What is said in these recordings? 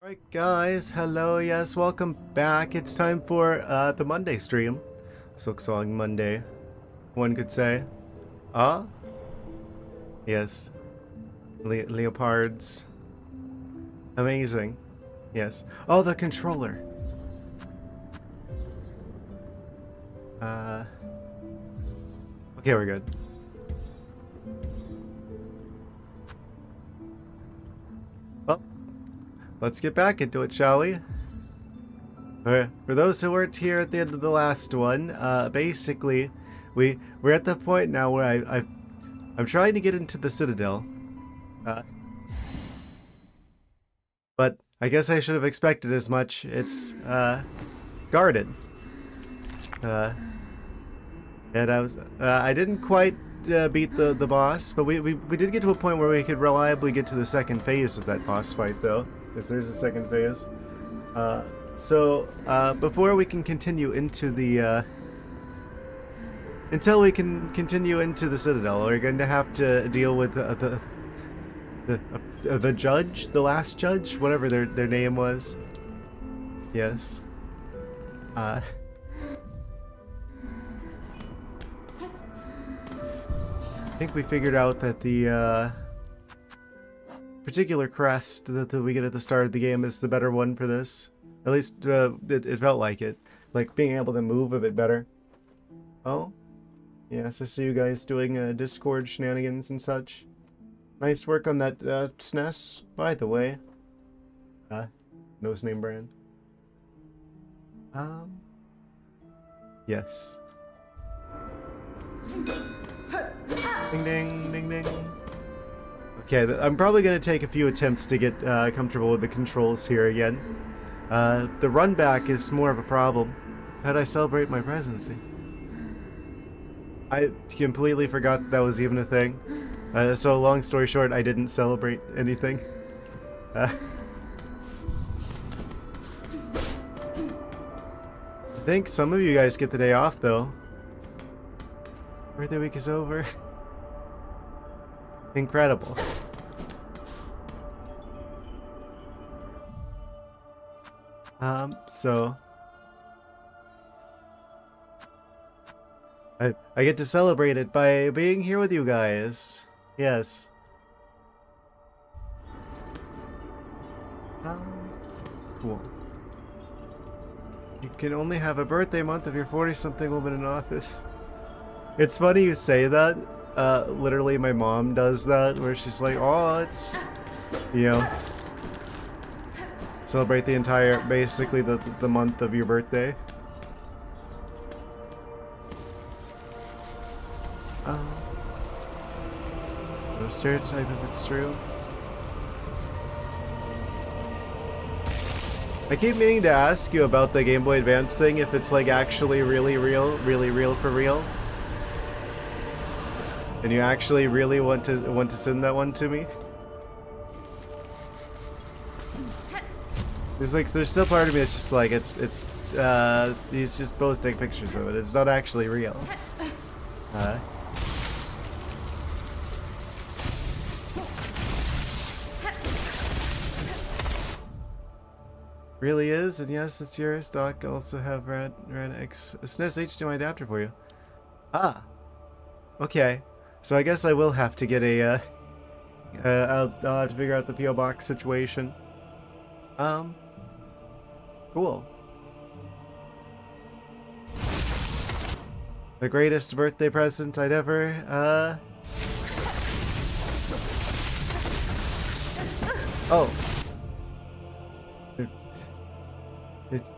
Alright guys, hello, yes, welcome back. It's time for the Monday stream. Silksong Monday, one could say. Ah? Yes. Leopards. Amazing. Yes. Oh, the controller. Okay, we're good. Well, let's get back into it, shall we? For those who weren't here at the end of the last one, basically, we're at the point now where I'm trying to get into the Citadel, but I guess I should have expected as much. It's guarded, and I didn't quite beat the boss, but we did get to a point where we could reliably get to the second phase of that boss fight, though, because there's a second phase. So, before we can continue into the, until we can continue into the Citadel, we're going to have to deal with the judge, the last judge, whatever their name was. Yes. I think we figured out that the, particular crest that we get at the start of the game is the better one for this. At least, it felt like it. Like, being able to move a bit better. Oh? Yes, I see you guys doing, Discord shenanigans and such. Nice work on that, SNES, by the way. Nose name brand. Yes. Ding ding, ding ding. Okay, I'm probably gonna take a few attempts to get, comfortable with the controls here again. The run back is more of a problem. How'd I celebrate my presidency? I completely forgot that was even a thing. So long story short, I didn't celebrate anything. I think some of you guys get the day off though. Birthday week is over. Incredible. So I get to celebrate it by being here with you guys. Yes. Cool. You can only have a birthday month if you're 40-something woman in office. It's funny you say that. Literally my mom does that, where she's like, oh, it's, you know, celebrate the entire, basically the month of your birthday. No stereotype if it's true. I keep meaning to ask you about the Game Boy Advance thing, if it's like actually really real for real. And you actually really want to send that one to me? There's still part of me that's just like he's just posting pictures of it. It's not actually real. Really is, and yes, it's yours. Doc also have Rad X SNES HDMI adapter for you. Ah, okay. So I guess I will have to get a. I'll have to figure out the PO box situation. Cool. The greatest birthday present I'd ever, Oh. It's...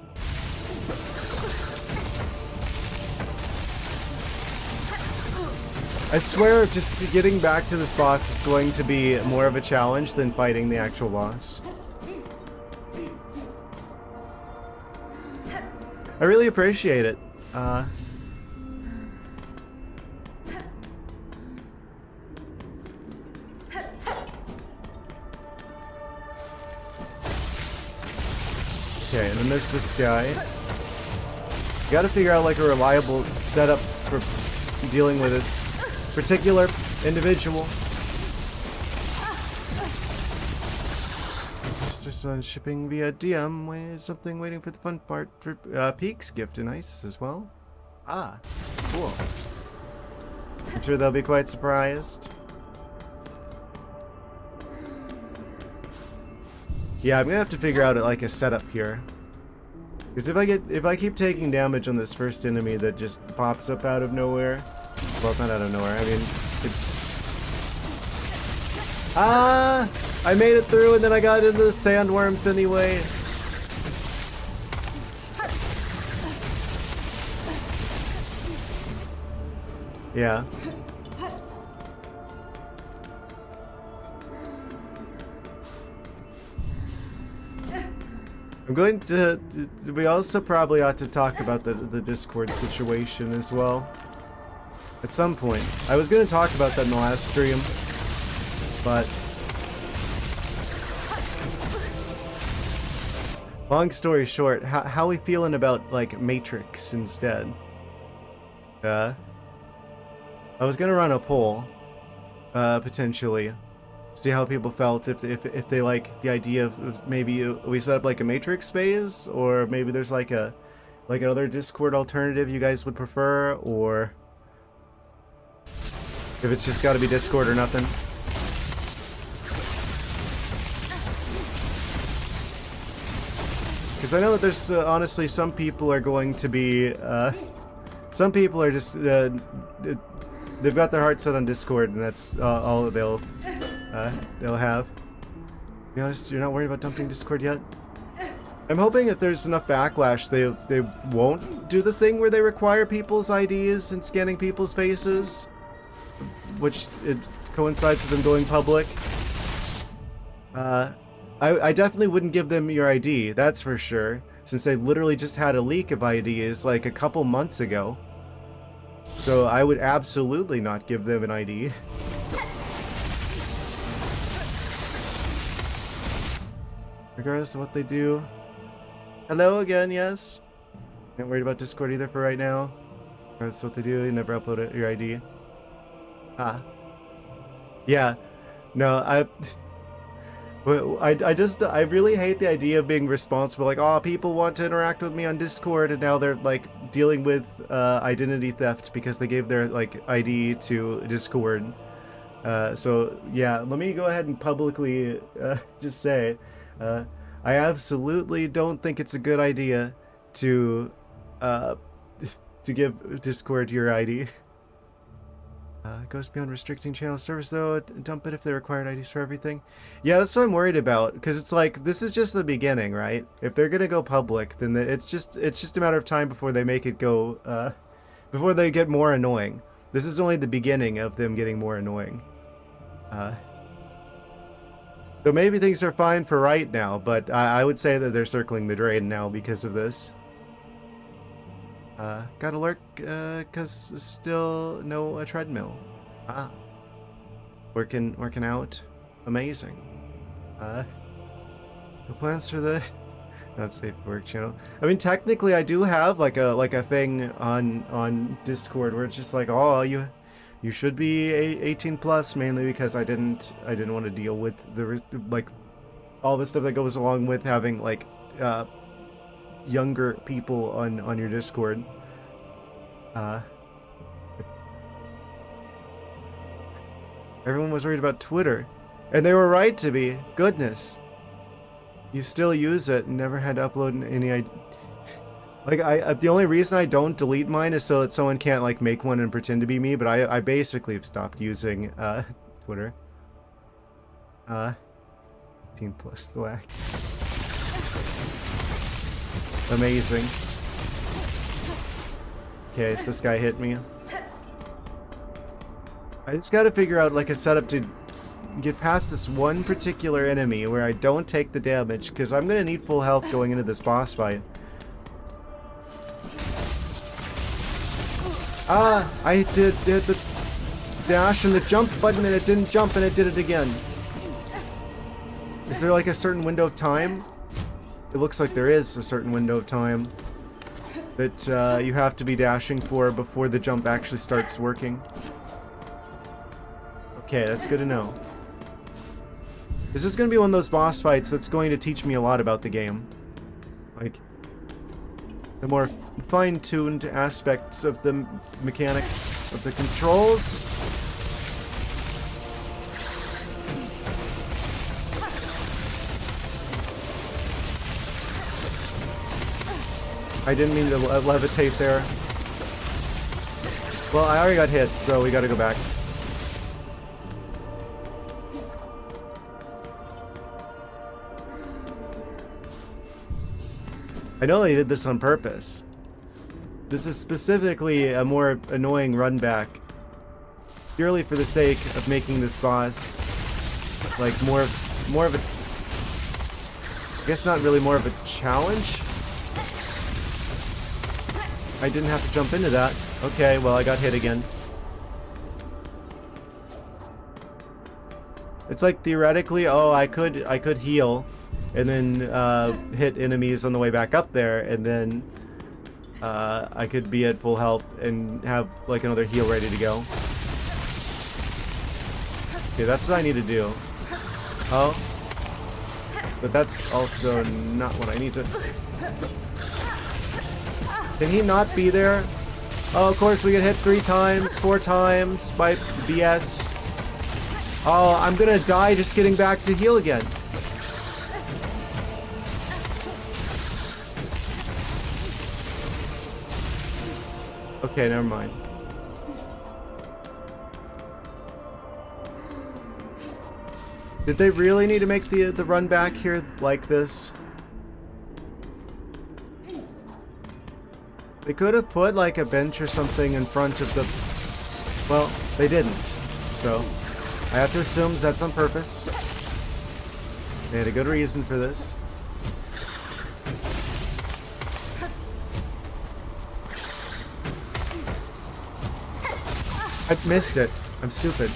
I swear just getting back to this boss is going to be more of a challenge than fighting the actual boss. I really appreciate it. Okay, and then there's this guy. You gotta figure out like a reliable setup for dealing with this particular individual. There's Orders on shipping via DM. Something waiting for the fun part for Peaks gift and ice as well. Ah, cool. I'm sure they'll be quite surprised. Yeah, I'm gonna have to figure out like a setup here. Because if I keep taking damage on this first enemy that just pops up out of nowhere, well, not out of nowhere. I mean, it's I made it through and then I got into the sandworms anyway. Yeah. I'm going to... We also probably ought to talk about the Discord situation as well. At some point. I was going to talk about that in the last stream. But... long story short, how are we feeling about, like, Matrix instead? I was going to run a poll. Potentially. See how people felt if they like the idea of maybe we set up like a Matrix phase, or maybe there's like another Discord alternative you guys would prefer, or if it's just got to be Discord or nothing. Because I know that there's honestly some people are going to be some people are just they've got their heart set on Discord, and that's all they'll have. To be honest, you're not worried about dumping Discord yet? I'm hoping if there's enough backlash, they won't do the thing where they require people's IDs and scanning people's faces, which it coincides with them going public. I definitely wouldn't give them your ID, that's for sure, since they literally just had a leak of IDs like a couple months ago. So I would absolutely not give them an ID. Regardless of what they do. Hello again, yes. Not worried about Discord either for right now. Regardless of what they do, you never upload your ID. Ah. Yeah. No, I really hate the idea of being responsible. Like, oh, people want to interact with me on Discord, and now they're like dealing with identity theft because they gave their like ID to Discord. So yeah, let me go ahead and publicly just say, I absolutely don't think it's a good idea to give Discord your ID. Goes beyond restricting channel service though. Dump it if they required IDs for everything. Yeah, that's what I'm worried about, because it's like this is just the beginning, right? If they're gonna go public, then it's just a matter of time before they make it go before they get more annoying. This is only the beginning of them getting more annoying. So maybe things are fine for right now, but I would say that they're circling the drain now because of this. Gotta lurk, cause still no treadmill. Ah. Working out. Amazing. No plans for the not safe for work channel. I mean, technically I do have like a thing on Discord where it's just like, oh, you should be 18 plus, mainly because I didn't want to deal with the like all the stuff that goes along with having like younger people on your Discord. Everyone was worried about Twitter, and they were right to be. Goodness, you still use it and never had to upload any. Like the only reason I don't delete mine is so that someone can't like make one and pretend to be me. But I basically have stopped using Twitter. 18 plus thwack. Amazing. Okay, so this guy hit me. I just gotta figure out like a setup to get past this one particular enemy where I don't take the damage, because I'm gonna need full health going into this boss fight. Ah! I did the dash and the jump button and it didn't jump and it did it again. Is there like a certain window of time? It looks like there is a certain window of time that you have to be dashing for before the jump actually starts working. Okay, that's good to know. This is going to be one of those boss fights that's going to teach me a lot about the game. Like, the more fine-tuned aspects of the mechanics of the controls. I didn't mean to levitate there. Well, I already got hit, so we gotta go back. I know they did this on purpose. This is specifically a more annoying run back, purely for the sake of making this boss like more of a, I guess not really more of a challenge. I didn't have to jump into that. Okay, well, I got hit again. It's like theoretically, oh, I could heal and then hit enemies on the way back up there, and then I could be at full health and have like another heal ready to go. Okay, that's what I need to do. Oh, but that's also not what I need to. Can he not be there? Oh, of course we get hit 3 times, 4 times by BS. Oh, I'm gonna die just getting back to heal again. Okay, never mind. Did they really need to make the run back here like this? They could have put like a bench or something in front of the... Well, they didn't. So, I have to assume that's on purpose. They had a good reason for this. I missed it. I'm stupid.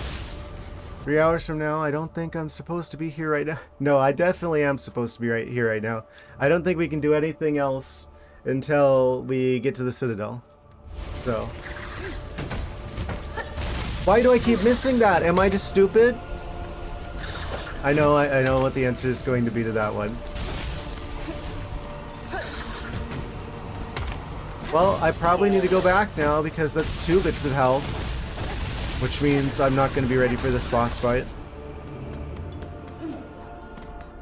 3 hours from now, I don't think I'm supposed to be here right now. No, I definitely am supposed to be right here right now. I don't think we can do anything else until we get to the Citadel. So. Why do I keep missing that? Am I just stupid? I know what the answer is going to be to that one. Well, I probably need to go back now because that's 2 bits of health. Which means I'm not going to be ready for this boss fight.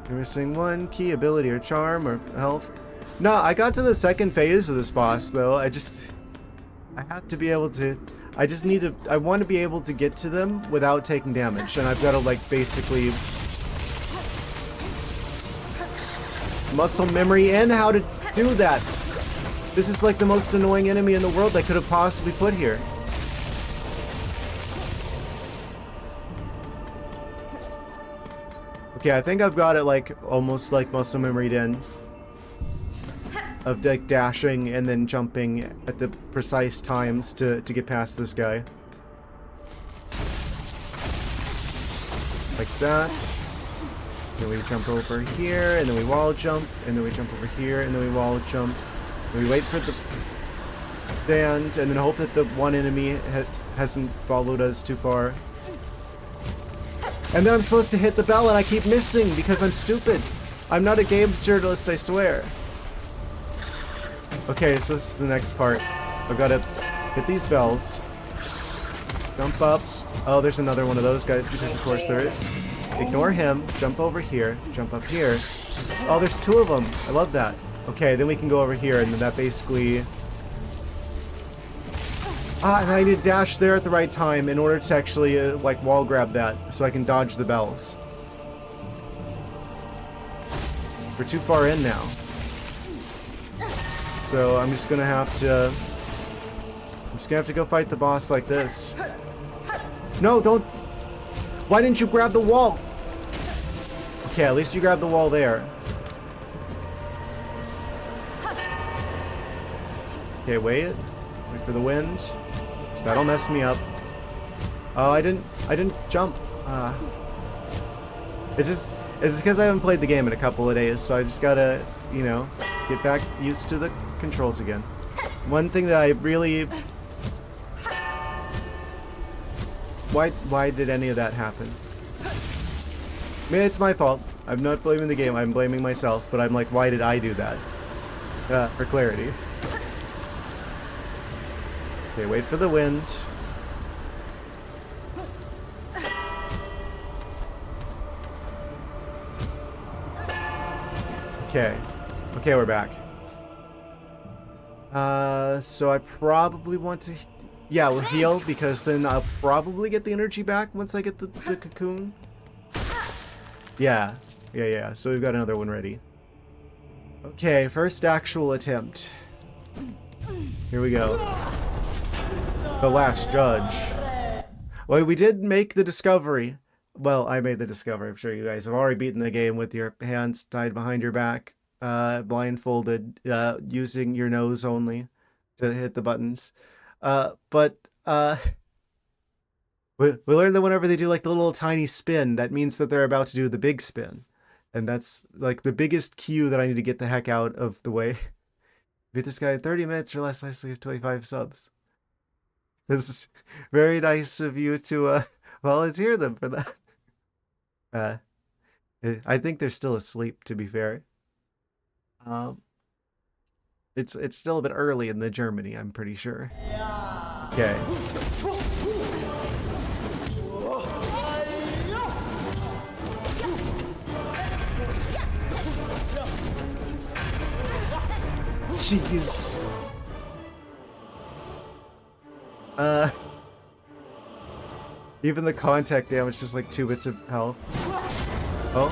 You're missing 1 key ability or charm or health. No, I got to the 2nd phase of this boss though. I have to be able to... I want to be able to get to them without taking damage. And I've got to like basically... muscle memory in how to do that. This is like the most annoying enemy in the world I could have possibly put here. Okay, I think I've got it like almost like muscle memoried in. Of like dashing and then jumping at the precise times to get past this guy. Like that. Then we jump over here, and then we wall jump, and then we jump over here, and then we wall jump. And we wait for the stand, and then hope that the one enemy hasn't followed us too far. And then I'm supposed to hit the bell, and I keep missing because I'm stupid. I'm not a game journalist, I swear. Okay, so this is the next part. I've got to hit these bells. Jump up. Oh, there's another one of those guys, because of course there is. Ignore him. Jump over here. Jump up here. Oh, there's 2 of them. I love that. Okay, then we can go over here, and then that basically... Ah, and I need to dash there at the right time in order to actually, like, wall grab that, so I can dodge the bells. We're too far in now. So I'm just gonna have to... go fight the boss like this. No, don't... Why didn't you grab the wall? Okay, at least you grabbed the wall there. Okay, wait. Wait for the wind. So that'll mess me up. Oh, I didn't jump. It's because I haven't played the game in a couple of days, so I just gotta, you know, get back used to the controls again. One thing that I really... Why did any of that happen? I mean, it's my fault. I'm not blaming the game, I'm blaming myself, but I'm like, why did I do that? For clarity. Okay, wait for the wind. Okay. Okay, we're back. So I probably want to... Yeah, we'll heal, because then I'll probably get the energy back once I get the cocoon. Yeah. Yeah. So we've got another one ready. Okay, first actual attempt. Here we go. The last judge. Well, we did make the discovery. Well, I made the discovery. I'm sure you guys have already beaten the game with your hands tied behind your back, blindfolded, using your nose only to hit the buttons. But we learned that whenever they do like the little tiny spin, that means that they're about to do the big spin. And that's like the biggest cue that I need to get the heck out of the way. Beat this guy in 30 minutes or less. I still have 25 subs. This is very nice of you to volunteer them for that. I think they're still asleep, to be fair. It's still a bit early in the Germany, I'm pretty sure. Okay. Jeez. Even the contact damage, just like 2 bits of health. Oh.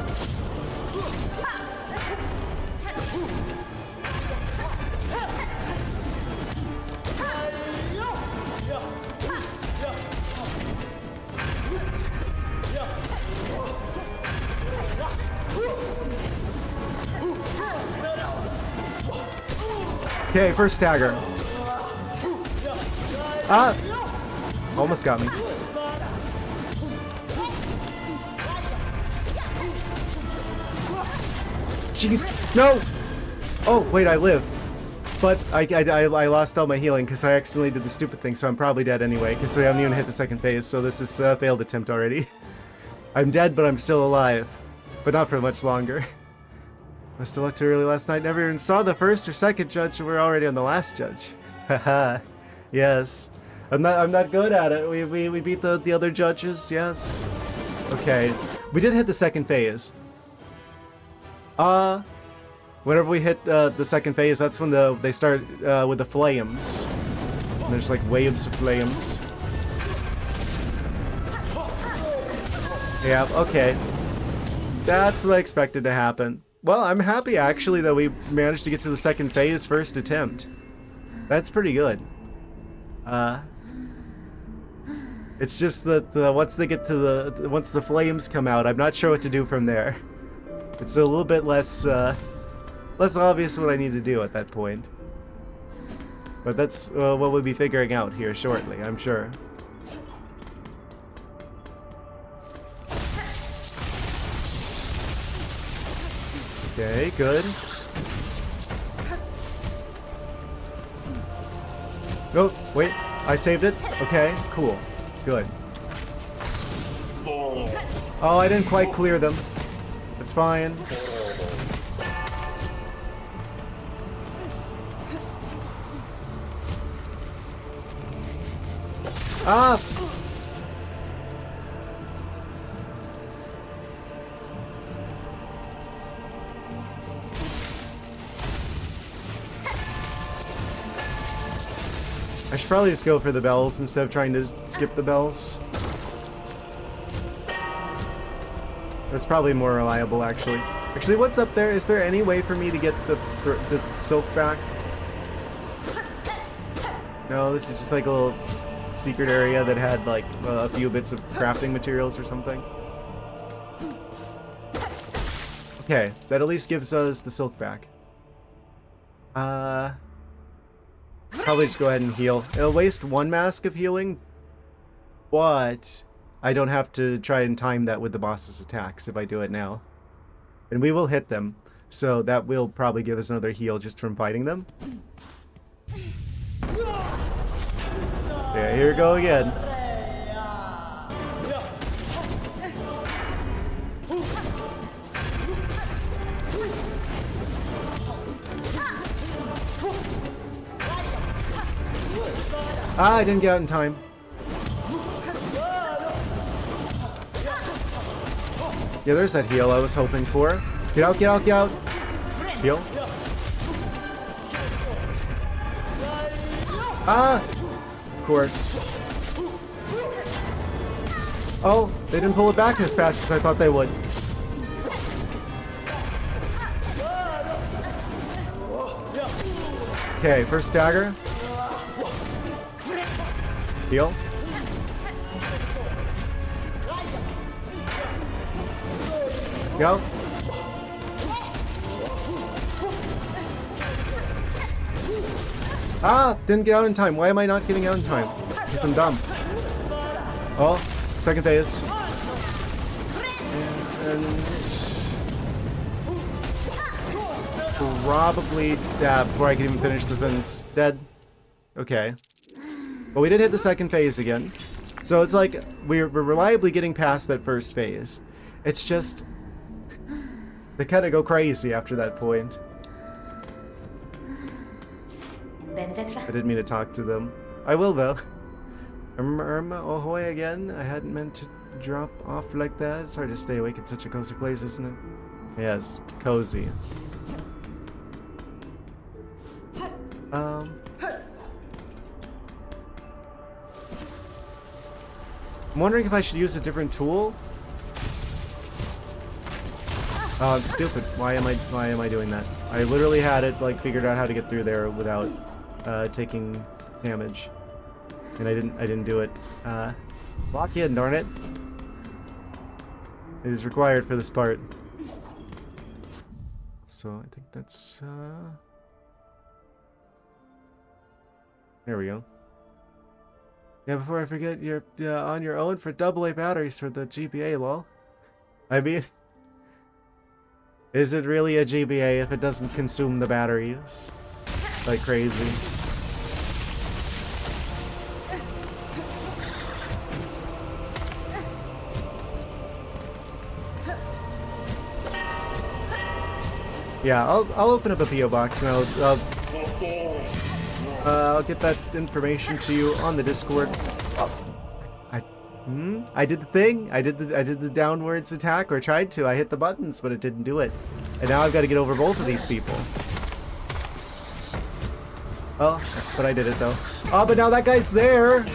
Okay, first stagger. Ah! Almost got me. Jeez, no! Oh, wait, I live. But I lost all my healing because I accidentally did the stupid thing, so I'm probably dead anyway, because I haven't even hit the second phase, so this is a failed attempt already. I'm dead, but I'm still alive. But not for much longer. Must have looked too early last night. Never even saw the first or second judge, and we're already on the last judge. Haha. Yes. I'm not good at it. We beat the other judges, yes. Okay. We did hit the second phase. Whenever we hit the second phase, that's when they start with the flames. And there's like waves of flames. Yeah, okay. That's what I expected to happen. Well, I'm happy actually that we managed to get to the second phase first attempt. That's pretty good. It's just that once they get to once the flames come out, I'm not sure what to do from there. It's a little bit less obvious what I need to do at that point. But that's what we'll be figuring out here shortly, I'm sure. Okay, good. Oh, wait, I saved it? Okay, cool. Good. Oh, I didn't quite clear them. It's fine. Ah! I should probably just go for the bells instead of trying to skip the bells. That's probably more reliable, actually. Actually, what's up there? Is there any way for me to get the silk back? No, this is just like a little secret area that had like a few bits of crafting materials or something. Okay, that at least gives us the silk back. Probably just go ahead and heal. It'll waste 1 mask of healing, but I don't have to try and time that with the boss's attacks if I do it now. And we will hit them, so that will probably give us another heal just from fighting them. Yeah, here we go again. Ah, I didn't get out in time. Yeah, there's that heal I was hoping for. Get out, get out, get out. Heal. Ah! Of course. Oh, they didn't pull it back as fast as I thought they would. Okay, first stagger. Heal. Go. Ah! Didn't get out in time. Why am I not getting out in time? Because I'm dumb. Oh, second phase. And probably before I can even finish the sentence. Dead. Okay. But we did hit the second phase again. So it's like we're reliably getting past that first phase. It's just they kind of go crazy after that point. I didn't mean to talk to them. I will though. Irma, ahoy again. I hadn't meant to drop off like that. It's hard to stay awake in such a cozy place, isn't it? Yes, cozy. I'm wondering if I should use a different tool. Oh, I'm stupid. Why am I doing that? I literally had it like figured out how to get through there without taking damage. And I didn't do it. Lock in, darn it. It is required for this part. So I think that's there we go. Yeah, before I forget, you're on your own for AA batteries for the GBA, lol. I mean, is it really a GBA if it doesn't consume the batteries like crazy? Yeah, I'll open up a PO box and I'll get that information to you on the Discord. Oh, I did the thing. I did the downwards attack, or tried to. I hit the buttons, but it didn't do it. And now I've got to get over both of these people. Oh, but I did it though. Oh, but now that guy's there.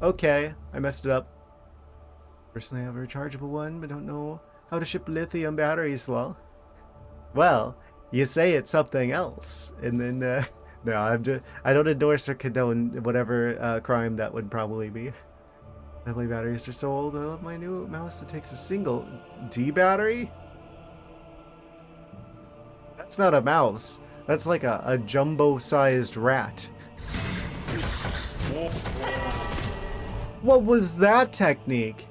Okay, I messed it up. Personally, I have a rechargeable one, but don't know how to ship lithium batteries. Well, you say it's something else, and then no, I don't endorse or condone whatever crime that would probably be. AA batteries are so old. I love my new mouse that takes a single D battery. That's not a mouse. That's like a jumbo-sized rat. What was that technique?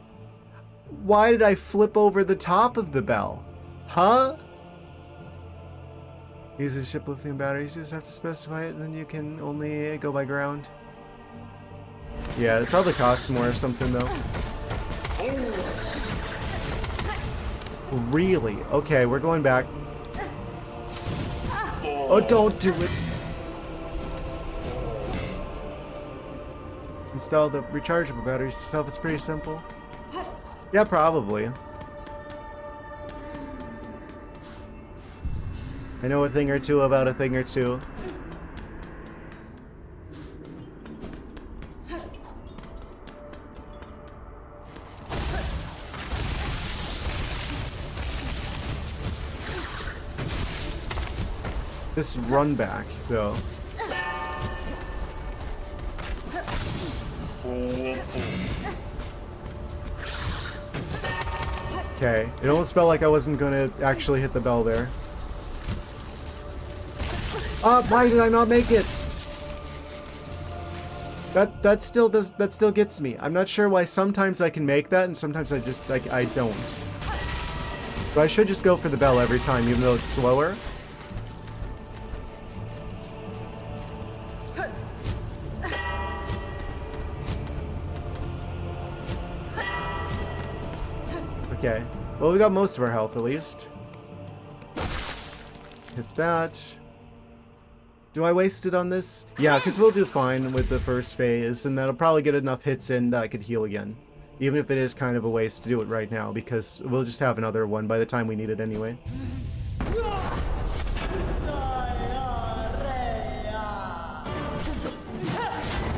Why did I flip over the top of the bell? Huh? Use a ship lithium batteries, you just have to specify it, and then you can only go by ground. Yeah, it probably costs more or something, though. Really? Okay, we're going back. Oh, don't do it! Install the rechargeable batteries yourself, it's pretty simple. Yeah, probably. I know a thing or two about a thing or two. This run back, though. Okay, it almost felt like I wasn't gonna actually hit the bell there. Why did I not make it? That still gets me. I'm not sure why sometimes I can make that and sometimes I just I don't. So I should just go for the bell every time, even though it's slower. Okay. Well, we got most of our health at least. Hit that. Do I waste it on this? Yeah, because we'll do fine with the first phase, and that'll probably get enough hits in that I could heal again. Even if it is kind of a waste to do it right now, because we'll just have another one by the time we need it anyway.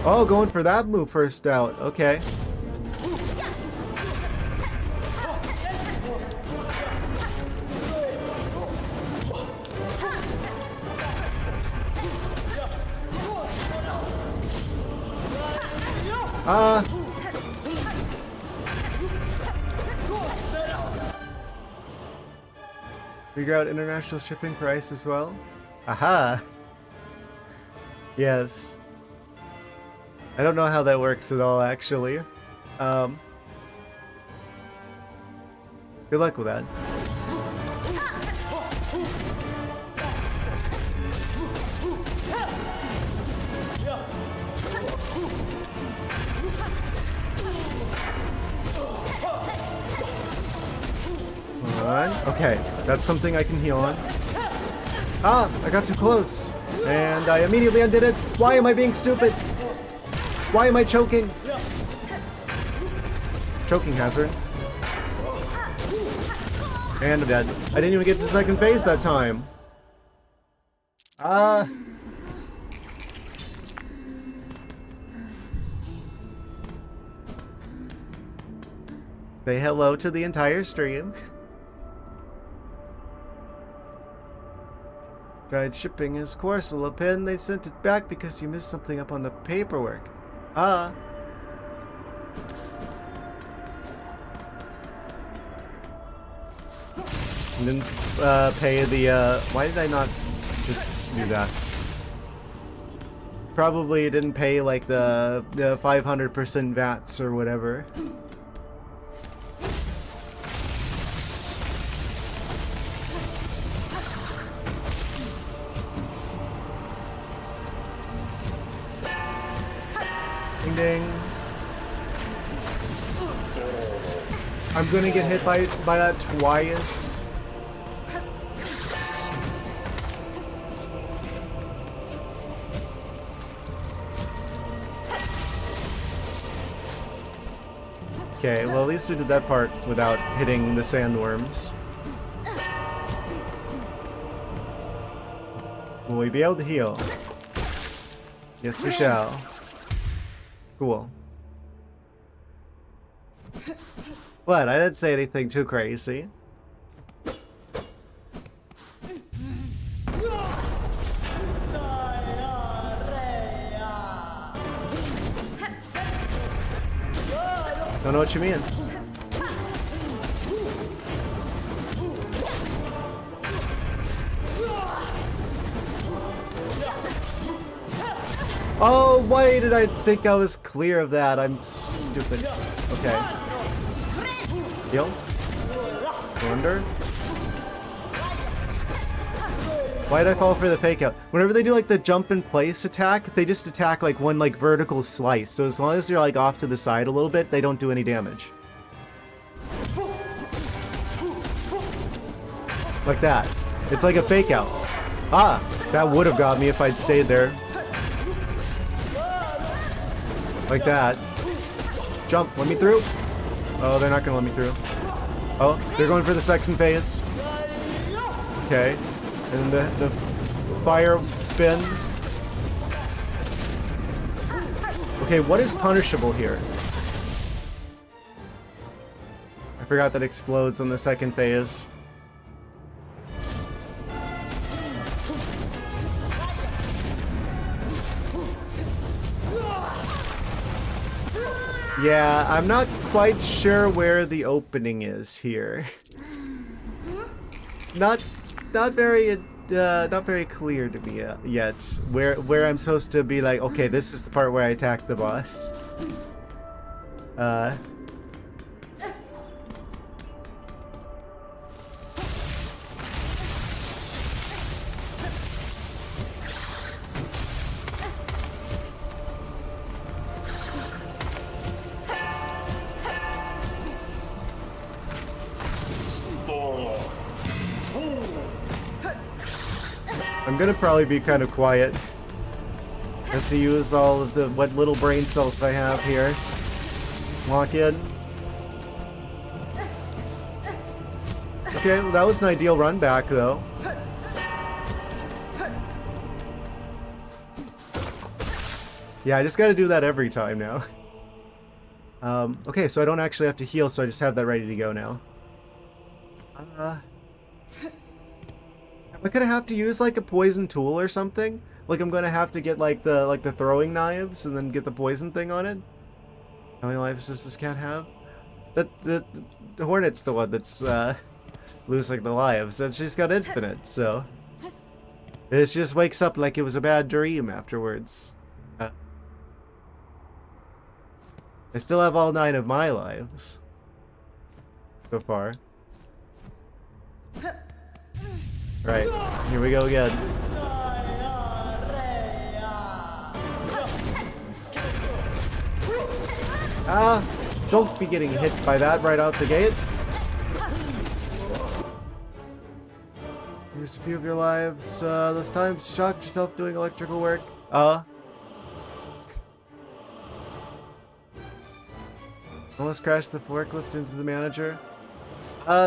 Oh, going for that move first out. Okay. Figure out international shipping price as well. Aha! Yes. I don't know how that works at all, actually. Good luck with that. Okay, that's something I can heal on. Ah, I got too close. And I immediately undid it. Why am I being stupid? Why am I choking? Choking hazard. And I'm dead. I didn't even get to the second phase that time. Say hello to the entire stream. Tried shipping his Corsola a pin. They sent it back because you missed something up on the paperwork. And then pay the why did I not just do that? Probably didn't pay like the 500% VATs or whatever. Ding ding. I'm gonna get hit by that twice. Okay, well at least we did that part without hitting the sandworms. Will we be able to heal? Yes, we shall. Cool. What? I didn't say anything too crazy. Don't know what you mean. Oh, why did I think I was clear of that? I'm stupid. Okay. Heal. Go under. Why did I fall for the fake out? Whenever they do like the jump in place attack, they just attack like one like vertical slice. So as long as you're like off to the side a little bit, they don't do any damage. Like that. It's like a fake out. Ah, that would have got me if I'd stayed there. Like that. Jump, let me through. Oh, they're not gonna let me through. Oh, they're going for the second phase. Okay. And the fire spin. Okay, what is punishable here? I forgot that explodes on the second phase. Yeah, I'm not quite sure where the opening is here. It's not very clear to me yet. Where I'm supposed to be like, okay, this is the part where I attack the boss. I'm gonna probably be kind of quiet. Have to use all of the what little brain cells I have here. Walk in. Okay, well that was an ideal run back though. Yeah, I just gotta do that every time now. Okay, so I don't actually have to heal, so I just have that ready to go now. Am I gonna have to use like a poison tool or something? Like I'm gonna have to get like the throwing knives and then get the poison thing on it? How many lives does this cat have? The Hornet's the one that's losing the lives, and she's got infinite, so it just wakes up like it was a bad dream afterwards. I still have all 9 of my lives so far. Right, here we go again. Ah, don't be getting hit by that right out the gate. Use a few of your lives. Those times you shocked yourself doing electrical work. Almost crashed the forklift into the manager.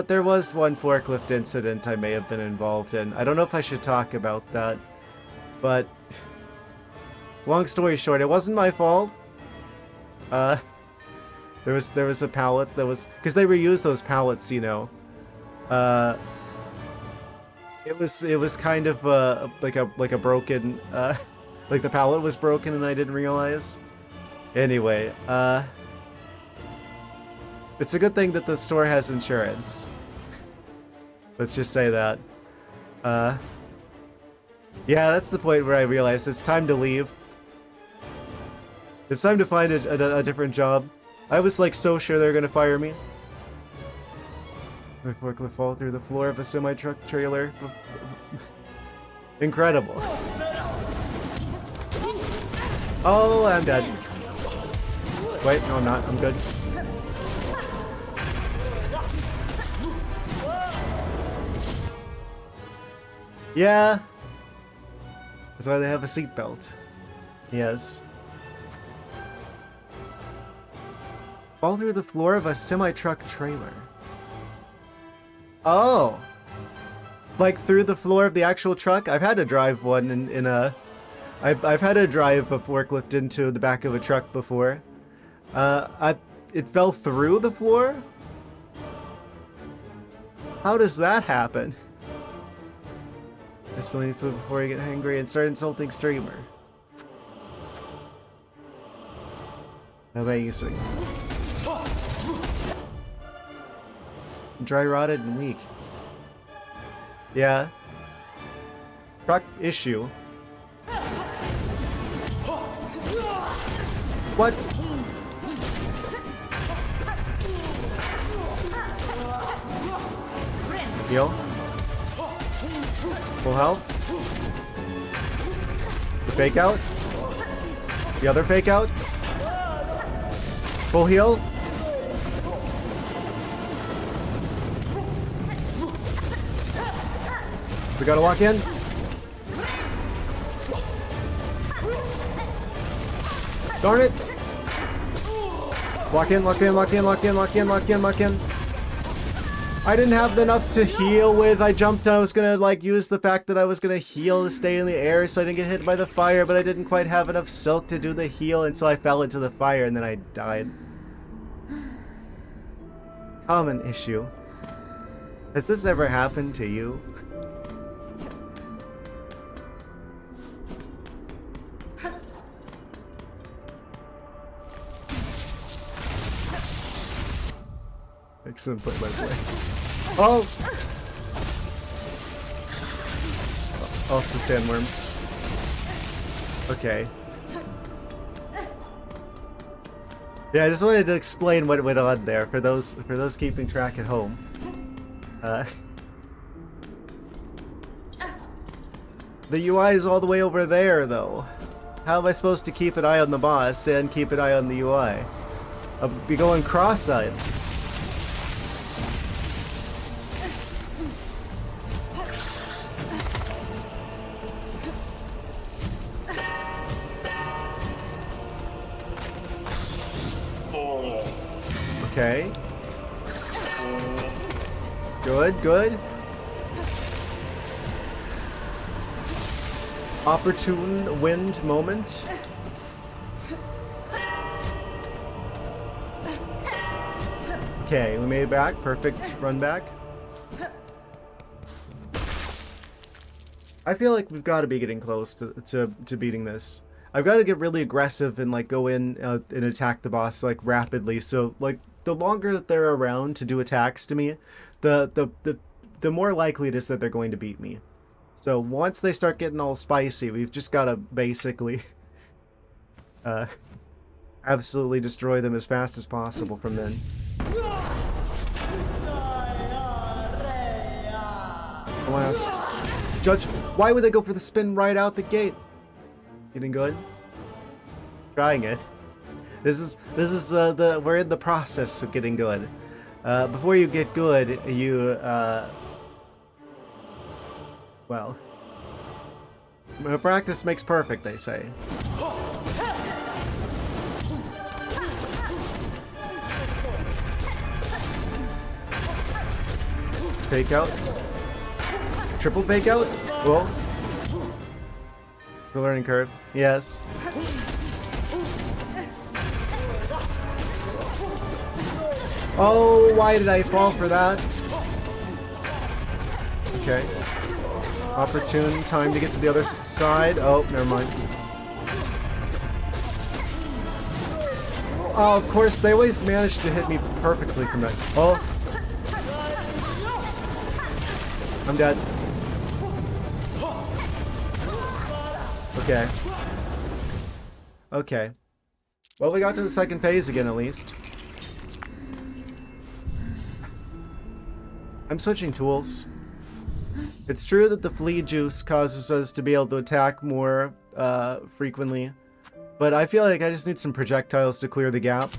There was one forklift incident I may have been involved in. I don't know if I should talk about that, but long story short, it wasn't my fault. There was a pallet that was, because they reused those pallets, you know. It was kind of like a broken like the pallet was broken and I didn't realize. Anyway, it's a good thing that the store has insurance. Let's just say that. Yeah, that's the point where I realized it's time to leave. It's time to find a different job. I was like so sure they were gonna fire me. My forklift fall through the floor of a semi-truck trailer. Incredible. Oh, I'm dead. Wait, no I'm not. I'm good. Yeah. That's why they have a seatbelt. Yes. Fall through the floor of a semi-truck trailer. Oh. Like through the floor of the actual truck? I've had to drive one in a... I've had to drive a forklift into the back of a truck before. It fell through the floor? How does that happen? I spill any food before I get hangry and start insulting streamer. Amazing. Dry rotted and weak. Yeah. Truck issue. What? Heal. Full health. The fake out. The other fake out. Full heal. We gotta walk in. Darn it. Lock in, lock in, lock in, lock in, lock in, lock in, lock in. I didn't have enough to heal with. I jumped and I was gonna like use the fact that I was gonna heal to stay in the air so I didn't get hit by the fire, but I didn't quite have enough silk to do the heal, and so I fell into the fire and then I died. Common issue. Has this ever happened to you? Excellent play by play. Oh! Also sandworms. Okay. Yeah, I just wanted to explain what went on there for those keeping track at home. The UI is all the way over there, though. How am I supposed to keep an eye on the boss and keep an eye on the UI? I'll be going cross-eyed. Okay. Good, good. Opportune wind moment. Okay, we made it back. Perfect run back. I feel like we've got to be getting close to beating this. I've got to get really aggressive and like go in and attack the boss like rapidly. So like the longer that they're around to do attacks to me, the more likely it is that they're going to beat me. So once they start getting all spicy, we've just got to basically absolutely destroy them as fast as possible from then. Last Judge, why would they go for the spin right out the gate? Getting good? Trying it. This is we're in the process of getting good. Before you get good, you well, practice makes perfect, they say. Fake out. Triple fake out? Whoa. The learning curve. Yes. Oh, why did I fall for that? Okay. Opportune time to get to the other side. Oh, never mind. Oh, of course, they always manage to hit me perfectly from that. Oh. I'm dead. Okay. Okay. Well, we got to the second phase again, at least. I'm switching tools. It's true that the flea juice causes us to be able to attack more frequently, but I feel like I just need some projectiles to clear the gap.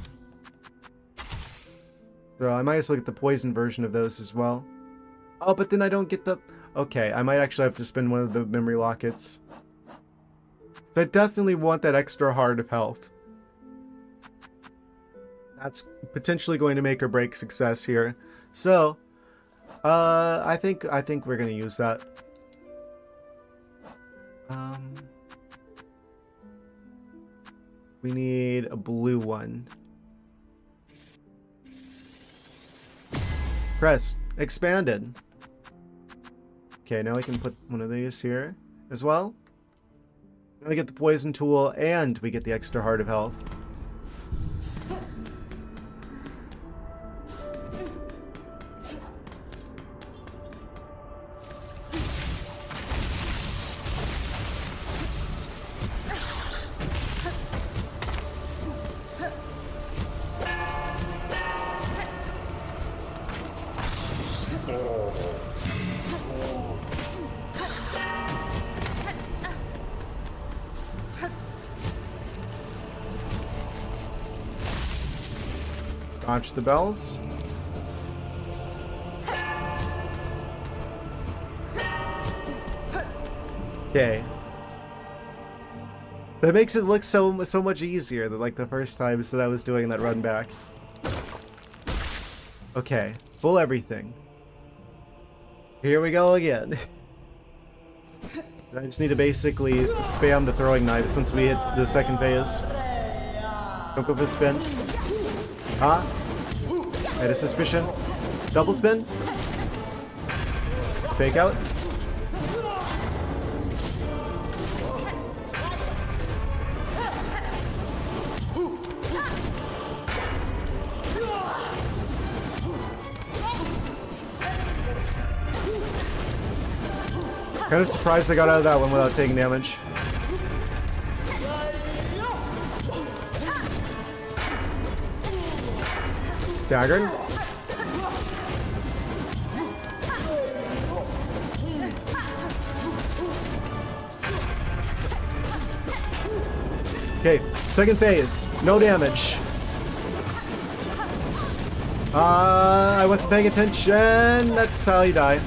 So I might as well get the poison version of those as well. Oh, but then I don't get the... Okay, I might actually have to spend one of the memory lockets. So I definitely want that extra heart of health. That's potentially going to make or break success here. So, I think we're gonna use that. We need a blue one. Press expanded. Okay, now we can put one of these here as well. Now we get the poison tool and we get the extra heart of health. Launch the bells. Okay. That makes it look so much easier than like the first times that I was doing that run back. Okay, full everything. Here we go again. I just need to basically spam the throwing knives since we hit the second phase. Don't go for the spin. Huh? I had a suspicion. Double spin. Fake out. Kind of surprised I got out of that one without taking damage. Staggered. Okay, second phase. No damage. I wasn't paying attention. That's how you die.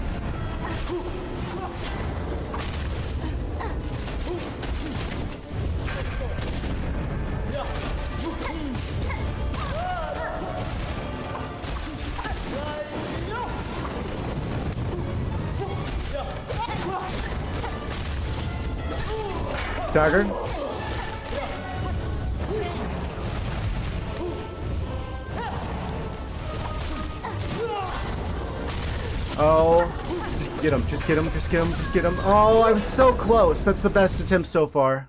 Stagger. Oh, just get him, just get him, just get him, just get him. Oh, I was so close. That's the best attempt so far.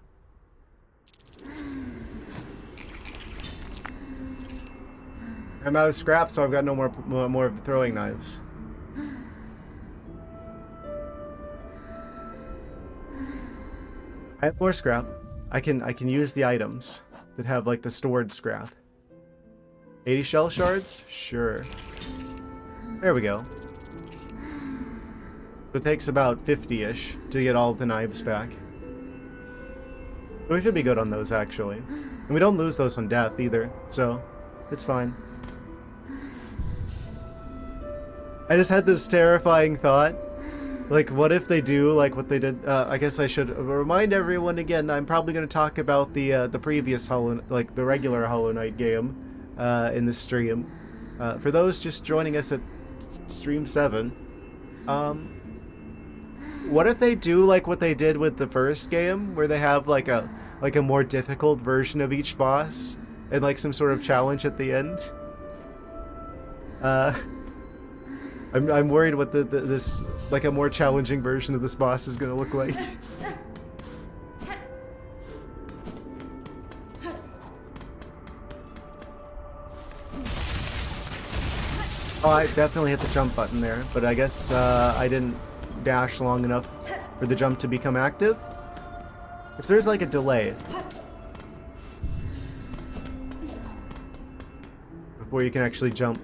I'm out of scrap, so I've got no more throwing knives. I have more scrap. I can use the items that have like the stored scrap. 80 shell shards? Sure. There we go. So it takes about 50-ish to get all of the knives back. So we should be good on those, actually. And we don't lose those on death, either, so it's fine. I just had this terrifying thought. Like, what if they do, like, what they did? I guess I should remind everyone again that I'm probably going to talk about the previous the regular Hollow Knight game in this stream. For those just joining us at Stream 7, what if they do like what they did with the first game, where they have like a more difficult version of each boss and like some sort of challenge at the end? I'm worried what this like a more challenging version of this boss is gonna look like. Oh, I definitely hit the jump button there, but I guess I didn't dash long enough for the jump to become active. If there's like a delay before you can actually jump.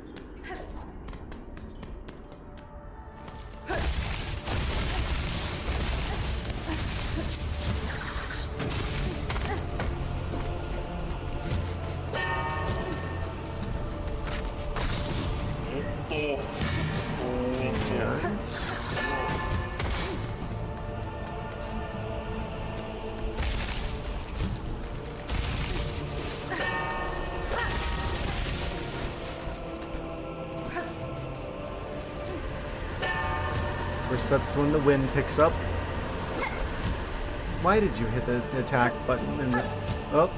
Of course, that's when the wind picks up. Why did you hit the attack button? Oh,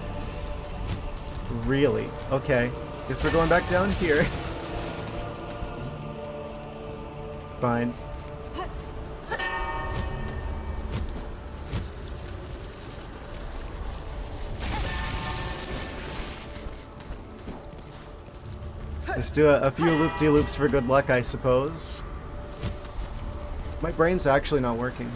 really? Okay. Guess we're going back down here. It's fine. Just do a few loop-de-loops for good luck, I suppose. My brain's actually not working.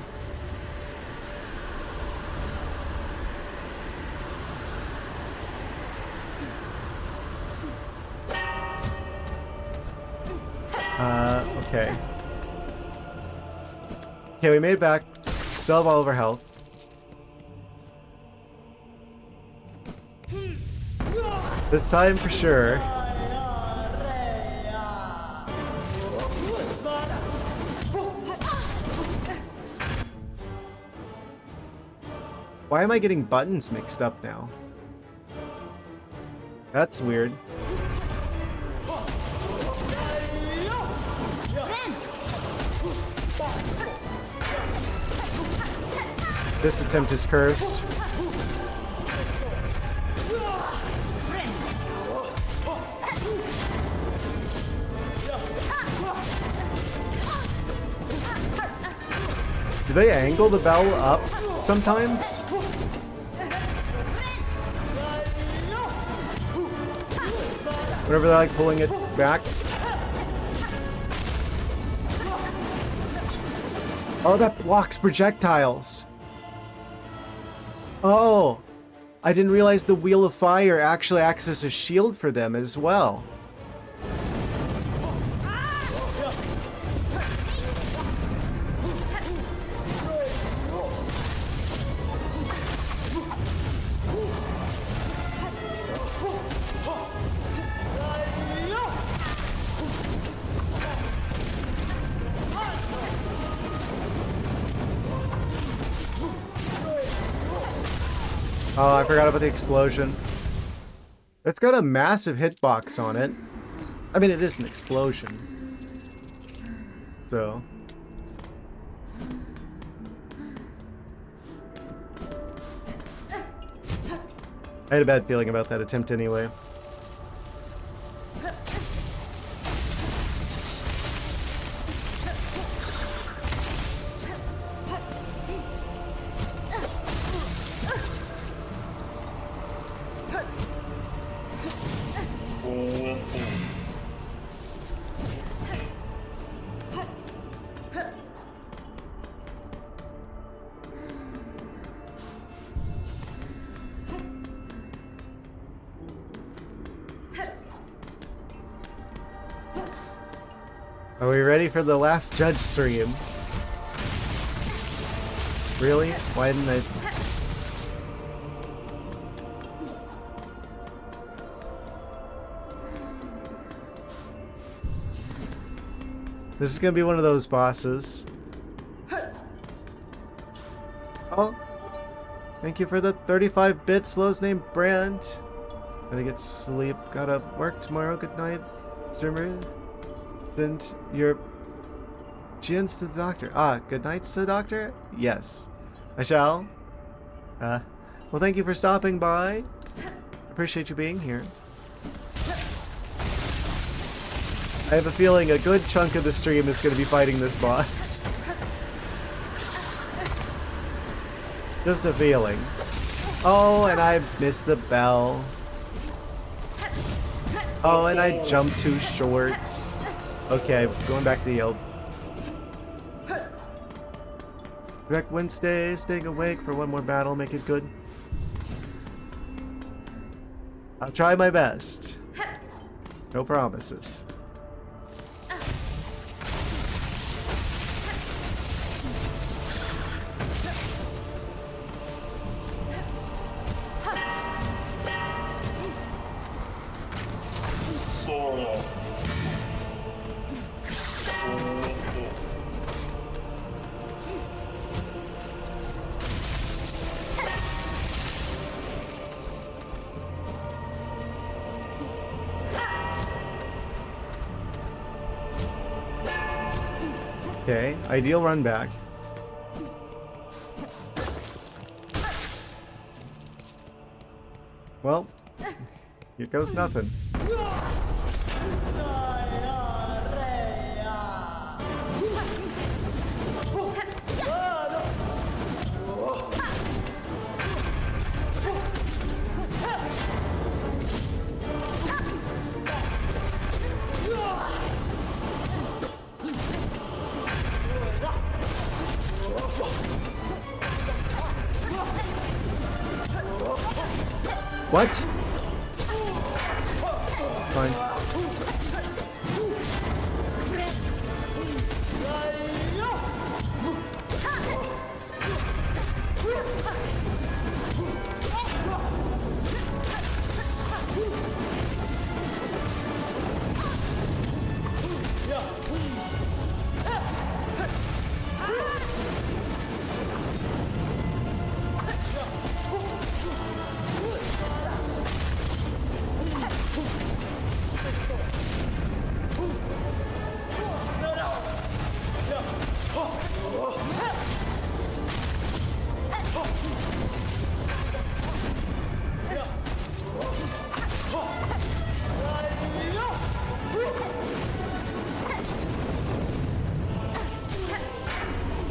Okay. Okay, we made it back. Still have all of our health. This time for sure. Why am I getting buttons mixed up now? That's weird. This attempt is cursed. Do they angle the bell up sometimes? Whenever they're like pulling it back. Oh, that blocks projectiles. Oh, I didn't realize the Wheel of Fire actually acts as a shield for them as well. Oh, I forgot about the explosion. It's got a massive hitbox on it. I mean, it is an explosion. So. I had a bad feeling about that attempt anyway. Are we ready for the last judge stream? Really? Why didn't I... This is gonna be one of those bosses. Oh! Thank you for the 35 bits, Lowe's name brand. Gotta get sleep. Gotta work tomorrow. Good night, streamer. Send your gins to the doctor. Ah, good nights to the doctor? Yes. I shall. Well, thank you for stopping by. Appreciate you being here. I have a feeling a good chunk of the stream is going to be fighting this boss. Just a feeling. Oh, and I missed the bell. Oh, and I jumped too short. Okay, going back to the yelp. Back Wednesday, staying awake for one more battle, make it good. I'll try my best. No promises. Okay, ideal run back. Well, here goes nothing. What? Fine.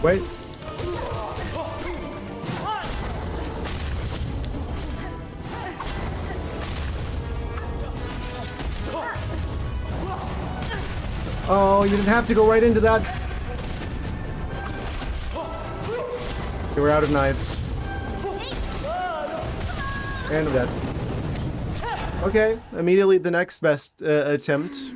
Wait. Oh, you didn't have to go right into that. Okay, we're out of knives. And dead. Okay, immediately the next best attempt.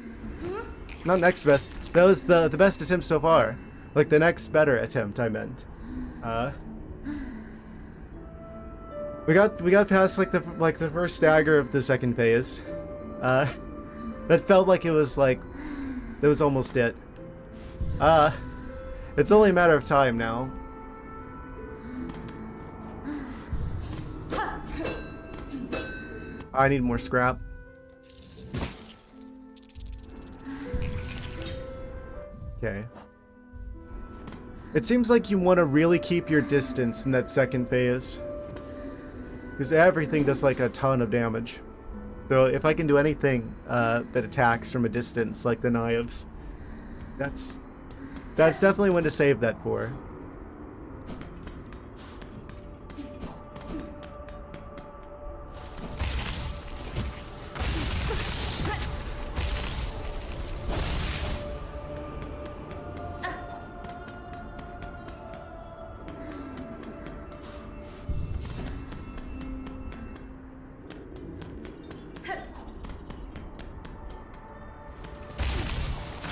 Not next best. That was the best attempt so far. Like the next better attempt, I meant. We got past like the first stagger of the second phase. That felt like it was like that was almost it. It's only a matter of time now. I need more scrap. Okay. It seems like you want to really keep your distance in that second phase. because everything does like a ton of damage. So if I can do anything that attacks from a distance, like the knives, that's definitely when to save that for.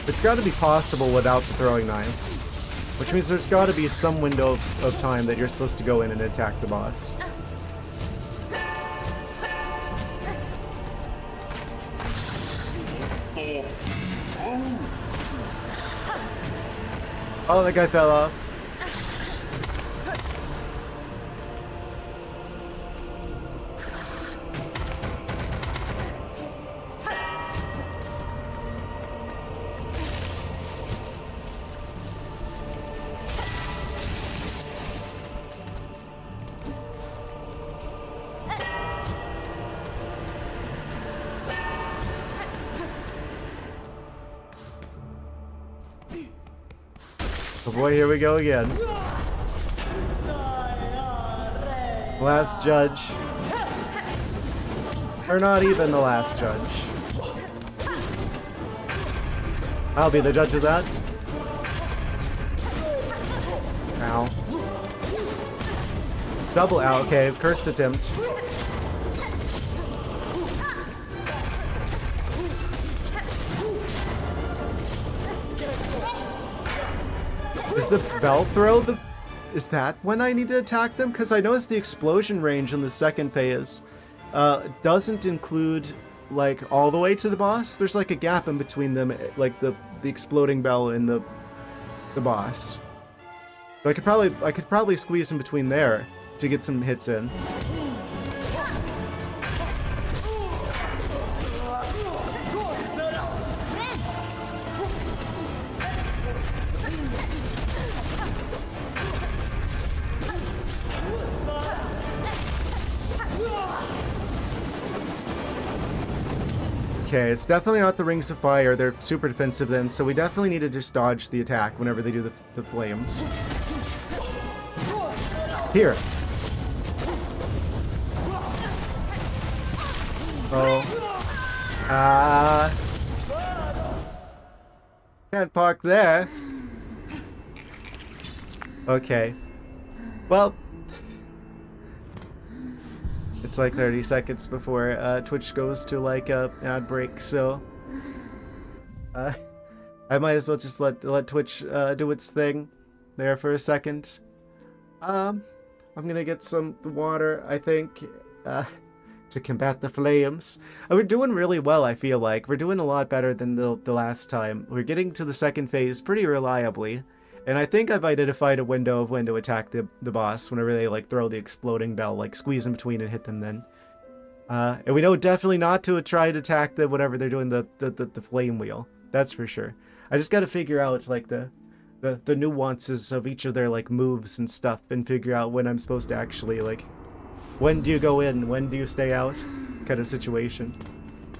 It's got to be possible without the throwing knives, which means there's got to be some window of time that you're supposed to go in and attack the boss. Oh, that guy fell off. Oh boy, here we go again. Last judge. Or not even the last judge. I'll be the judge of that. Ow. Double ow, okay, cursed attempt. Is the bell throw the... Is that when I need to attack them? Because I noticed the explosion range in the second phase doesn't include, like, all the way to the boss. There's, like, a gap in between them, like, the exploding bell and the boss. So I could probably squeeze in between there to get some hits in. Okay, it's definitely not the Rings of Fire. They're super defensive then, so we definitely need to just dodge the attack whenever they do the flames. Here. Oh. Can't park there. Okay. Well, it's like 30 seconds before Twitch goes to like a ad break, so I might as well just let Twitch do its thing there for a second. I'm gonna get some water, I think, to combat the flames. We're doing really well, I feel like. We're doing a lot better than the last time. We're getting to the second phase pretty reliably. And I think I've identified a window of when to attack the boss whenever they like throw the exploding bell, like squeeze in between and hit them then. And we know definitely not to try to attack them whenever they're doing the flame wheel. That's for sure. I just gotta figure out like the nuances of each of their like moves and stuff and figure out when I'm supposed to actually like, when do you go in, when do you stay out kind of situation.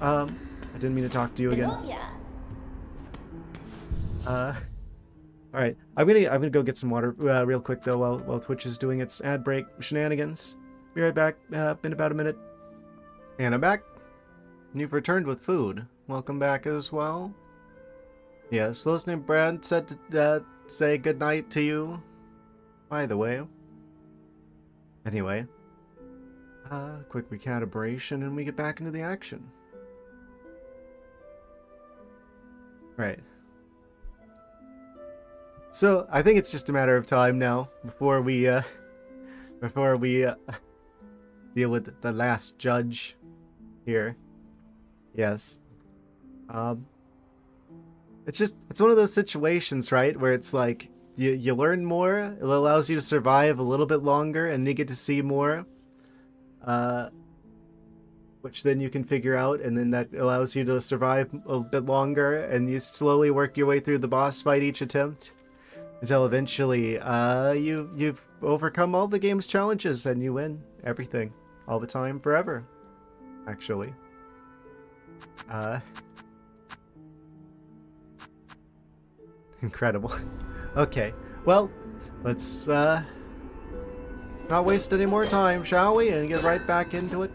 I didn't mean to talk to you again. Alright, I'm gonna go get some water real quick though while Twitch is doing its ad break shenanigans. Be right back in about a minute. And I'm back. You've returned with food. Welcome back as well. Yes, listening Brad said to say goodnight to you. By the way. Anyway. Quick recalibration and we get back into the action. Right. So, I think it's just a matter of time now before we deal with the last judge here. Yes. It's one of those situations, right, where it's like you learn more, it allows you to survive a little bit longer and you get to see more. Which then you can figure out, and then that allows you to survive a bit longer, and you slowly work your way through the boss fight each attempt. Until eventually, you've overcome all the game's challenges and you win everything. all the time, forever, actually. Incredible. Okay, well, let's not waste any more time, shall we? And get right back into it.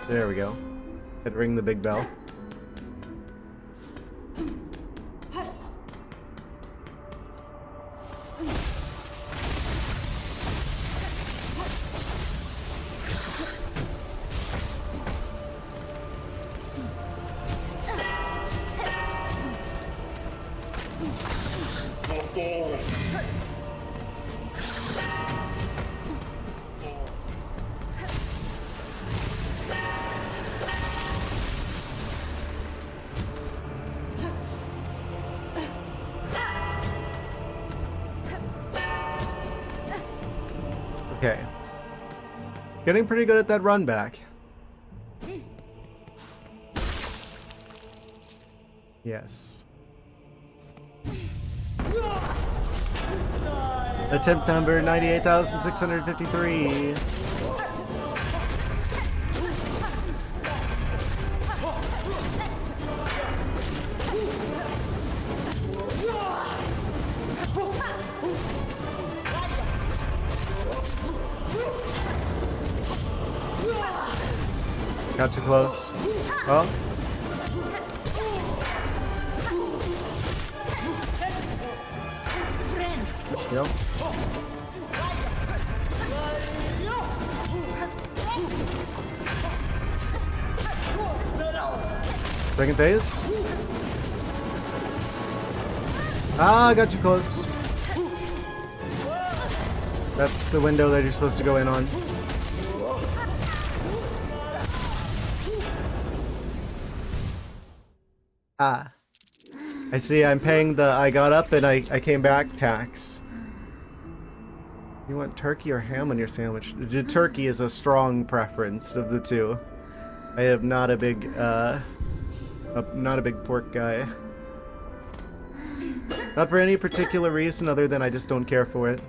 There we go. Had to ring the big bell. Okay. Getting pretty good at that run back. Yes. Attempt number 98,653. Got too close. Oh. Yep. Second phase. Ah, I got too close. That's the window that you're supposed to go in on. Ah. I see, I'm paying the I got up and I came back tax. You want turkey or ham on your sandwich? The turkey is a strong preference of the two. I am not a big, not a big pork guy. Not for any particular reason other than I just don't care for it.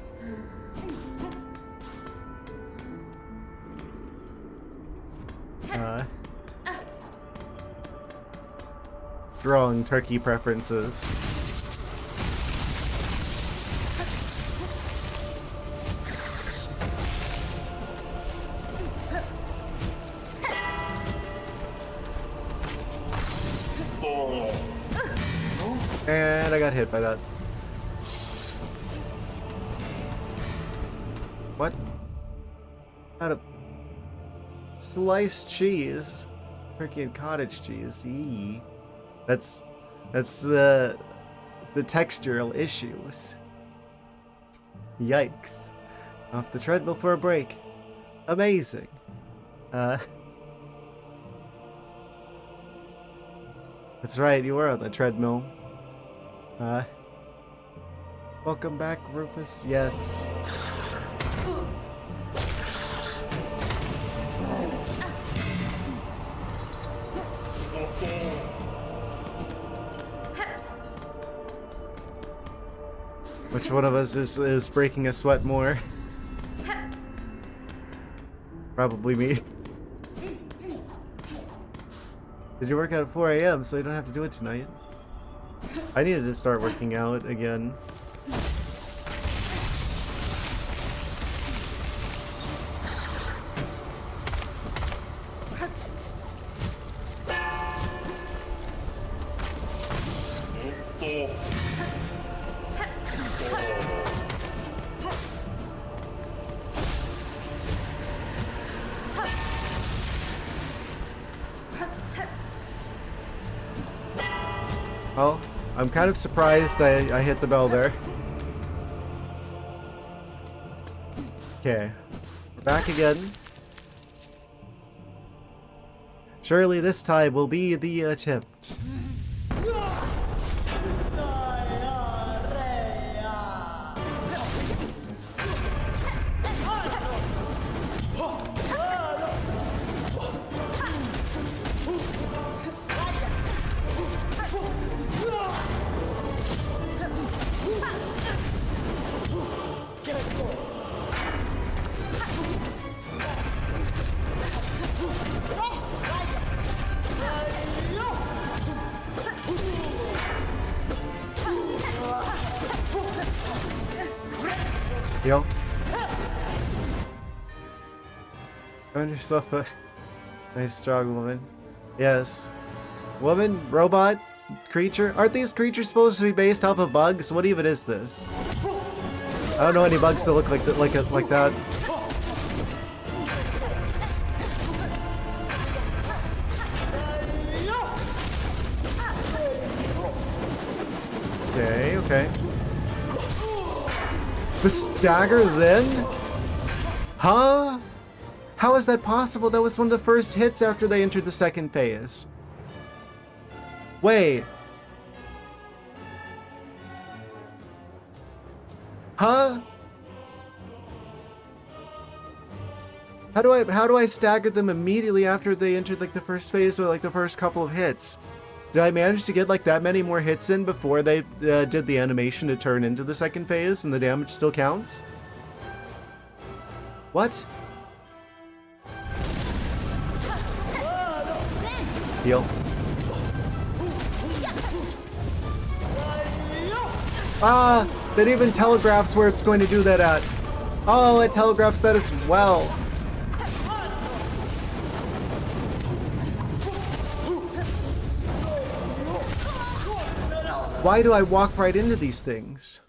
Strong turkey preferences. And I got hit by that. What? Out of sliced cheese, turkey and cottage cheese. Eee. That's the textural issues. Yikes! Off the treadmill for a break. Amazing. That's right. You were on the treadmill. Welcome back, Rufus. Yes. Which one of us is breaking a sweat more? Probably me. Did you work out at 4 a.m. so you don't have to do it tonight? I needed to start working out again. Oh, I'm kind of surprised I hit the bell there. Okay, we're back again. Surely this time will be the attempt. Heal. Find yourself a nice strong woman. Yes. Woman, robot, creature. Aren't these creatures supposed to be based off of bugs? What even is this? I don't know any bugs that look like that. Like that. Okay, okay. The stagger then? Huh? How is that possible? That was one of the first hits after they entered the second phase. Wait. Huh? How do I stagger them immediately after they entered like the first phase or like the first couple of hits? Did I manage to get like that many more hits in before they did the animation to turn into the second phase and the damage still counts? What? Heal. Ah, that even telegraphs where it's going to do that at. Oh, it telegraphs that as well. Why do I walk right into these things?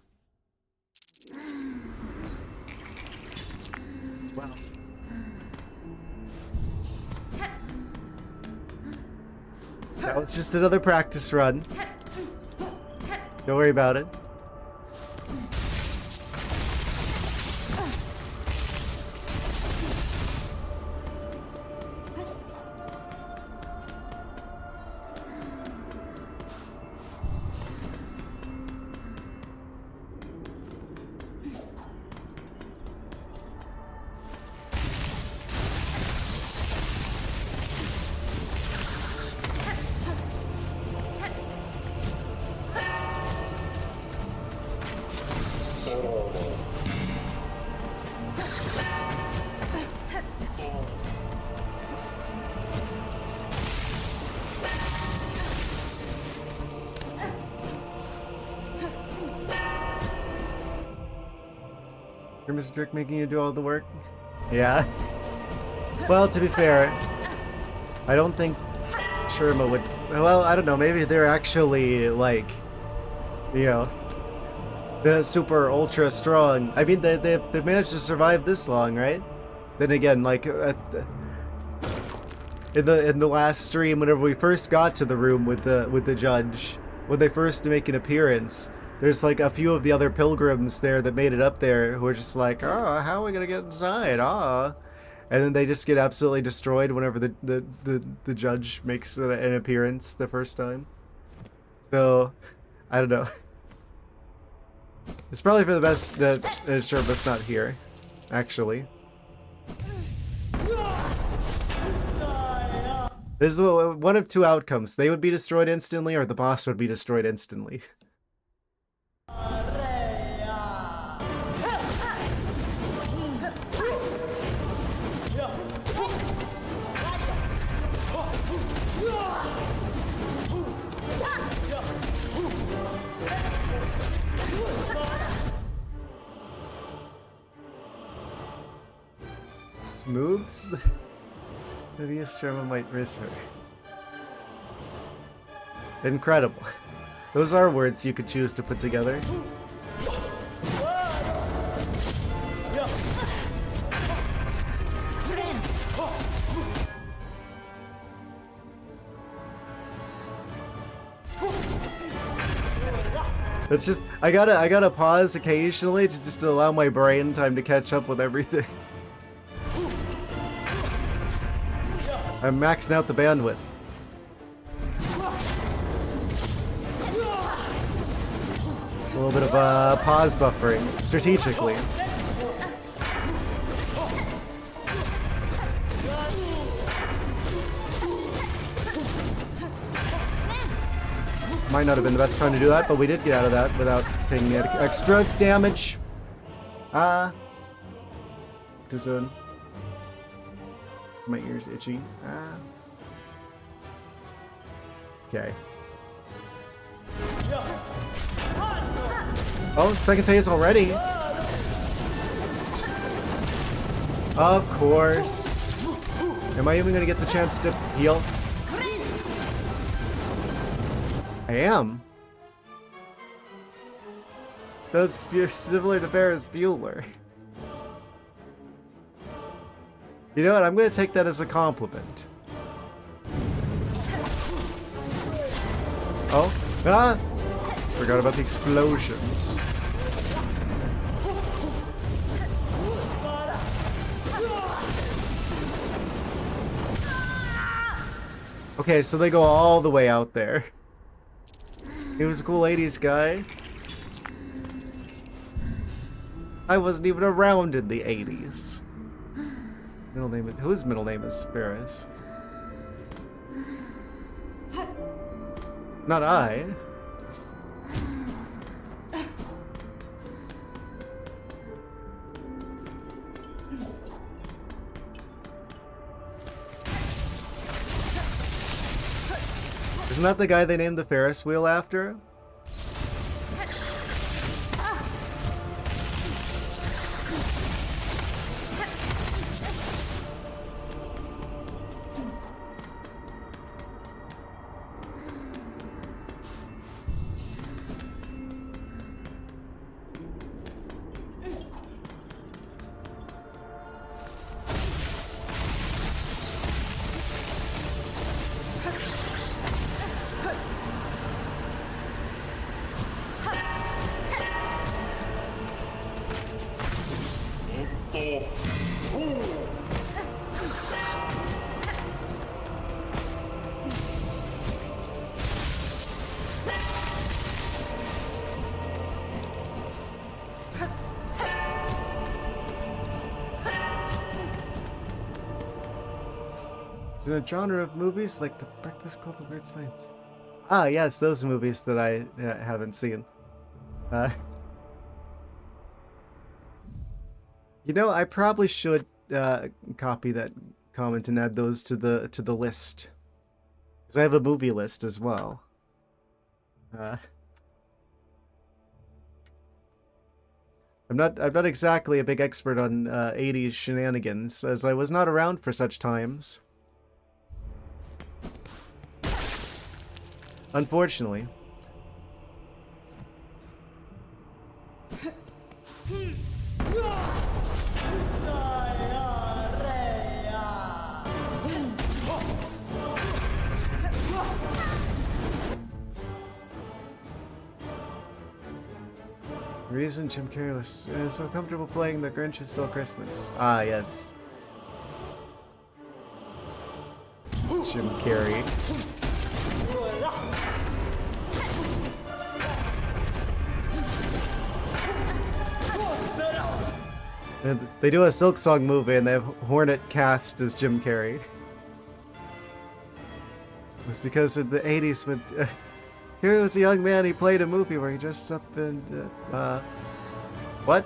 Wow. That was just another practice run. Don't worry about it. You're Mr. Trick making you do all the work? Yeah. Well, to be fair, I don't think Sherma would... Well, I don't know. Maybe they're actually, like, you know, the super ultra strong. I mean, they've managed to survive this long, right? Then again, like, in the last stream, whenever we first got to the room with the judge, when they first make an appearance, there's like a few of the other pilgrims there that made it up there who are just like, oh, how are we gonna get inside? Ah, and then they just get absolutely destroyed whenever the judge makes an appearance the first time. So, I don't know. It's probably for the best that Sherba's not here, actually. This is one of two outcomes. They would be destroyed instantly, or the boss would be destroyed instantly. Smooths? Maybe a Sherma might risk her. Incredible. Those are words you could choose to put together. It's just, I gotta pause occasionally to just allow my brain time to catch up with everything. I'm maxing out the bandwidth. A little bit of pause buffering, strategically. Might not have been the best time to do that, but we did get out of that without taking extra damage. Too soon. My ears itchy. Okay. Oh, second phase already. Of course. Am I even gonna get the chance to heal? I am. That's similar to Ferris Bueller. You know what? I'm gonna take that as a compliment. Oh, ah! Forgot about the explosions. Okay, so they go all the way out there. He was a cool 80s guy. I wasn't even around in the 80s. Whose middle name is Ferris? Not I. Isn't that the guy they named the Ferris wheel after? It's in a genre of movies like The Breakfast Club of Weird Science. Ah, yes, those movies that I haven't seen. You know, I probably should copy that comment and add those to the list, because I have a movie list as well. I'm not exactly a big expert on 80s shenanigans, as I was not around for such times. Unfortunately. The reason Jim Carrey was so comfortable playing The Grinch is Still Christmas. Ah, yes. Jim Carrey. And they do a Silksong movie and they have Hornet cast as Jim Carrey. It was because in the 80s when here was a young man, he played a movie where he dressed up in what?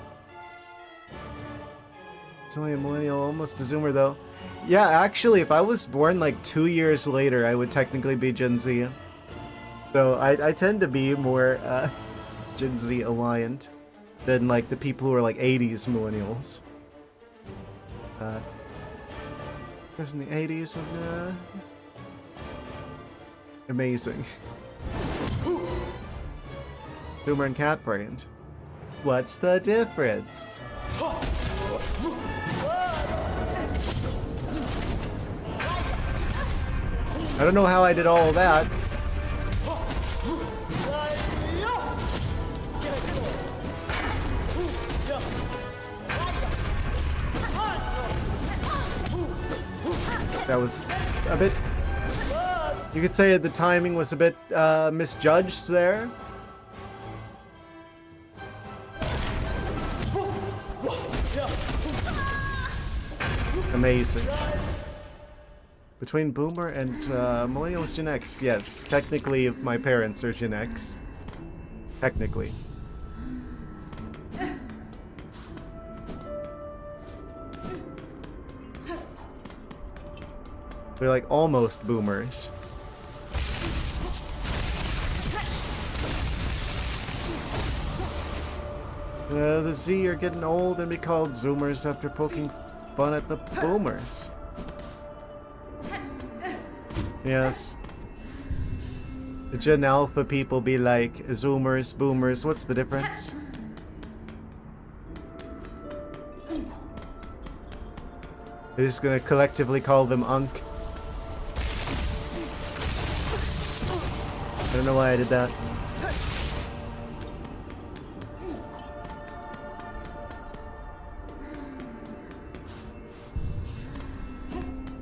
It's only a millennial, almost a zoomer though. Yeah, actually if I was born like 2 years later, I would technically be Gen Z. So I tend to be more Gen Z aligned than like the people who are like 80s millennials. Because in the 80s, amazing. Boomer and cat brained. What's the difference? I don't know how I did all of that. That was a bit... You could say the timing was a bit misjudged there. Amazing. Between Boomer and Millennials Gen X, yes. Technically, my parents are Gen X. Technically. They're like almost boomers. The Z are getting old and be called Zoomers after poking fun at the boomers. Yes. The Gen Alpha people be like, Zoomers, boomers, what's the difference? We're just gonna collectively call them Unk. I don't know why I did that.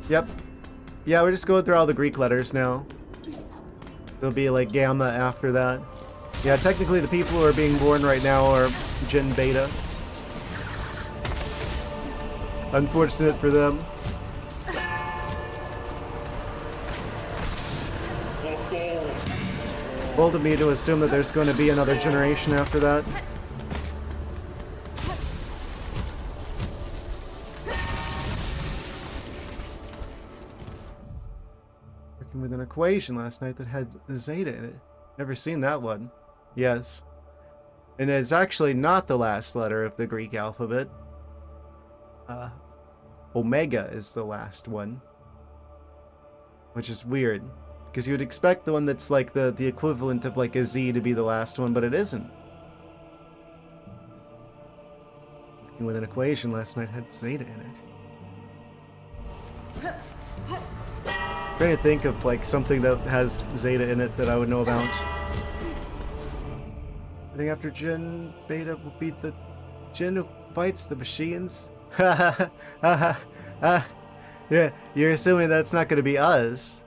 Yep. Yeah, we're just going through all the Greek letters now. There'll be like Gamma after that. Yeah, technically the people who are being born right now are Gen Beta. Unfortunate for them. Bold of me to assume that there's going to be another generation after that. Working with an equation last night that had zeta in it. Never seen that one. Yes. And it's actually not the last letter of the Greek alphabet. Omega is the last one. Which is weird. Because you would expect the one that's like the equivalent of like a Z to be the last one, but it isn't. Working with an equation last night had zeta in it. Trying to think of like something that has zeta in it that I would know about. I think after Gen Beta will beat the Gen who fights the machines. Yeah, you're assuming that's not going to be us.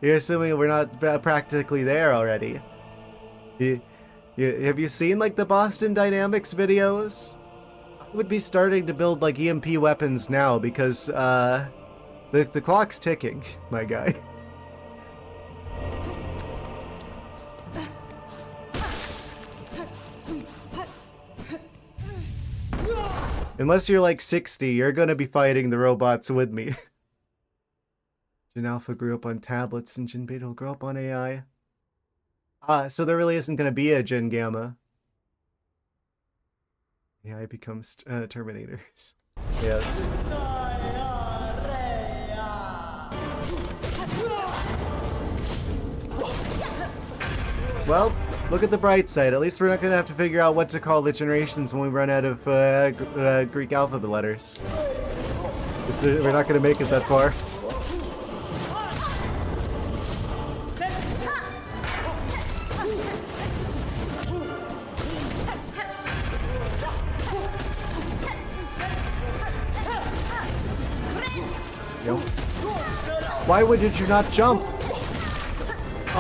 You're assuming we're not practically there already. Have you seen like the Boston Dynamics videos? I would be starting to build like EMP weapons now because the clock's ticking, my guy. Unless you're like 60, you're gonna be fighting the robots with me. Gen Alpha grew up on tablets and Gen Beta will grow up on AI. So there really isn't gonna be a Gen Gamma. AI becomes Terminators. Yes. Well, look at the bright side. At least we're not going to have to figure out what to call the generations when we run out of Greek alphabet letters. We're not going to make it that far. Yo. Why would you not jump?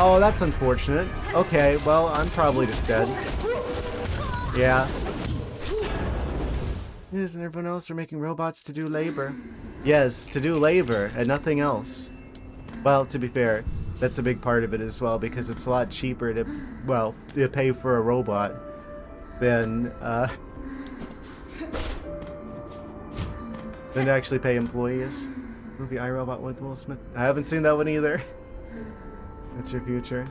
Oh, that's unfortunate. Okay, well, I'm probably just dead. Yeah. Yes, and everyone else are making robots to do labor. Yes, to do labor and nothing else. Well, to be fair, that's a big part of it as well, because it's a lot cheaper to, well, to pay for a robot than to actually pay employees. Movie iRobot with Will Smith. I haven't seen that one either. That's your future.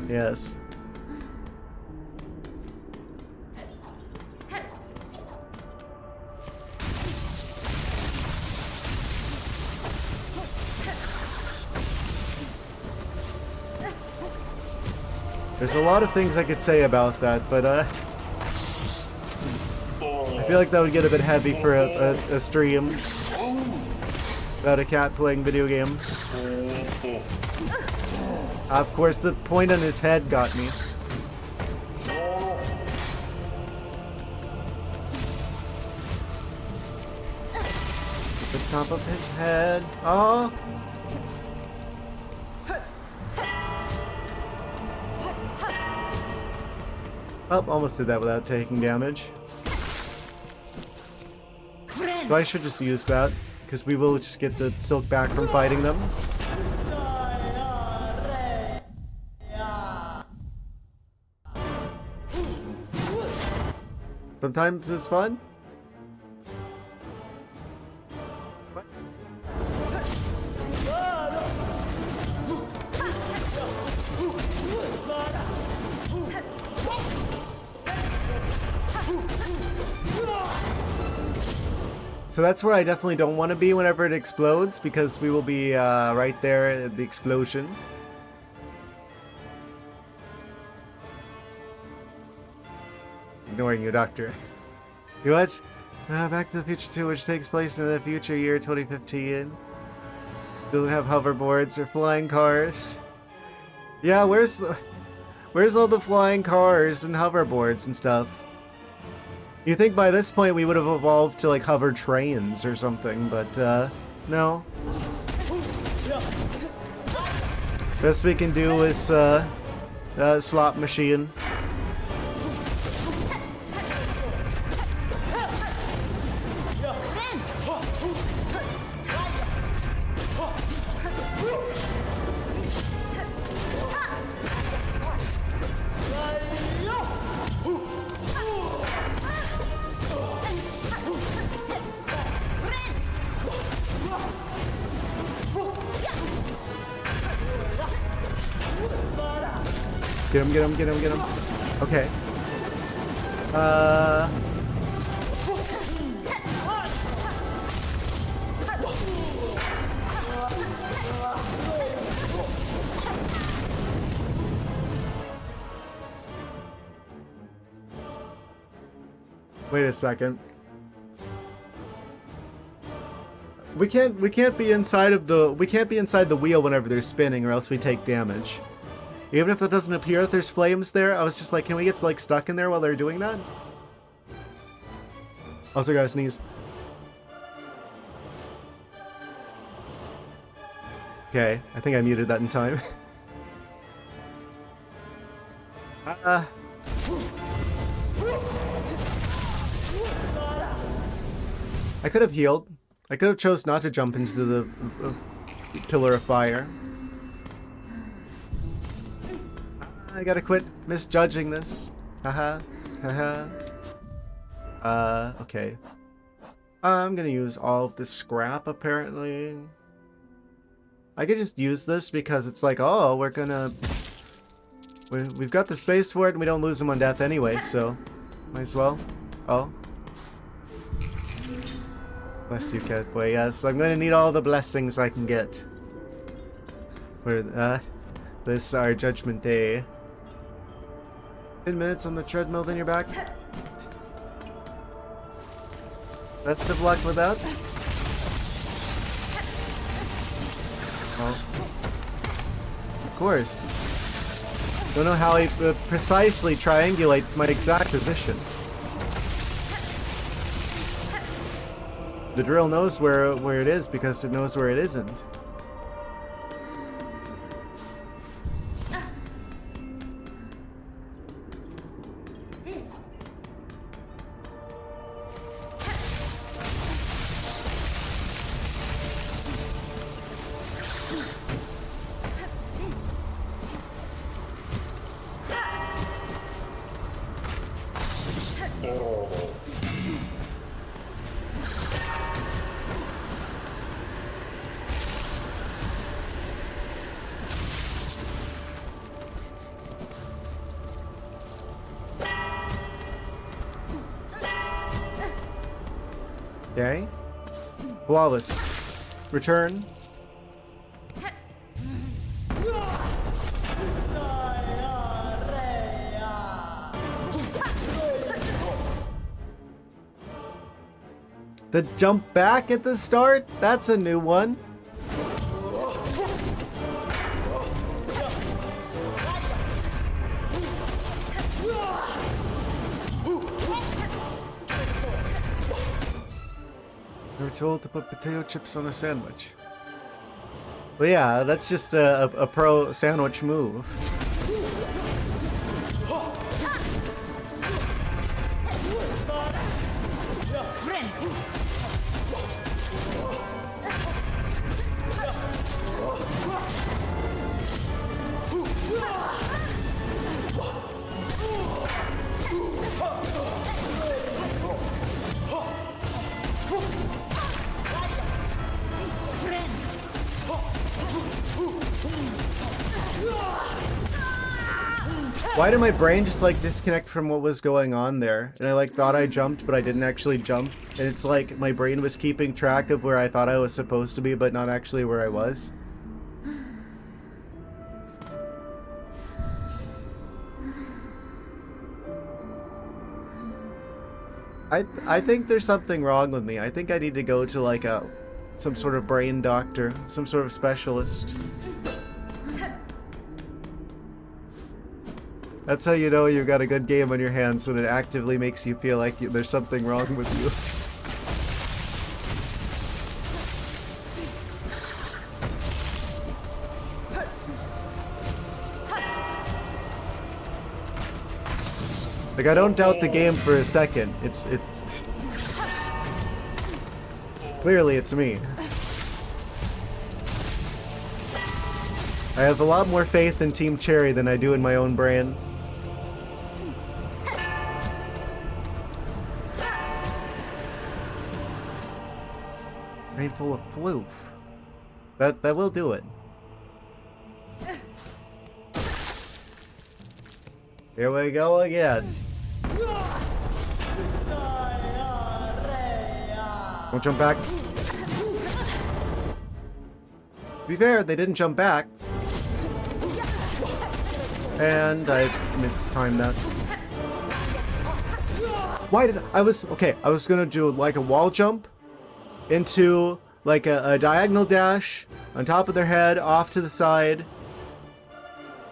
Yes. There's a lot of things I could say about that, but I feel like that would get a bit heavy for a stream about a cat playing video games. Of course, the point on his head got me. The top of his head. Oh! Oh, almost did that without taking damage. So I should just use that, because we will just get the silk back from fighting them. Sometimes it's fun. What? So that's where I definitely don't want to be whenever it explodes, because we will be right there at the explosion. Ignoring you, Doctor. You watch Back to the Future 2, which takes place in the future year 2015. Still don't have hoverboards or flying cars. Yeah, where's all the flying cars and hoverboards and stuff? You think by this point we would have evolved to like hover trains or something, but no. Best we can do is slot machine. Get him, get him, get him, get him. Okay. Wait a second. We can't be inside of the wheel whenever they're spinning, or else we take damage. Even if it doesn't appear that there's flames there, I was just like, can we get like stuck in there while they're doing that? Also gotta sneeze. Okay, I think I muted that in time. I could have healed. I could have chose not to jump into the pillar of fire. I gotta quit misjudging this. Haha. Haha. Okay. I'm gonna use all of this scrap, apparently. I could just use this because it's like, oh, we've got the space for it and we don't lose them on death anyway, so might as well. Oh. Bless you, Catboy. Yes, I'm gonna need all the blessings I can get for this, our Judgment Day. 10 minutes on the treadmill, then you're back. Best of luck with that. Oh. Of course. Don't know how he precisely triangulates my exact position. The drill knows where it is because it knows where it isn't. Okay. Flawless. Return. The jump back at the start? That's a new one. We were told to put potato chips on a sandwich. Well, yeah, that's just a pro sandwich move. Why did my brain just like disconnect from what was going on there? And I like thought I jumped, but I didn't actually jump. And it's like my brain was keeping track of where I thought I was supposed to be, but not actually where I was. I think there's something wrong with me. I think I need to go to like some sort of brain doctor, some sort of specialist. That's how you know you've got a good game on your hands, when it actively makes you feel like there's something wrong with you. Like, I don't doubt the game for a second. It's clearly it's me. I have a lot more faith in Team Cherry than I do in my own brain. Brain full of floof. That will do it. Here we go again. Don't jump back. To be fair, they didn't jump back. And I mistimed that. Why did I was gonna do like a wall jump into like a diagonal dash on top of their head, off to the side.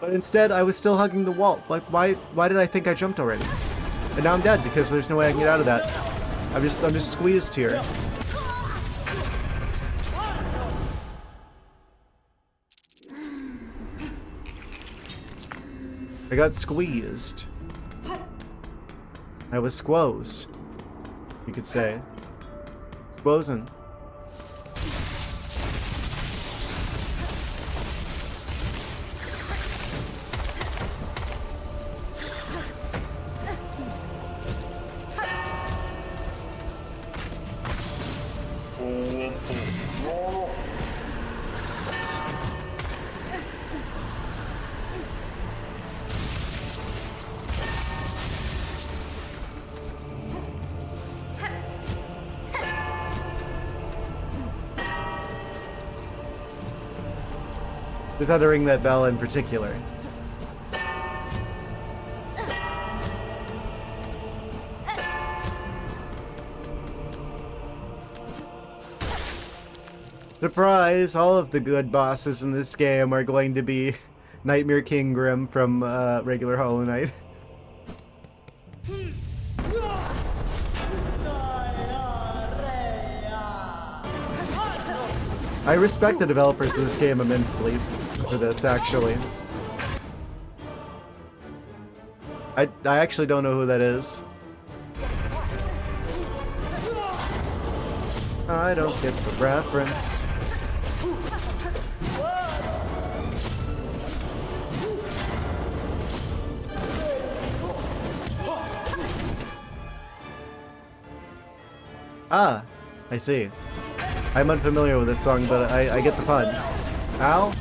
But instead, I was still hugging the wall. Like, why did I think I jumped already? And now I'm dead because there's no way I can get out of that. I'm just squeezed here. I got squeezed. I was squoze, you could say. Squozing. Just had to ring that bell in particular. Surprise! All of the good bosses in this game are going to be Nightmare King Grim from regular Hollow Knight. I respect the developers of this game immensely for this, actually. I actually don't know who that is. I don't get the reference. Ah, I see. I'm unfamiliar with this song, but I get the pun. Ow?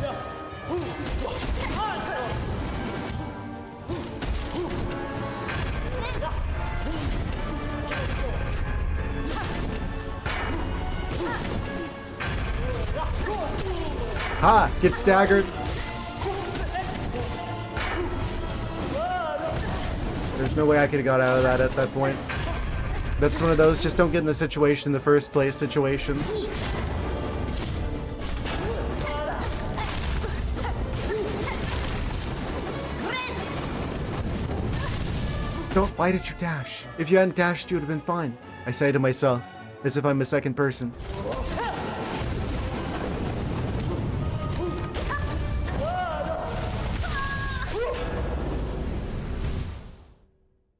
Ha! Get staggered. There's no way I could have got out of that at that point. That's one of those just don't get in the situation in the first place situations. Why did you dash? If you hadn't dashed, you would have been fine. I say to myself, as if I'm a second person.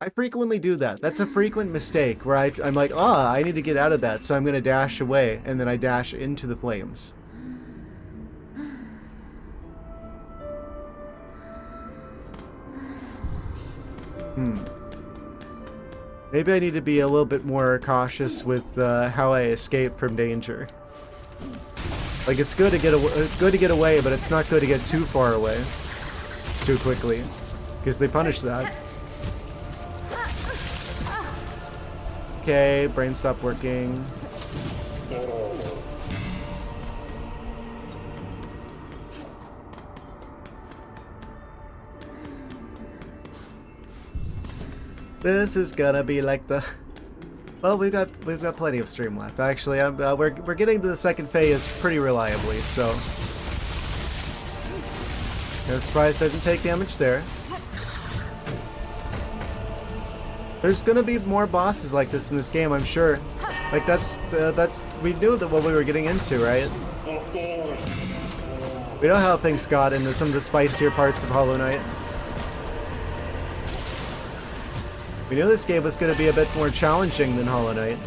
I frequently do that. That's a frequent mistake where I'm like, I need to get out of that, so I'm going to dash away, and then I dash into the flames. Maybe I need to be a little bit more cautious with how I escape from danger. Like, it's good to get away, but it's not good to get too far away too quickly. because they punish that. Okay, brain stopped working. This is gonna be like the... Well, we've got plenty of stream left. Actually, we're getting to the second phase pretty reliably, so I'm surprised I didn't take damage there. There's gonna be more bosses like this in this game, I'm sure. Like that's we knew that what we were getting into, right? We know how things got into some of the spicier parts of Hollow Knight. We knew this game was going to be a bit more challenging than Hollow Knight.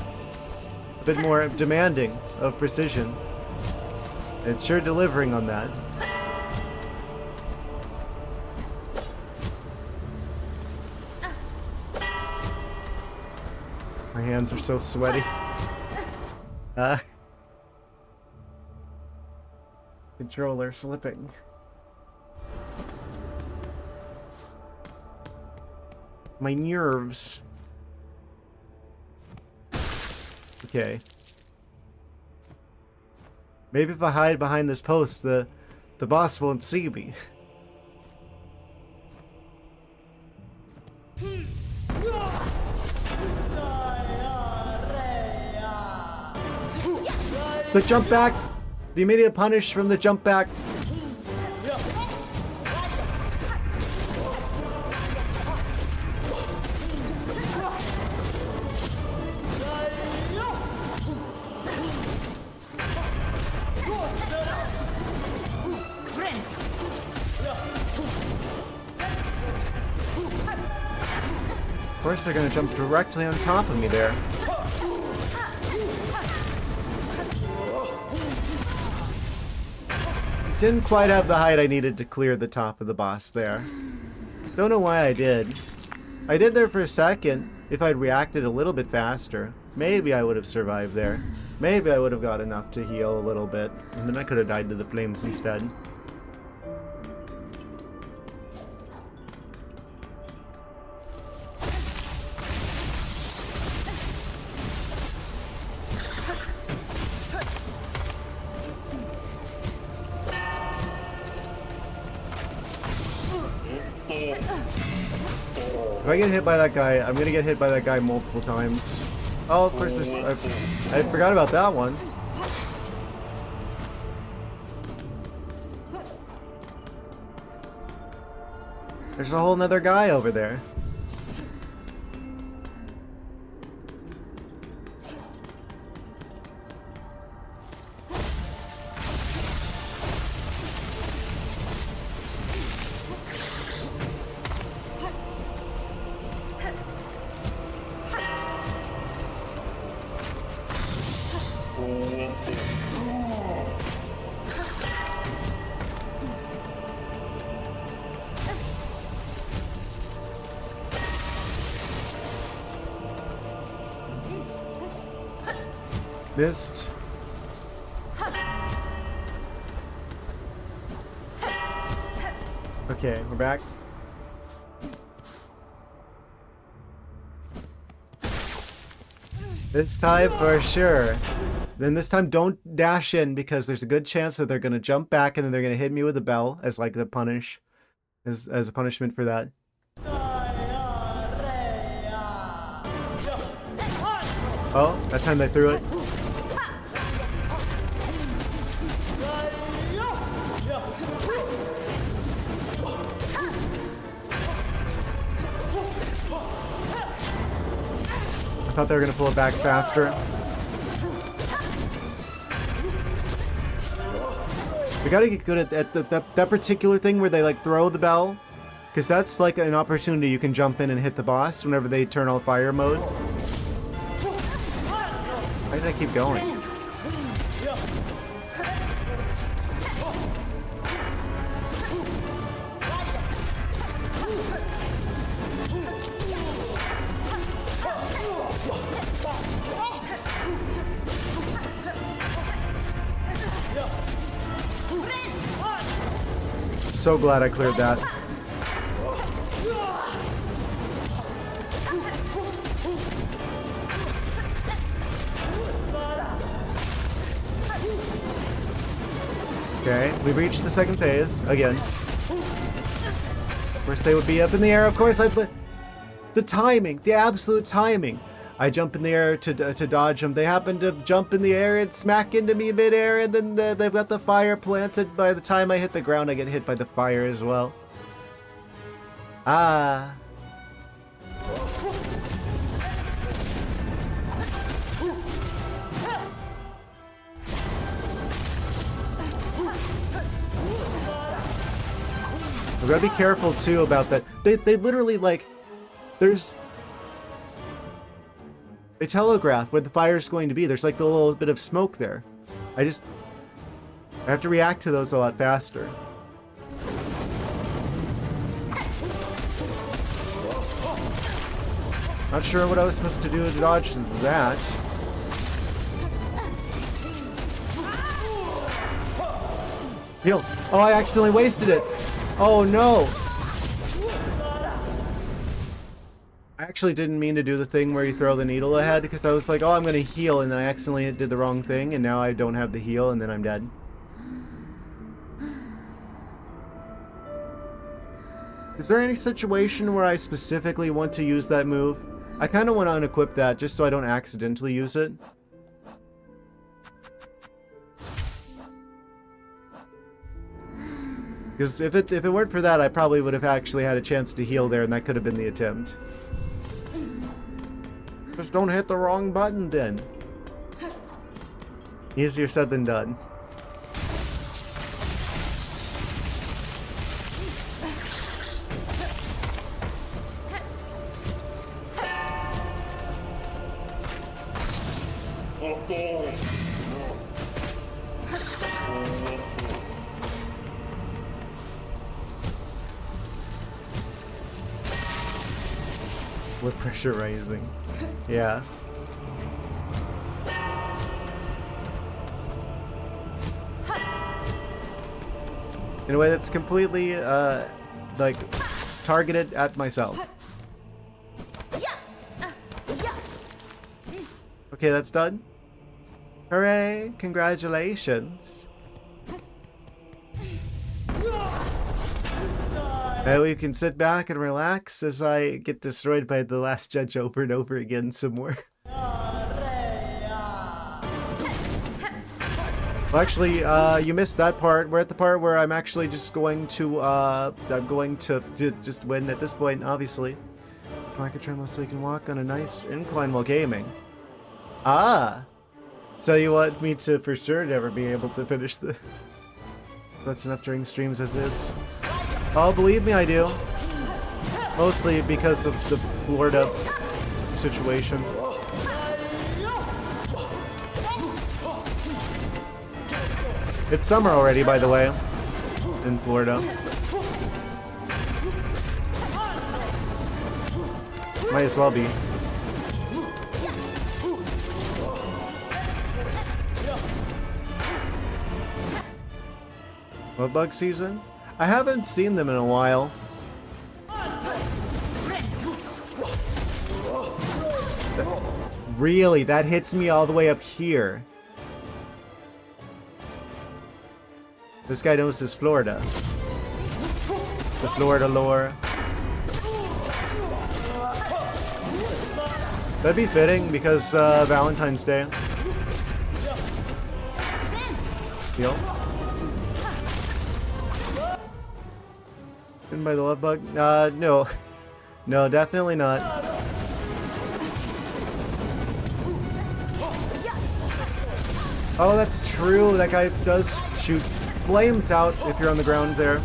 A bit more demanding of precision. It's sure delivering on that. My hands are so sweaty. Controller slipping. My nerves. Okay. Maybe if I hide behind this post, the boss won't see me. The jump back! The immediate punish from the jump back. Of course they're gonna jump directly on top of me there. Didn't quite have the height I needed to clear the top of the boss there. Don't know why I did. I did there for a second. If I'd reacted a little bit faster, maybe I would have survived there. Maybe I would have got enough to heal a little bit, and then I could have died to the flames instead. If I get hit by that guy, I'm gonna get hit by that guy multiple times. Oh, of course there's... I forgot about that one. There's a whole nother guy over there. Missed. Okay, we're back. This time for sure. Then this time don't dash in because there's a good chance that they're gonna jump back and then they're gonna hit me with a bell as like the punish, as a punishment for that. Oh, that time they threw it. I thought they were gonna pull it back faster. We gotta get good at that particular thing where they like throw the bell, because that's like an opportunity you can jump in and hit the boss whenever they turn on fire mode. Why did I keep going? So glad I cleared that. Okay, we've reached the second phase again. Of course, they would be up in the air. Of course, the timing, the absolute timing. I jump in the air to dodge them. They happen to jump in the air and smack into me mid-air, and then they've got the fire planted. By the time I hit the ground, I get hit by the fire as well. Ah. We've got to be careful too about that. They literally, like, there's a telegraph where the fire is going to be. There's like a little bit of smoke there. I have to react to those a lot faster. Not sure what I was supposed to do to dodge that. Heal. Oh, I accidentally wasted it. Oh no! I actually didn't mean to do the thing where you throw the needle ahead, because I was like, oh, I'm gonna heal, and then I accidentally did the wrong thing, and now I don't have the heal, and then I'm dead. Is there any situation where I specifically want to use that move? I kind of want to unequip that just so I don't accidentally use it. Because if it weren't for that, I probably would have actually had a chance to heal there, and that could have been the attempt. Just don't hit the wrong button then. Easier said than done. Blood pressure rising. Yeah. In a way that's completely, like, targeted at myself. Okay, that's done. Hooray! Congratulations. We can sit back and relax as I get destroyed by the last judge over and over again some more. Well, actually, you missed that part. We're at the part where I'm actually just going to, just win at this point, obviously. I can try so we can walk on a nice incline while gaming. Ah! So you want me to for sure never be able to finish this? That's enough during streams as is. Oh, believe me, I do. Mostly because of the Florida situation. It's summer already, by the way, in Florida. Might as well be. What bug season? I haven't seen them in a while. Really? That hits me all the way up here. This guy knows his Florida. The Florida lore. That'd be fitting because Valentine's Day. Heal. Bitten by the love bug? No. No, definitely not. Oh, that's true. That guy does shoot flames out if you're on the ground there.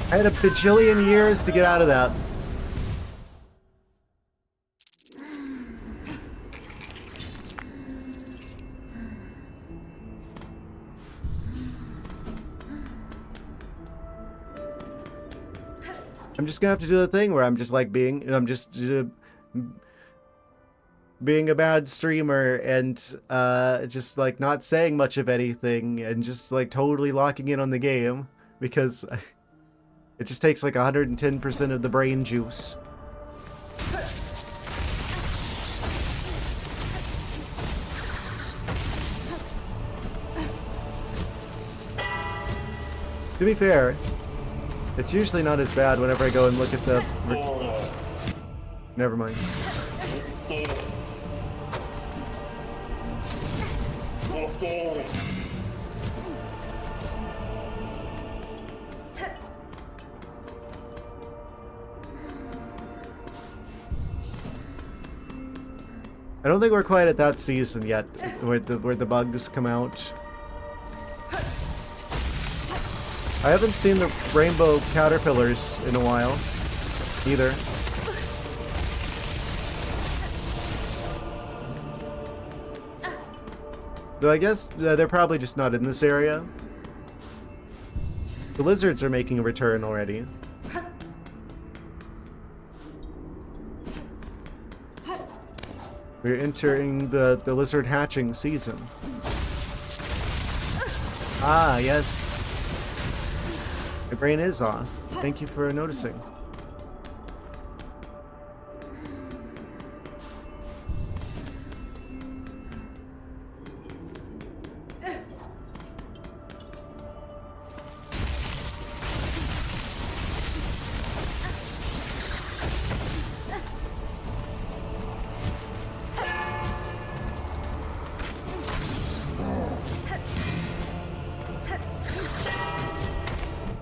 I had a bajillion years to get out of that. I'm just gonna have to do the thing where I'm just like being a bad streamer and just like not saying much of anything and just like totally locking in on the game because It just takes like 110% of the brain juice. To be fair, it's usually not as bad whenever I go and look at the... Never mind. I don't think we're quite at that season yet, where the bugs come out. I haven't seen the rainbow caterpillars in a while, either. Though I guess they're probably just not in this area. The lizards are making a return already. We're entering the lizard hatching season. Ah, yes. My brain is off. Thank you for noticing.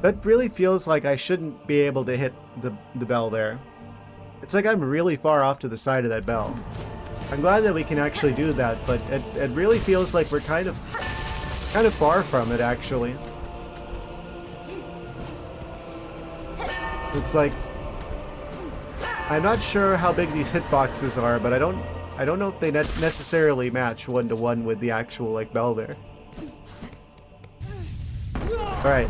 That really feels like I shouldn't be able to hit the bell there. It's like I'm really far off to the side of that bell. I'm glad that we can actually do that, but it really feels like we're kind of far from it, actually. It's like, I'm not sure how big these hitboxes are, but I don't know if they necessarily match one-to-one with the actual like bell there. All right.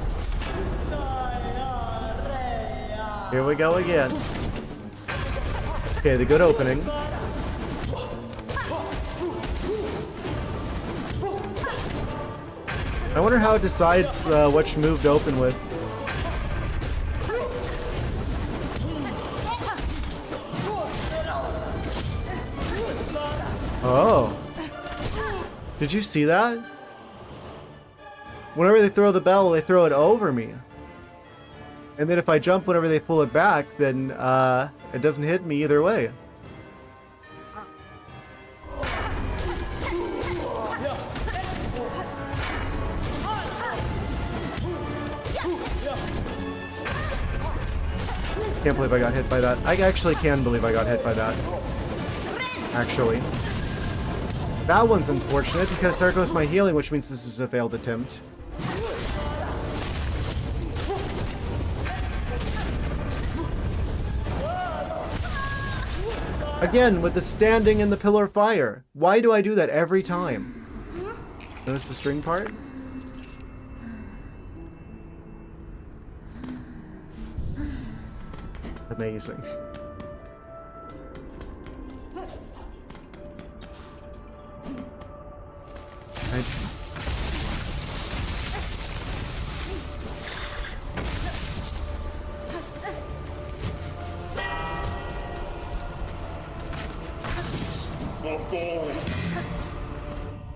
Here we go again. Okay, the good opening. I wonder how it decides which move to open with. Oh. Did you see that? Whenever they throw the bell, they throw it over me. And then if I jump whenever they pull it back, then it doesn't hit me either way. Can't believe I got hit by that. I actually can believe I got hit by that. Actually. That one's unfortunate because there goes my healing, which means this is a failed attempt. Again, with the standing and the pillar of fire. Why do I do that every time? Notice the string part? Amazing.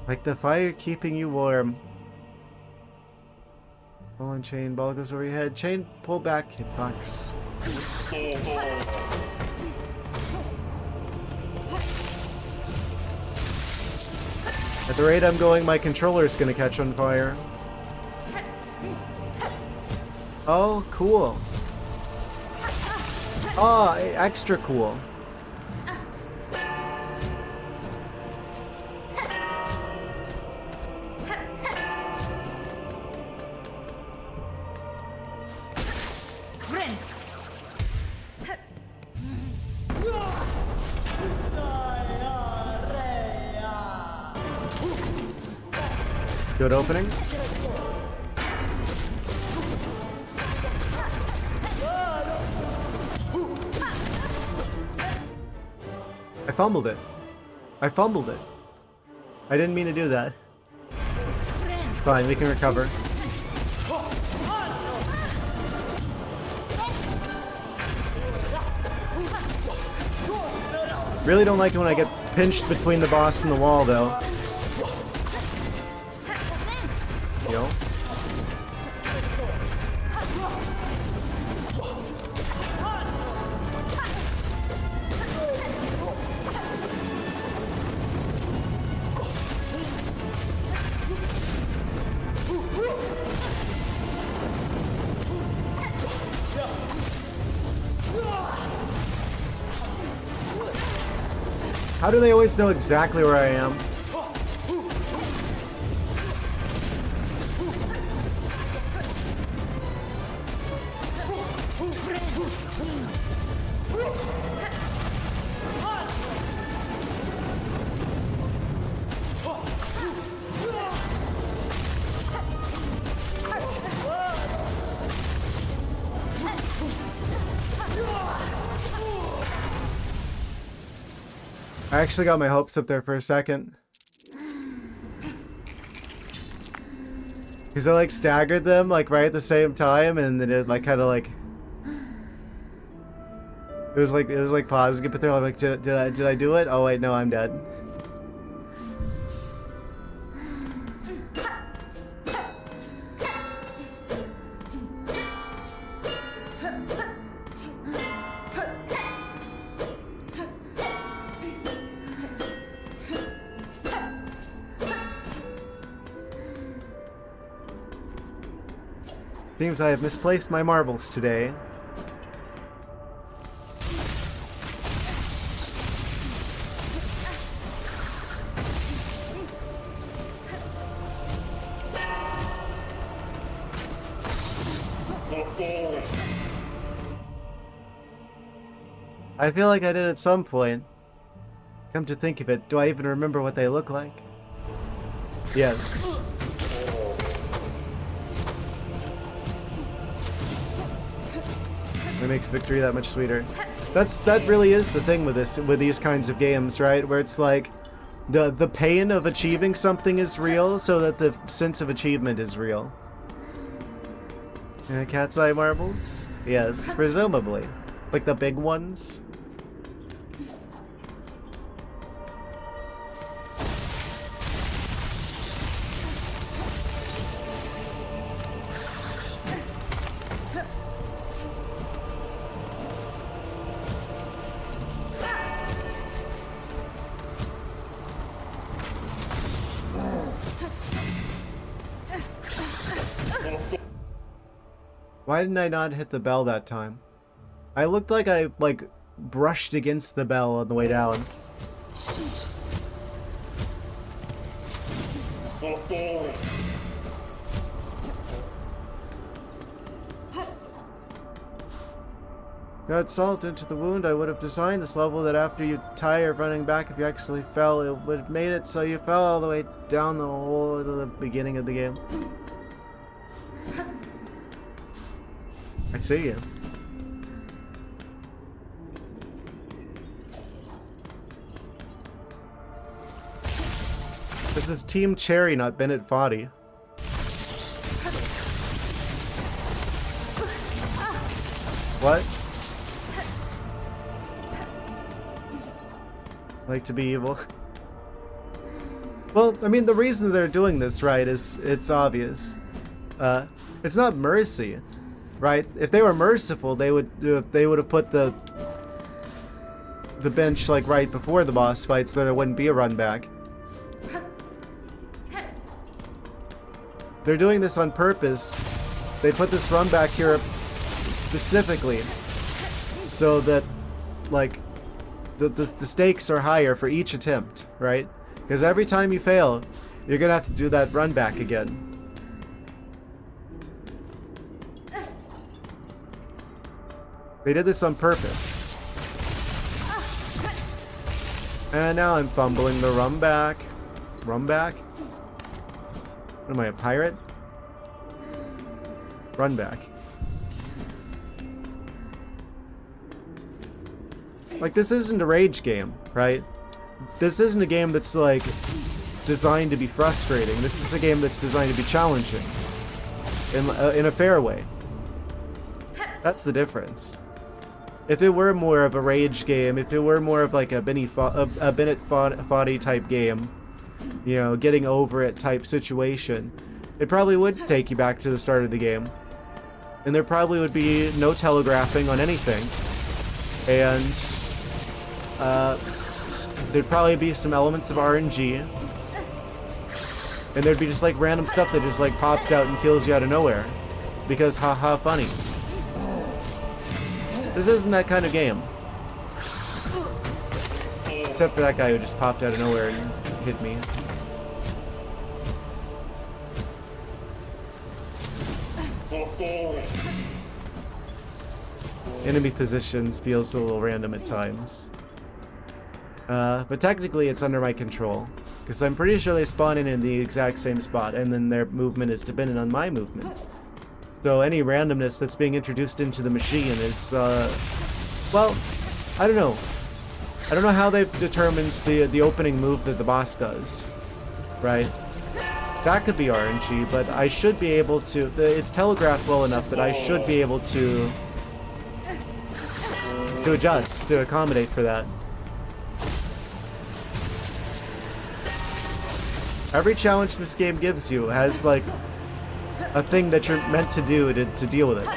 Like the fire keeping you warm. Ball and chain, ball goes over your head. Chain, pull back, hitbox. At the rate I'm going, my controller is gonna catch on fire. Oh, cool. Oh, extra cool. Good opening. I fumbled it. I fumbled it. I didn't mean to do that. Fine, we can recover. Really don't like it when I get pinched between the boss and the wall, though. Yo. How do they always know exactly where I am? I actually got my hopes up there for a second. Because I like staggered them like right at the same time, and then it like kind of like it was like pausing it, but they're like, did I do it? Oh wait, no, I'm dead. Seems I have misplaced my marbles today. I feel like I did at some point. Come to think of it, do I even remember what they look like? Yes. It makes victory that much sweeter. That really is the thing with these kinds of games, right? Where it's like the pain of achieving something is real, so that the sense of achievement is real. Cat's eye marbles? Yes, presumably. Like the big ones. Why didn't I not hit the bell that time? I looked like I, like, brushed against the bell on the way down. Got salt into the wound. I would have designed this level that after you tire running back, if you actually fell, it would have made it so you fell all the way down the whole of the beginning of the game. I see you. This is Team Cherry, not Bennett Foddy. What? Like to be evil? Well, I mean, the reason they're doing this, right, is it's obvious. It's not mercy. Right? If they were merciful, they would have put the bench like right before the boss fight, so there wouldn't be a run back. They're doing this on purpose. They put this run back here specifically so that like the stakes are higher for each attempt, right? Because every time you fail, you're gonna have to do that run back again. They did this on purpose. And now I'm fumbling the run back. Run back? What am I, a pirate? Run back. Like, this isn't a rage game, right? This isn't a game that's, like, designed to be frustrating. This is a game that's designed to be challenging. In a fair way. That's the difference. if it were more of a rage game, if it were more of like a Bennett Foddy type game, you know, getting over it type situation, it probably would take you back to the start of the game. And there probably would be no telegraphing on anything. And there'd probably be some elements of RNG. And there'd be just like random stuff that just like pops out and kills you out of nowhere. Because haha funny. This isn't that kind of game. Except for that guy who just popped out of nowhere and hit me. Enemy positions feels a little random at times. But technically it's under my control. Because I'm pretty sure they spawn in the exact same spot, and then their movement is dependent on my movement. So any randomness that's being introduced into the machine is, well, I don't know. I don't know how they've determined the opening move that the boss does, right? That could be RNG, but I should be able to, it's telegraphed well enough that I should be able to adjust, to accommodate for that. Every challenge this game gives you has, like, a thing that you're meant to do to deal with it.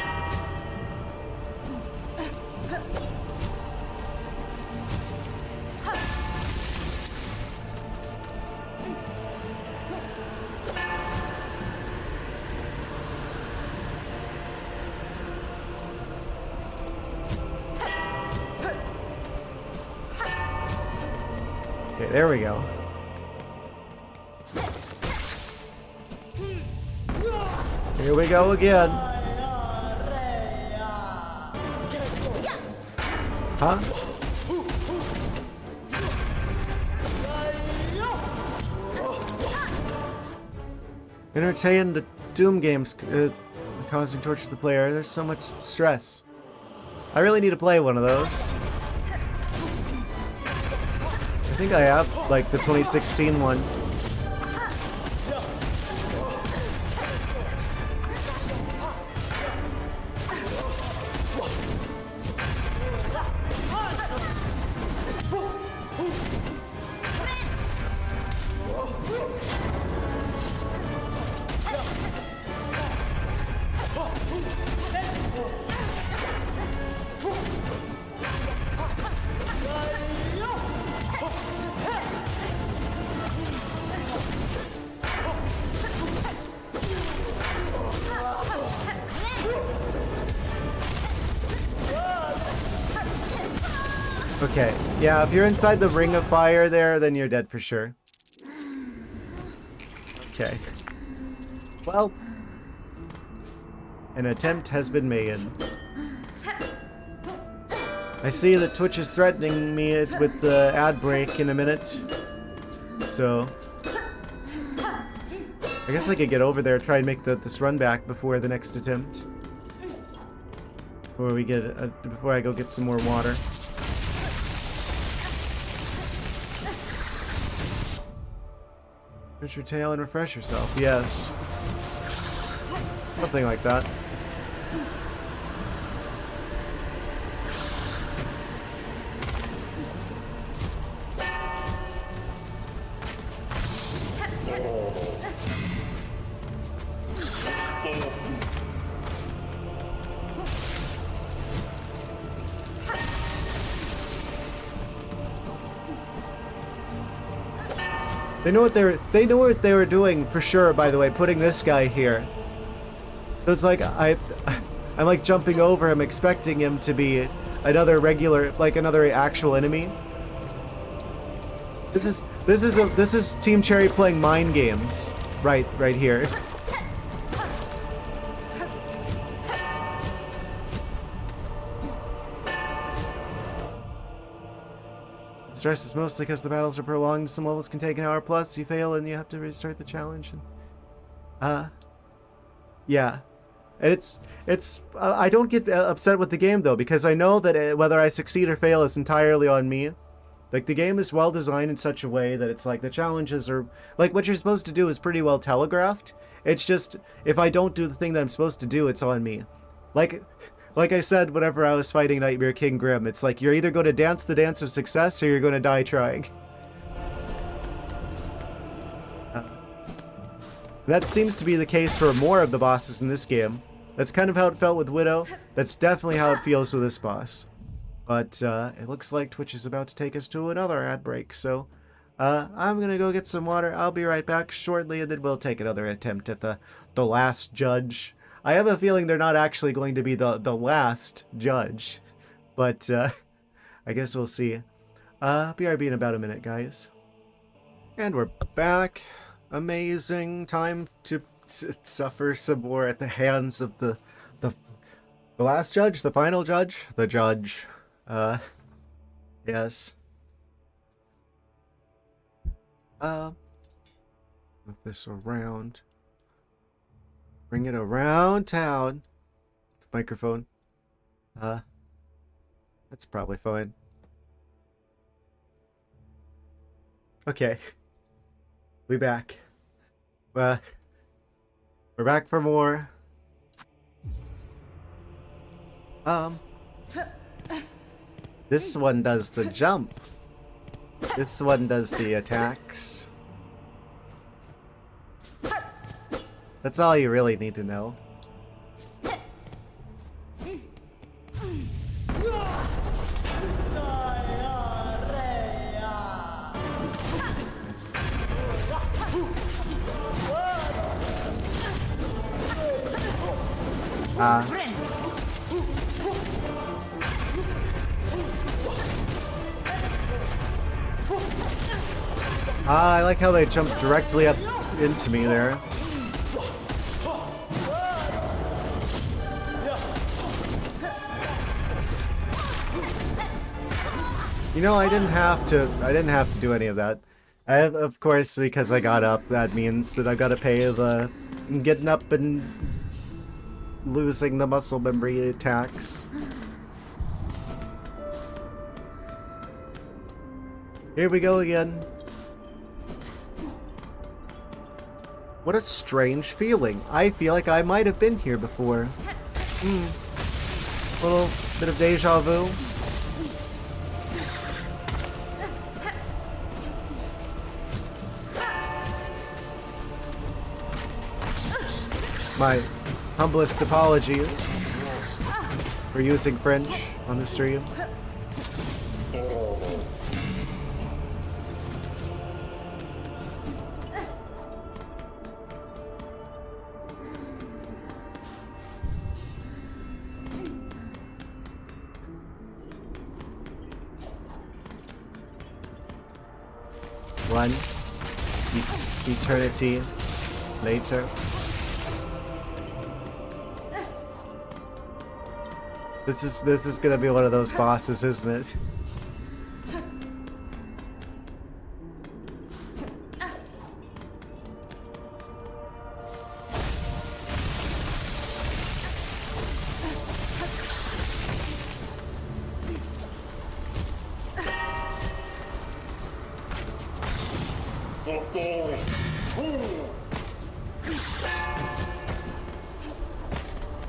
Okay, there we go. Here we go again. Huh? Entertain the Doom games causing torture to the player. There's so much stress. I really need to play one of those. I think I have, like, the 2016 one. Okay, yeah, if you're inside the ring of fire there, then you're dead for sure. Okay. Well, an attempt has been made. I see that Twitch is threatening me with the ad break in a minute. So, I guess I could get over there and try and make this run back before the next attempt. Before I go get some more water. Twitch your tail and refresh yourself. Yes. Something like that. They know what they were doing for sure, by the way, putting this guy here. So it's like I'm like jumping over him, expecting him to be another regular, like another actual enemy. This is Team Cherry playing mind games, right here. Stress is mostly because the battles are prolonged. Some levels can take an hour plus. You fail and you have to restart the challenge. Yeah. And it's I don't get upset with the game though, because I know that whether I succeed or fail is entirely on me. Like, the game is well designed in such a way that it's like the challenges are like what you're supposed to do is pretty well telegraphed. It's just if I don't do the thing that I'm supposed to do, it's on me. Like Like I said, whenever I was fighting Nightmare King Grim, it's like you're either going to dance the dance of success or you're going to die trying. That seems to be the case for more of the bosses in this game. That's kind of how it felt with Widow. That's definitely how it feels with this boss. But it looks like Twitch is about to take us to another ad break, so I'm gonna go get some water. I'll be right back shortly, and then we'll take another attempt at the last judge. I have a feeling they're not actually going to be the last judge, but I guess we'll see. BRB in about a minute, guys. And we're back. Amazing. Time to suffer some more at the hands of the last judge, the final judge, the judge. Yes. Move this around. Bring it around town. The microphone. That's probably fine. Okay. We back. We're back for more. This one does the jump. This one does the attacks. That's all you really need to know. I like how they jumped directly up into me there. You know, I didn't have to do any of that. Of course, because I got up, that means that I gotta pay the getting up and losing the muscle memory attacks. Here we go again. What a strange feeling. I feel like I might have been here before. A little bit of deja vu. My humblest apologies for using French on the stream. One eternity later. This is gonna be one of those bosses, isn't it?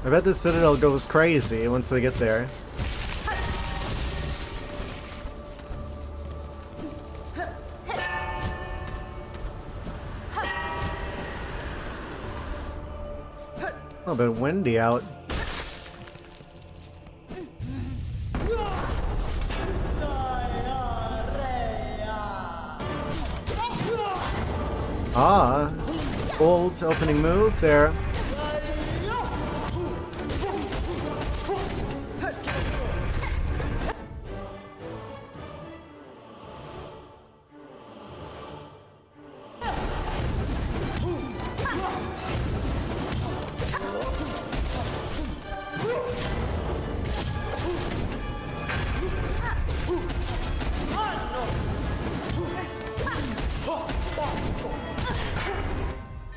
I bet the Citadel goes crazy once we get there. A little bit windy out. Old opening move there.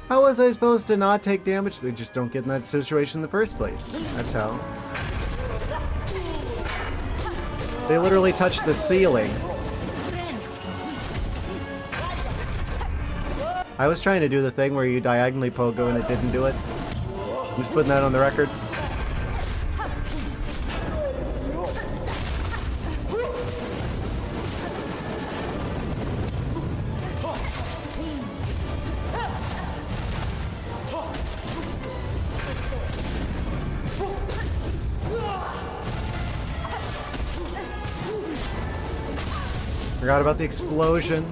How was I supposed to not take damage? They just don't get in that situation in the first place. That's how. They literally touched the ceiling. I was trying to do the thing where you diagonally pogo and it didn't do it. I'm just putting that on the record. Forgot about the explosion.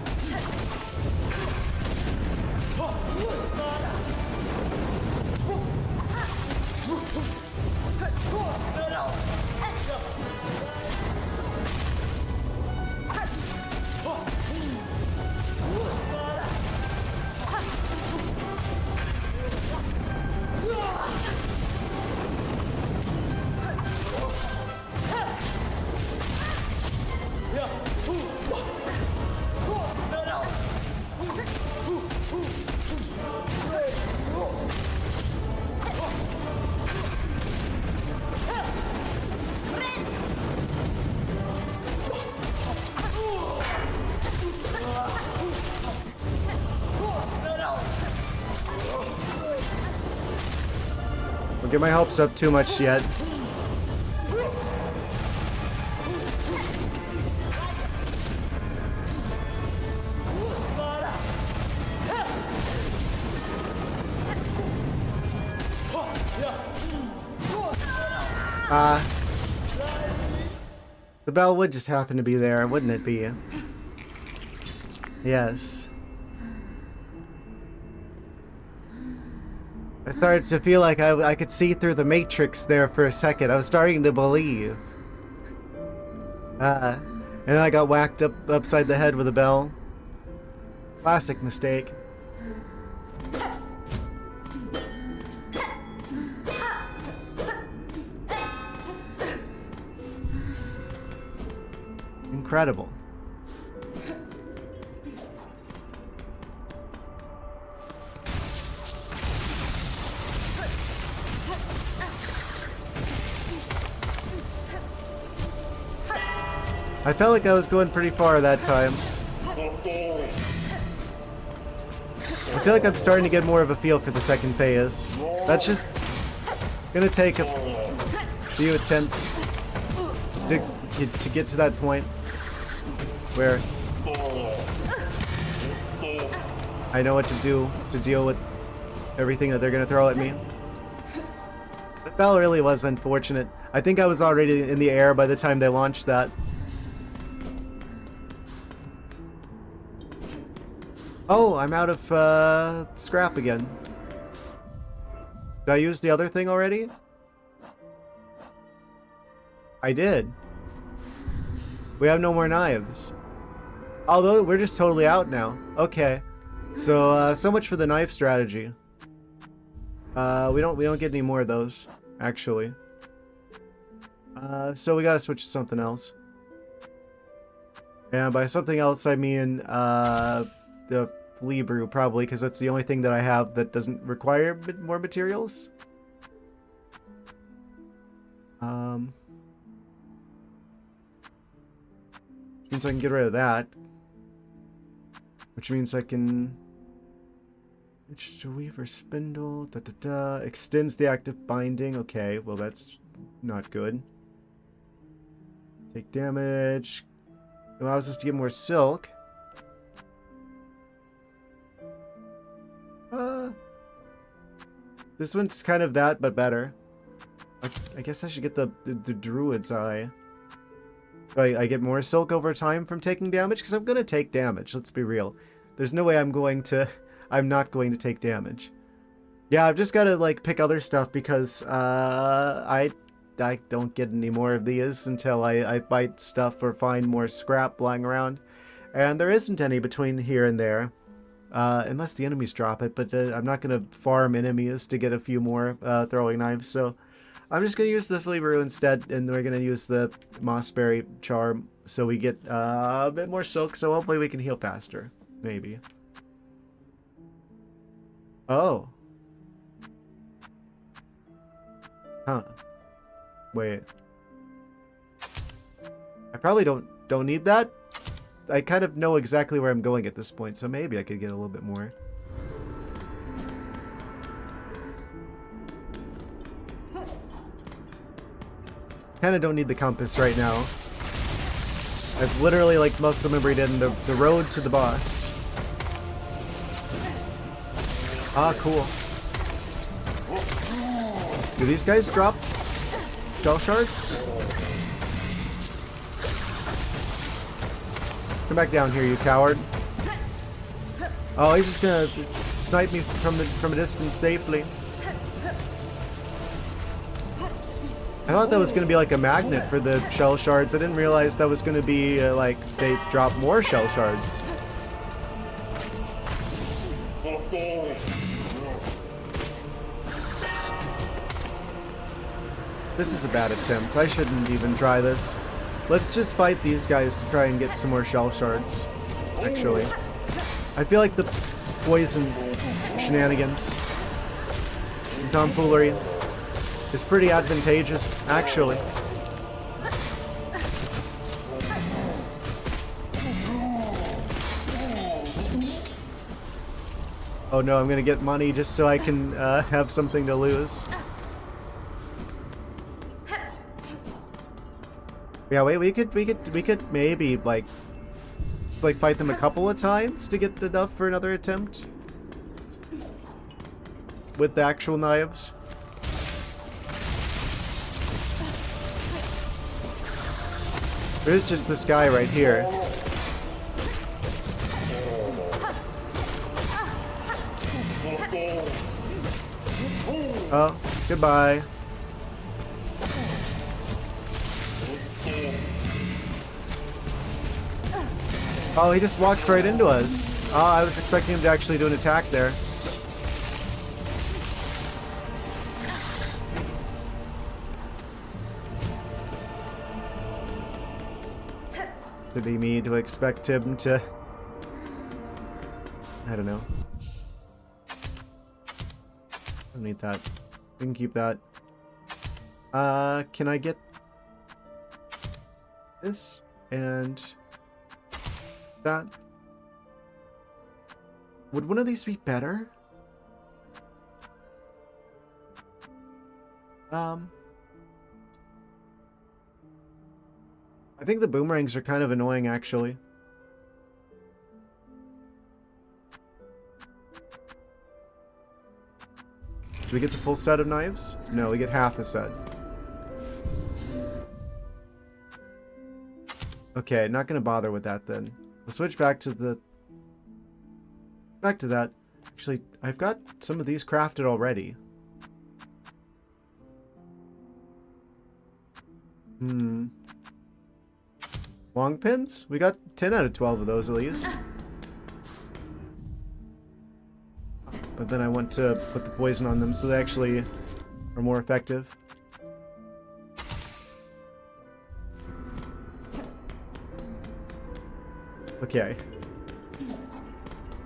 Don't get my hopes up too much yet. The bell would just happen to be there, wouldn't it be? Yes. I started to feel like I could see through the matrix there for a second. I was starting to believe. And then I got whacked upside the head with a bell. Classic mistake. Incredible. I felt like I was going pretty far that time. I feel like I'm starting to get more of a feel for the second phase. That's just gonna take a few attempts to get to that point where I know what to do to deal with everything that they're gonna throw at me. The bell really was unfortunate. I think I was already in the air by the time they launched that. Oh, I'm out of scrap again. Did I use the other thing already? I did. We have no more knives. Although we're just totally out now. Okay. So so much for the knife strategy. We don't get any more of those, actually. So we gotta switch to something else. And by something else I mean the flea brew, probably, because that's the only thing that I have that doesn't require more materials. Means I can get rid of that, which means I can weaver spindle. Extends the active binding. Okay, well that's not good. Take damage. Allows us to get more silk. This one's kind of that, but better. I guess I should get the druid's eye. So I get more silk over time from taking damage, because I'm going to take damage, let's be real. There's no way I'm not going to take damage. Yeah, I've just got to, like, pick other stuff, because I don't get any more of these until I fight stuff or find more scrap lying around. And there isn't any between here and there. Unless the enemies drop it, but I'm not going to farm enemies to get a few more throwing knives, so I'm just going to use the flea brew instead, and we're going to use the mossberry charm so we get a bit more silk, so hopefully we can heal faster. Maybe. Oh. Huh. Wait. I probably don't need that. I kind of know exactly where I'm going at this point, so maybe I could get a little bit more. Kind of don't need the compass right now. I've literally, like, muscle memoried in the road to the boss. Ah, cool. Do these guys drop shell shards? Come back down here, you coward. Oh, he's just gonna snipe me from a distance safely. I thought that was gonna be like a magnet for the shell shards. I didn't realize that was gonna be like they drop more shell shards. This is a bad attempt. I shouldn't even try this. Let's just fight these guys to try and get some more shell shards, actually. I feel like the poison shenanigans and tomfoolery is pretty advantageous, actually. Oh no, I'm gonna get money just so I can have something to lose. Yeah, wait, we could maybe like fight them a couple of times to get enough for another attempt with the actual knives. There's just this guy right here. Oh, goodbye. Oh, he just walks right into us. Oh, I was expecting him to actually do an attack there. To be me to expect him to... I don't know. Don't need that. We can keep that. Can I get this and that? Would one of these be better? I think the boomerangs are kind of annoying, actually. Do we get the full set of knives? No, we get half a set. Okay, not gonna bother with that then. We'll switch back to the... Back to that. Actually, I've got some of these crafted already. Long pins? We got 10 out of 12 of those at least. But then I want to put the poison on them so they actually are more effective. Okay.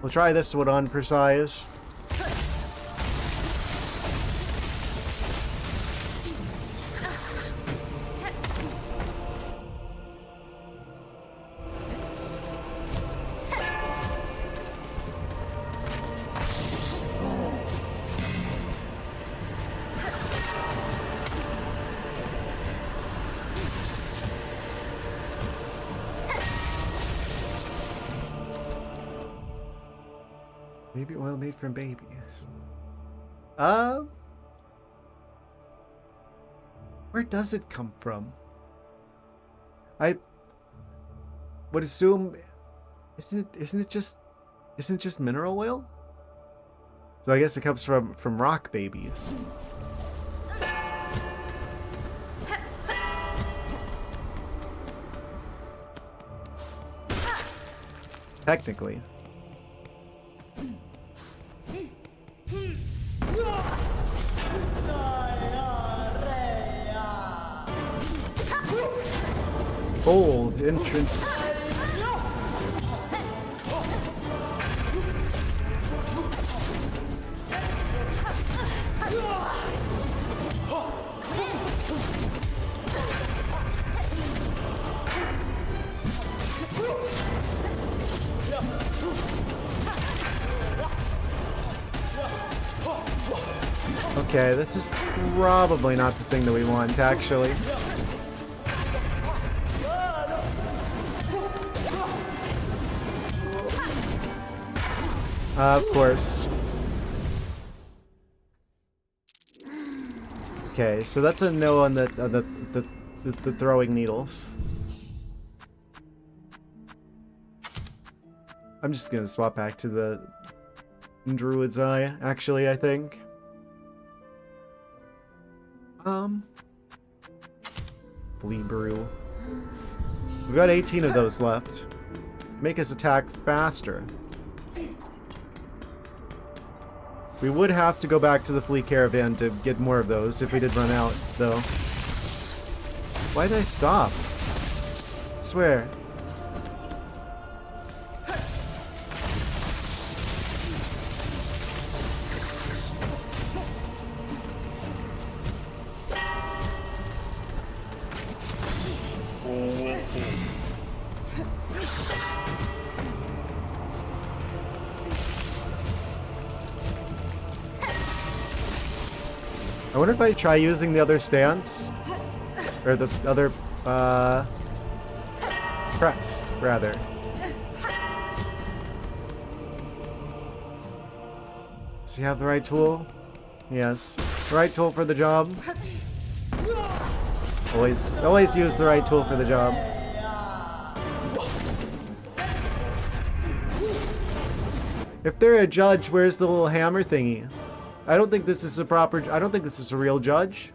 We'll try this one on precise. Baby oil made from babies. Where does it come from? I would assume, isn't it just mineral oil? So I guess it comes from rock babies. Technically. Bold entrance. Okay, this is probably not the thing that we want, actually. Of course. Okay, so that's a no on the throwing needles. I'm just gonna swap back to the Druid's Eye, actually, I think. Bleed Brew. We've got 18 of those left. Make us attack faster. We would have to go back to the Flea Caravan to get more of those if we did run out, though. Why did I stop? I swear. I wonder if I try using the other stance, or the other, crest, rather. Does he have the right tool? Yes. The right tool for the job. Always use the right tool for the job. If they're a judge, where's the little hammer thingy? I don't think this is a real judge.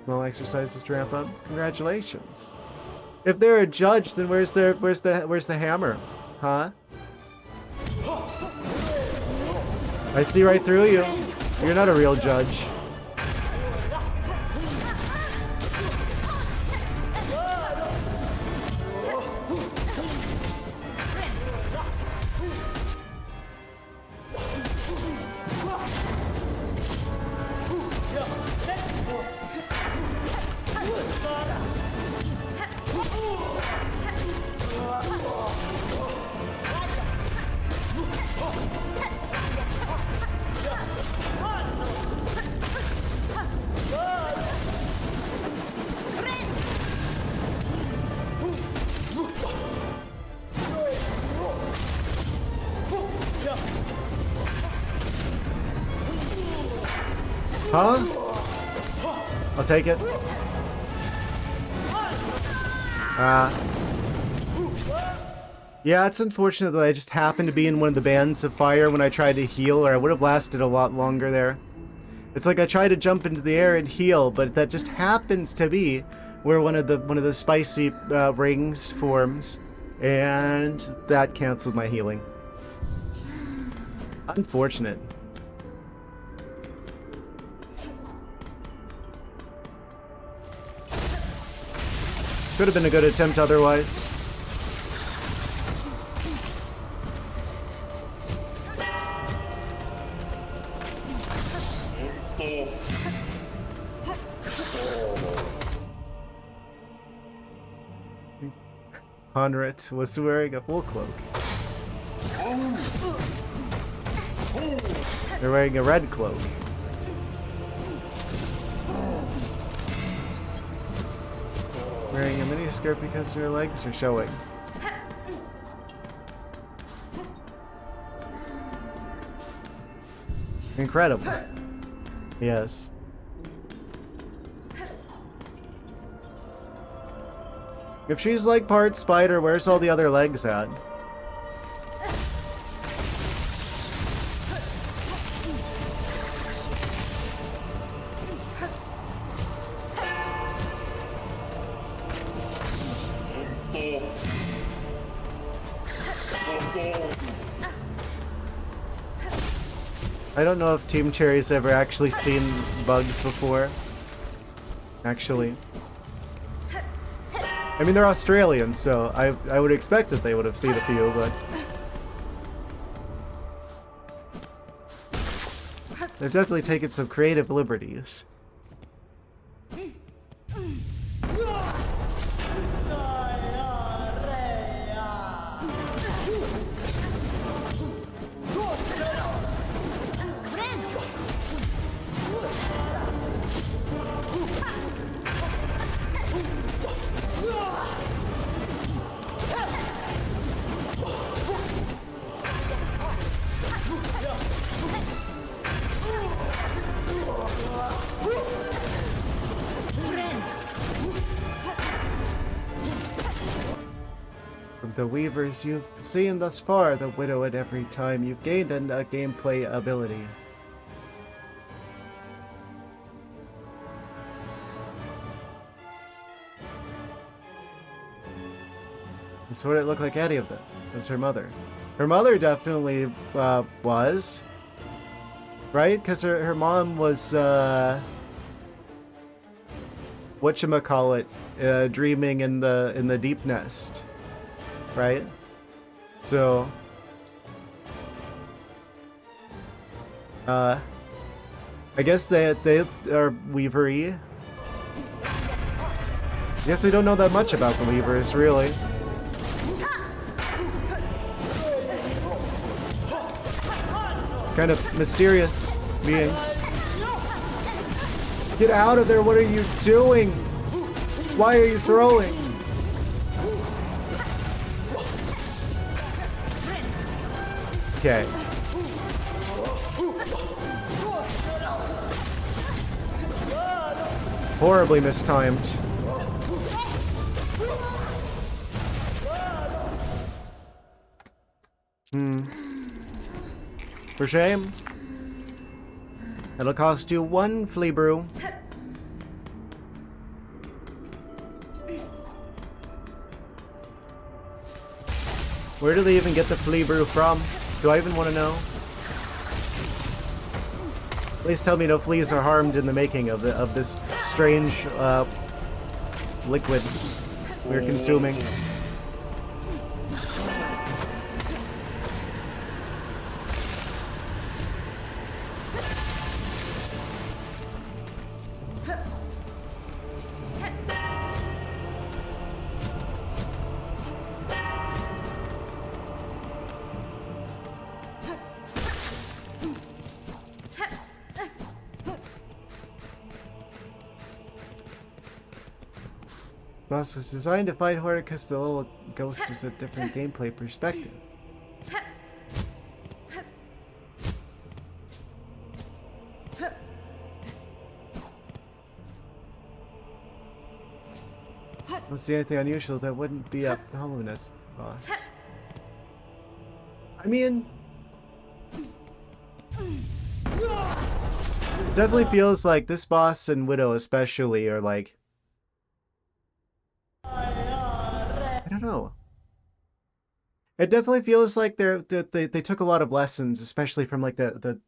Small exercises to ramp up. Congratulations. If they're a judge, then where's the hammer? Huh? I see right through you. You're not a real judge. Huh? I'll take it. Yeah, it's unfortunate that I just happened to be in one of the bands of fire when I tried to heal, or I would have lasted a lot longer there. It's like I tried to jump into the air and heal, but that just happens to be where one of the spicy rings forms, and that canceled my healing. Unfortunate. Could have been a good attempt otherwise. Honret was wearing a full cloak. They're wearing a red cloak. Wearing a mini skirt because their legs are showing. Incredible. Yes. If she's like part spider, where's all the other legs at? I don't know if Team Cherry's ever actually seen bugs before. Actually. I mean, they're Australian, so I would expect that they would have seen a few, but... they've definitely taken some creative liberties. The Weavers you've seen thus far, the Widow at every time you've gained a gameplay ability. This wouldn't look like any of them. It was her mother. Her mother definitely was. Right? Because her mom was, whatchamacallit, dreaming in the deep nest. Right? So, I guess they are Weavery. I guess we don't know that much about the Weavers, really. Kind of mysterious beings. Get out of there, what are you doing? Why are you throwing? Okay. Horribly mistimed. For shame. It'll cost you 1 flea brew. Where do they even get the flea brew from? Do I even want to know? Please tell me no fleas are harmed in the making of this strange liquid we're consuming. Boss was designed to fight harder because the little ghost was a different gameplay perspective. Don't see anything unusual that wouldn't be a Hollow Nest boss. I mean, it definitely feels like this boss and Widow especially are like, I don't know. It definitely feels like they took a lot of lessons, especially from like the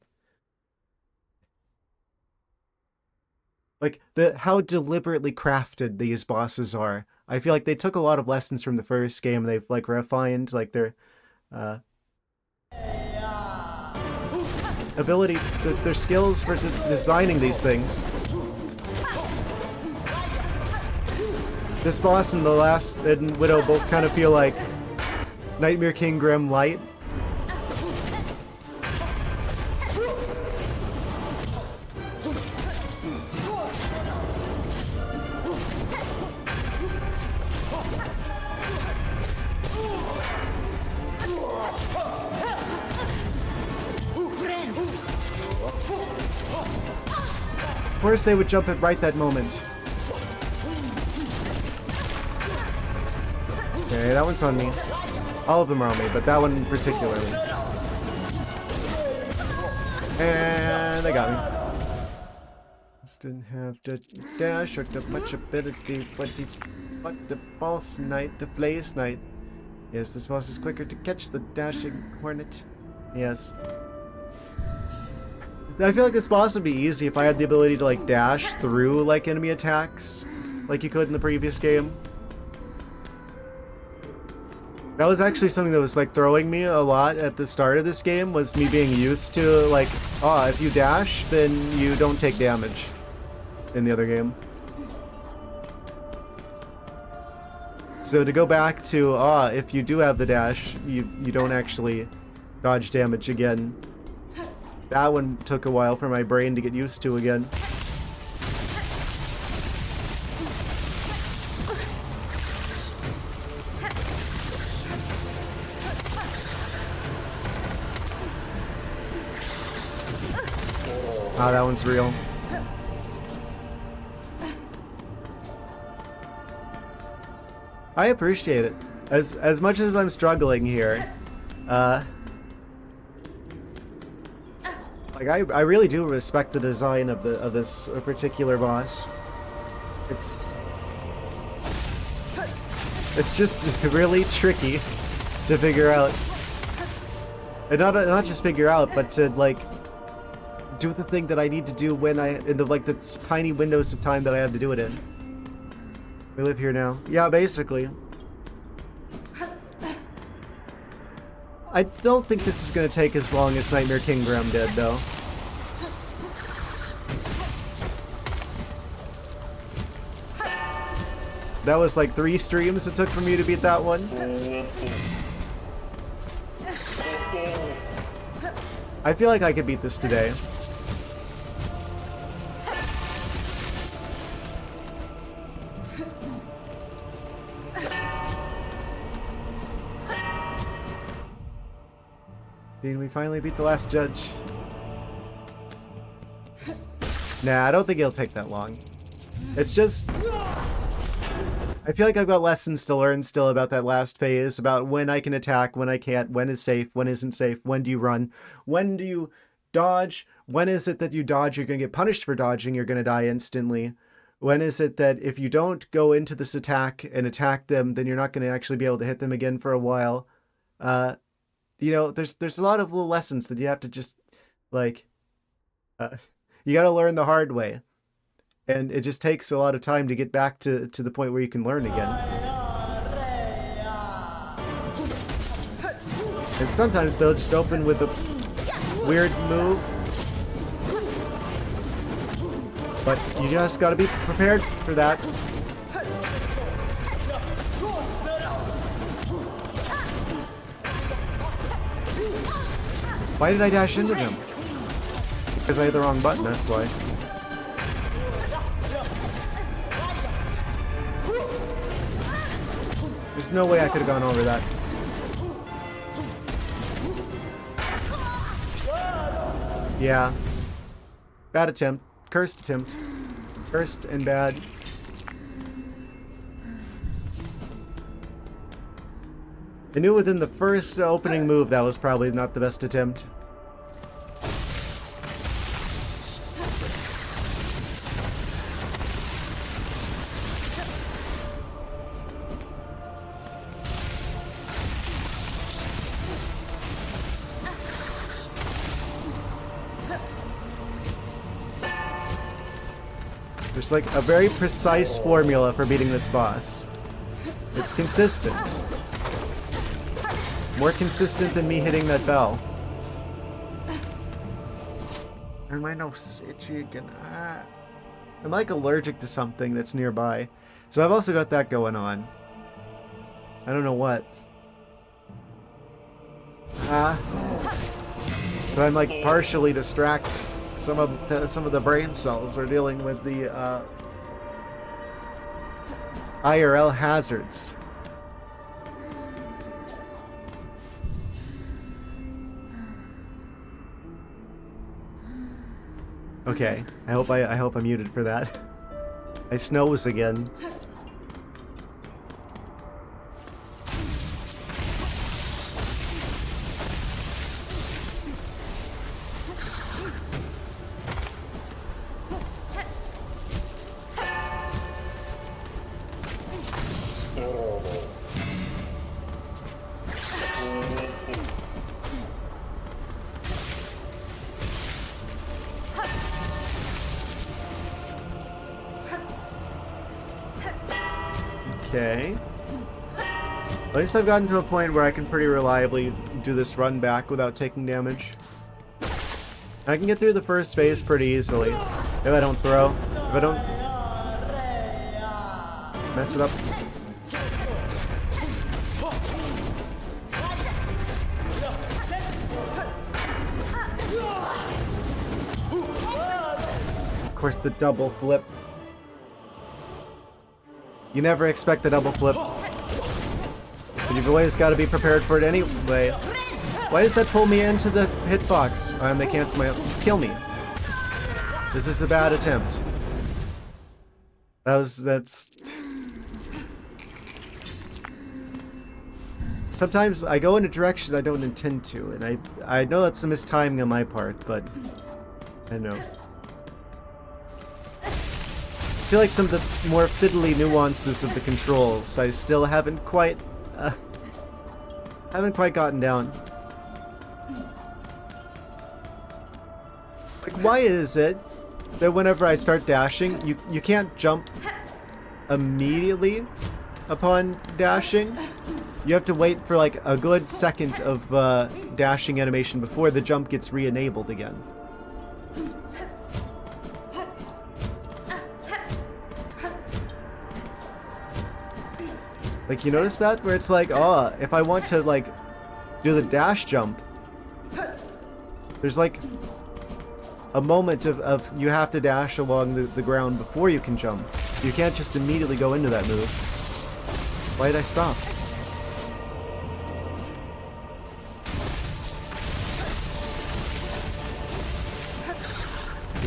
how deliberately crafted these bosses are. I feel like they took a lot of lessons from the first game. They've like refined like their ability, their skills for designing these things. This boss and the last and Widow both kind of feel like Nightmare King Grim Light. Of course they would jump at right that moment. Okay, that one's on me. All of them are on me, but that one particularly. And they got me. Just didn't have to dash or to much ability, but the false knight, the flays knight. Yes, this boss is quicker to catch the dashing hornet. Yes. I feel like this boss would be easy if I had the ability to like dash through like enemy attacks, like you could in the previous game. That was actually something that was like throwing me a lot at the start of this game, was me being used to like, oh, if you dash, then you don't take damage in the other game. So to go back to, if you do have the dash, you don't actually dodge damage again. That one took a while for my brain to get used to again. Ah, that one's real. I appreciate it. As much as I'm struggling here, like I really do respect the design of this particular boss. It's just really tricky to figure out, and not just figure out, but to like do the thing that I need to do when in the tiny windows of time that I have to do it in. We live here now. Yeah, basically. I don't think this is gonna take as long as Nightmare Kingdom did, though. That was like 3 streams it took for me to beat that one. I feel like I could beat this today. Did we finally beat the last judge? Nah, I don't think it'll take that long. It's just... I feel like I've got lessons to learn still about that last phase, about when I can attack, when I can't, when is safe, when isn't safe, when do you run, when do you dodge, when is it that you dodge, you're going to get punished for dodging, you're going to die instantly, when is it that if you don't go into this attack and attack them, then you're not going to actually be able to hit them again for a while. You know, there's a lot of little lessons that you have to just, like, you got to learn the hard way. And it just takes a lot of time to get back to the point where you can learn again. And sometimes they'll just open with a weird move. But you just gotta be prepared for that. Why did I dash into them? Because I hit the wrong button, that's why. There's no way I could have gone over that. Yeah. Bad attempt. Cursed attempt. Cursed and bad. I knew within the first opening move that was probably not the best attempt. There's like a very precise formula for beating this boss. It's consistent. More consistent than me hitting that bell. And my nose is itchy again. I'm like allergic to something that's nearby. So I've also got that going on. I don't know what. But I'm like partially distracted. Some of the brain cells are dealing with the IRL hazards. Okay, I hope I'm muted for that. I snooze again. Okay. At least I've gotten to a point where I can pretty reliably do this run back without taking damage. I can get through the first phase pretty easily. If I don't throw. If I don't mess it up. Of course, the double flip. You never expect the double flip. But you've always got to be prepared for it anyway. Why does that pull me into the hitbox? They cancel my... Kill me. This is a bad attempt. That's... sometimes I go in a direction I don't intend to, and I know that's a mistiming on my part, but I know. I feel like some of the more fiddly nuances of the controls I still haven't quite gotten down. Like, why is it that whenever I start dashing, you can't jump immediately upon dashing? You have to wait for like a good second of dashing animation before the jump gets re-enabled again. Like, you notice that? Where it's like, oh, if I want to like do the dash jump, there's like a moment of you have to dash along the ground before you can jump. You can't just immediately go into that move. Why did I stop?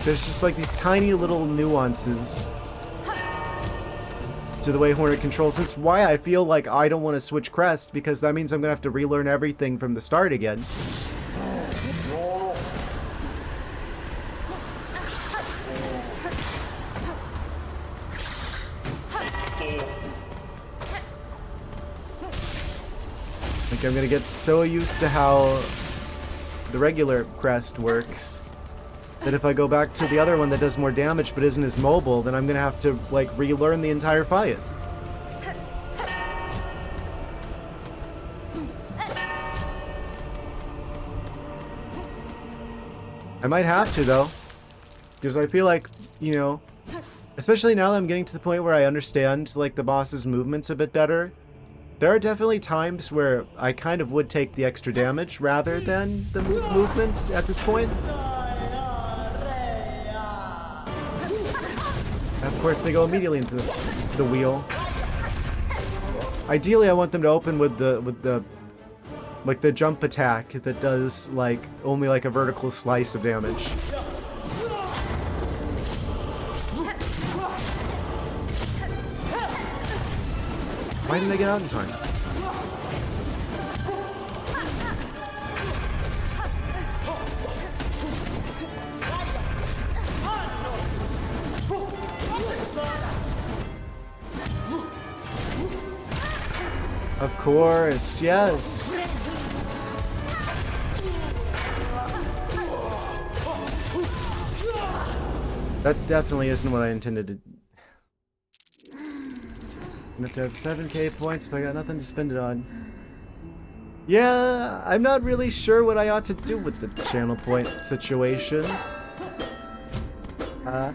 There's just like these tiny little nuances to the way Hornet controls. It's why I feel like I don't want to switch crest, because that means I'm gonna have to relearn everything from the start again. Like, I'm gonna get so used to how the regular crest works that if I go back to the other one that does more damage but isn't as mobile, then I'm gonna have to like relearn the entire fight. I might have to though, because I feel like, you know, especially now that I'm getting to the point where I understand like the boss's movements a bit better, there are definitely times where I kind of would take the extra damage rather than the movement at this point. Of course, they go immediately into the wheel. Ideally, I want them to open with the like the jump attack that does like only like a vertical slice of damage. Why didn't I get out in time? Of course, yes. That definitely isn't what I intended to. I'm gonna have 7k points, but I got nothing to spend it on. Yeah, I'm not really sure what I ought to do with the channel point situation. I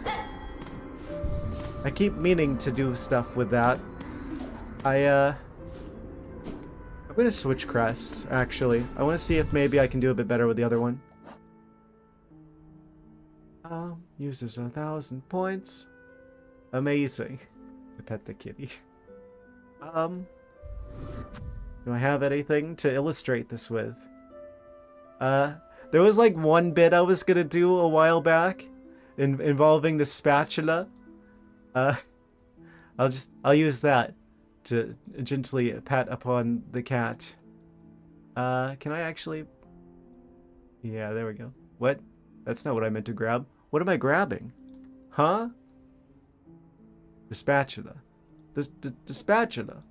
keep meaning to do stuff with that. I'm gonna switch crests, actually. I want to see if maybe I can do a bit better with the other one. Uses 1,000 points. Amazing. To pet the kitty. Do I have anything to illustrate this with? There was like one bit I was gonna do a while back involving the spatula. I'll use that to gently pat upon the cat. Can I actually? Yeah, there we go. What? That's not what I meant to grab. What am I grabbing? Huh? The spatula. The spatula.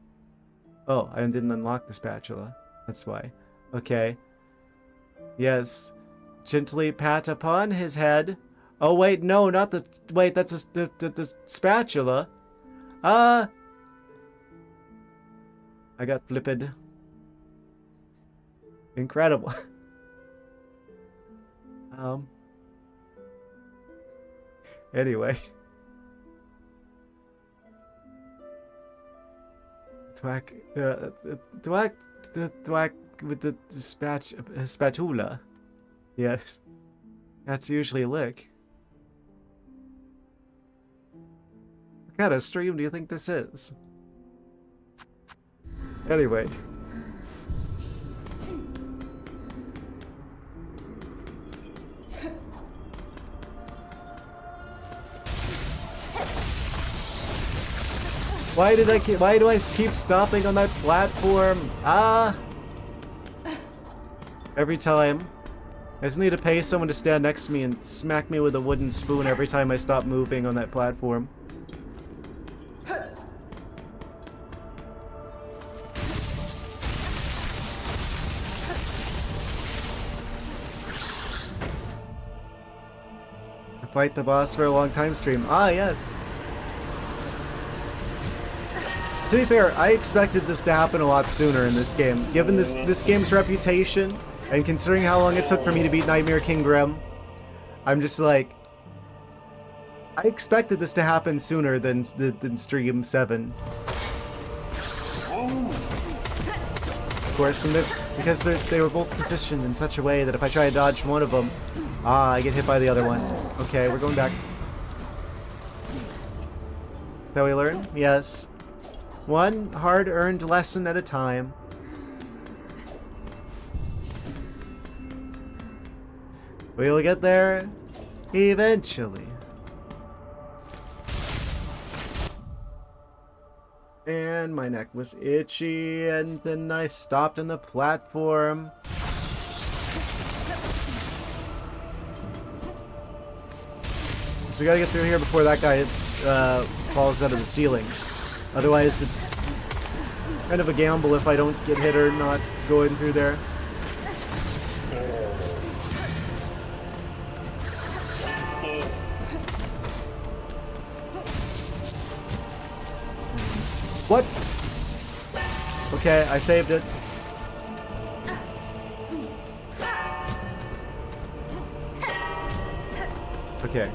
Oh, I didn't unlock the spatula. That's why. Okay. Yes. Gently pat upon his head. Oh wait, no, not the. Wait, that's the spatula. I got flipped. Incredible. Anyway. Thwack with the spatula. Yes. That's usually a lick. What kind of stream do you think this is? Anyway. Why do I keep stopping on that platform? Every time. I just need to pay someone to stand next to me and smack me with a wooden spoon every time I stop moving on that platform. Fight the boss for a long time stream. Ah, yes. To be fair, I expected this to happen a lot sooner in this game. Given this game's reputation, and considering how long it took for me to beat Nightmare King Grim, I'm just like... I expected this to happen sooner than Stream 7. Of course, because they were both positioned in such a way that if I try to dodge one of them, I get hit by the other one. Okay, we're going back. Is that what we learn? Yes. One hard-earned lesson at a time. We'll get there eventually. And my neck was itchy, and then I stopped on the platform. So we gotta get through here before that guy falls out of the ceiling. Otherwise, it's kind of a gamble if I don't get hit or not going through there. What? Okay, I saved it. Okay.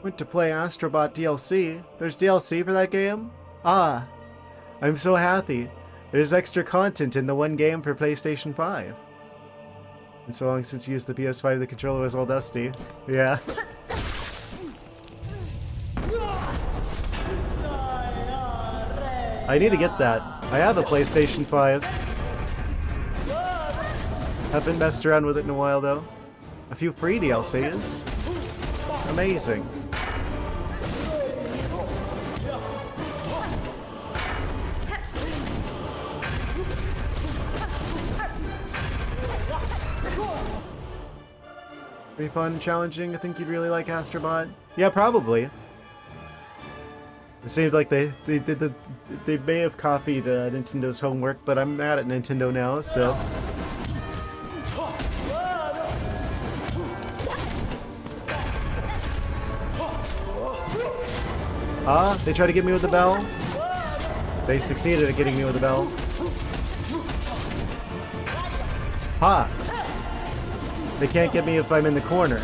Went to play Astrobot DLC. There's DLC for that game? Ah, I'm so happy. There's extra content in the one game for PlayStation 5. And so long since you used the PS5, the controller was all dusty. Yeah. I need to get that. I have a PlayStation 5. Haven't messed around with it in a while though. A few free DLCs. Amazing. Pretty fun, challenging. I think you'd really like Astrobot. Yeah, probably. It seemed like they may have copied Nintendo's homework, but I'm mad at Nintendo now, so. Ah, they tried to get me with the bell. They succeeded at getting me with the bell. Ha! They can't get me if I'm in the corner.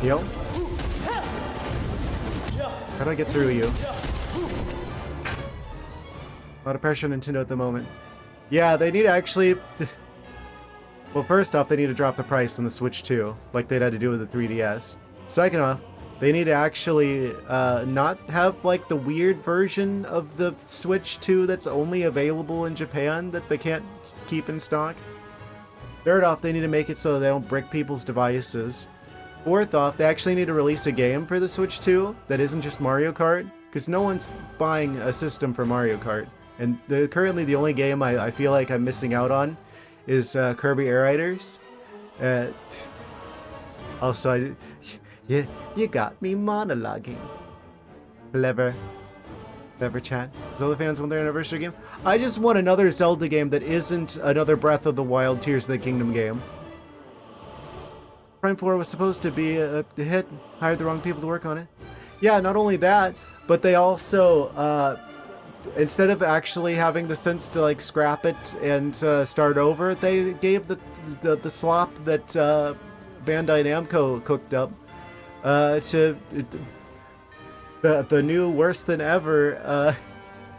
Yo. How do I get through you? A lot of pressure on Nintendo at the moment. Yeah, they need to actually... Well, first off, they need to drop the price on the Switch 2, like they'd had to do with the 3DS. Second off, they need to actually not have like the weird version of the Switch 2 that's only available in Japan that they can't keep in stock. Third off, they need to make it so they don't brick people's devices. Fourth off, they actually need to release a game for the Switch 2 that isn't just Mario Kart, because no one's buying a system for Mario Kart. And currently the only game I feel like I'm missing out on is Kirby Air Riders. Also, you got me monologuing. Clever. Clever chat. Zelda fans want their anniversary game? I just want another Zelda game that isn't another Breath of the Wild Tears of the Kingdom game. Prime 4 was supposed to be a hit. Hired the wrong people to work on it. Yeah, not only that, but they also, instead of actually having the sense to like scrap it and start over, they gave the slop that Bandai Namco cooked up to the new worse than ever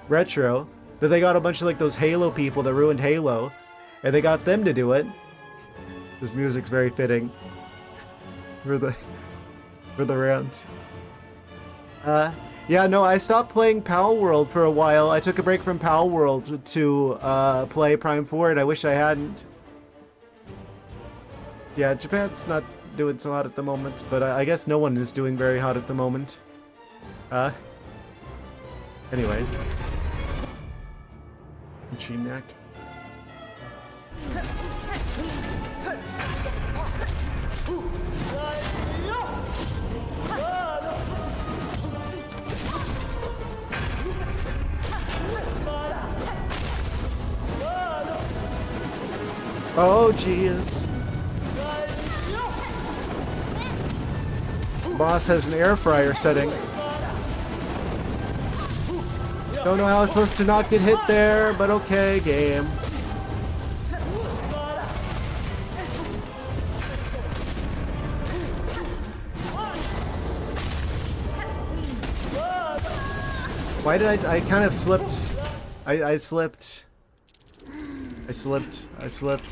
retro. That they got a bunch of like those Halo people that ruined Halo, and they got them to do it. This music's very fitting for the rant. Yeah, no, I stopped playing Pal World for a while. I took a break from Pal World to play Prime 4, and I wish I hadn't. Yeah, Japan's not doing so hot at the moment, but I guess no one is doing very hot at the moment. Anyway. Machine neck. Oh, jeez. Boss has an air fryer setting. Don't know how I was supposed to not get hit there, but okay, game. Why did I kind of slipped. I slipped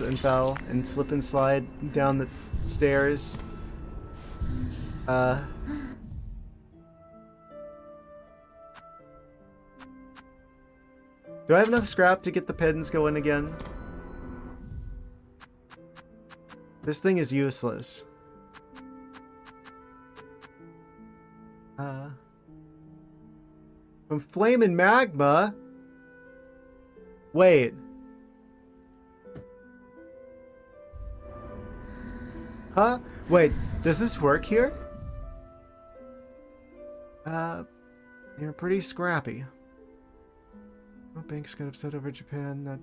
and fell and slip and slide down the stairs. Do I have enough scrap to get the pins going again? This thing is useless. From Flamin' Magma? Wait. Huh? Wait, does this work here? You're pretty scrappy. Oh, banks got upset over Japan,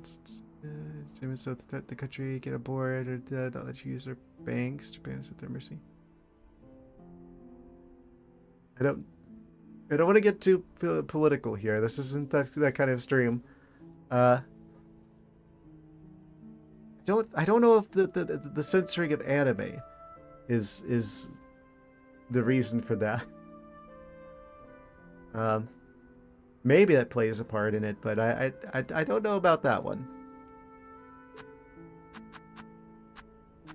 so that the country get aboard or not let you use their banks. Japan is at their mercy. I don't want to get too political here. This isn't that kind of stream. I don't know if the censoring of anime is the reason for that. Maybe that plays a part in it, but I don't know about that one.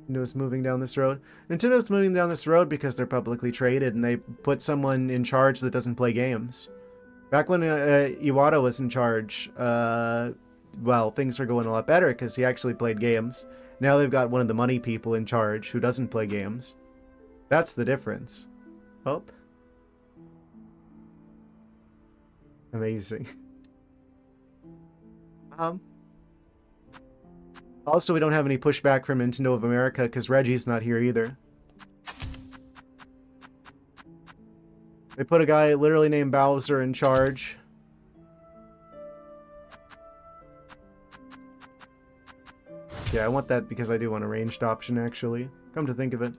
Nintendo's moving down this road. Nintendo's moving down this road because they're publicly traded and they put someone in charge that doesn't play games. Back when Iwata was in charge, well, things were going a lot better because he actually played games. Now they've got one of the money people in charge who doesn't play games. That's the difference. Oh. Amazing. Also, we don't have any pushback from Nintendo of America because Reggie's not here either. They put a guy literally named Bowser in charge. Yeah, I want that because I do want a ranged option, actually. Come to think of it.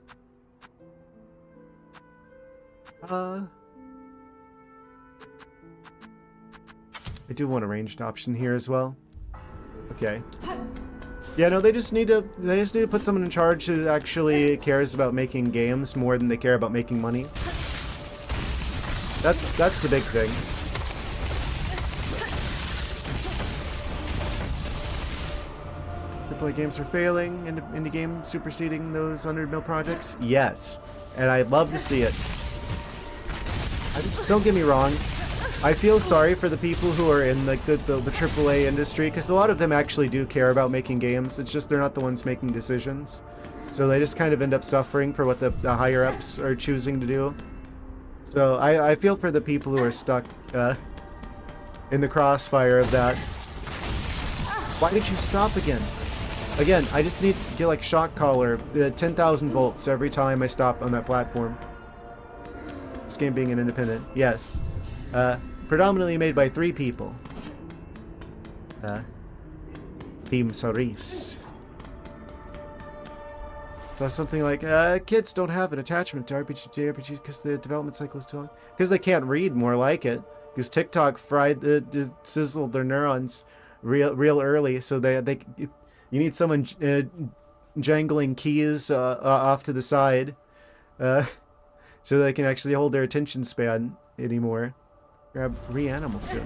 I do want a ranged option here as well. Okay. Yeah, no, they just need to put someone in charge who actually cares about making games more than they care about making money. That's the big thing. AAA games are failing, indie games superseding those 100 mil projects? Yes. And I'd love to see it. Don't get me wrong. I feel sorry for the people who are in like the AAA industry, because a lot of them actually do care about making games. It's just they're not the ones making decisions. So they just kind of end up suffering for what the higher-ups are choosing to do. So I feel for the people who are stuck in the crossfire of that. Why did you stop again? Again, I just need to get like shock collar, 10,000 volts every time I stop on that platform. This game being an independent, yes. Predominantly made by 3 people. Team Saris. Plus something like, kids don't have an attachment to JRPGs because the development cycle is too long. Because they can't read, more like it. Because TikTok sizzled their neurons real early, so you need someone jangling keys off to the side, so they can actually hold their attention span anymore. Grab Reanimal Sim.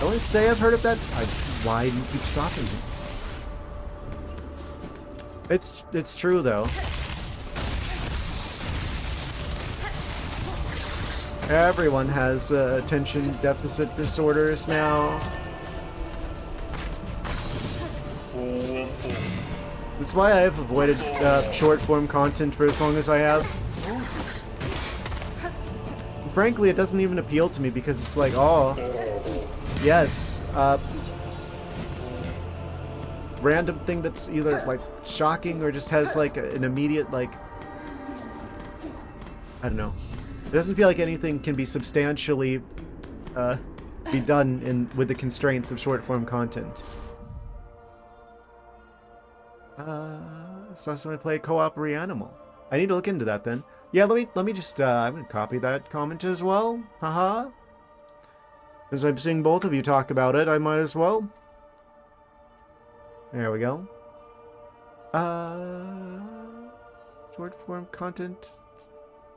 I want to say I've heard of that. Why do you keep stopping me? It's true though. Everyone has attention deficit disorders now. That's why I have avoided short form content for as long as I have. frankly, it doesn't even appeal to me because it's like, oh, yes, random thing that's either like shocking or just has like an immediate like, I don't know. It doesn't feel like anything can be substantially be done with the constraints of short form content. Saw someone play co-op Reanimal. I need to look into that then. Yeah, let me just I'm gonna copy that comment as well. Haha. As I'm seeing both of you talk about it, I might as well. There we go. Short form content.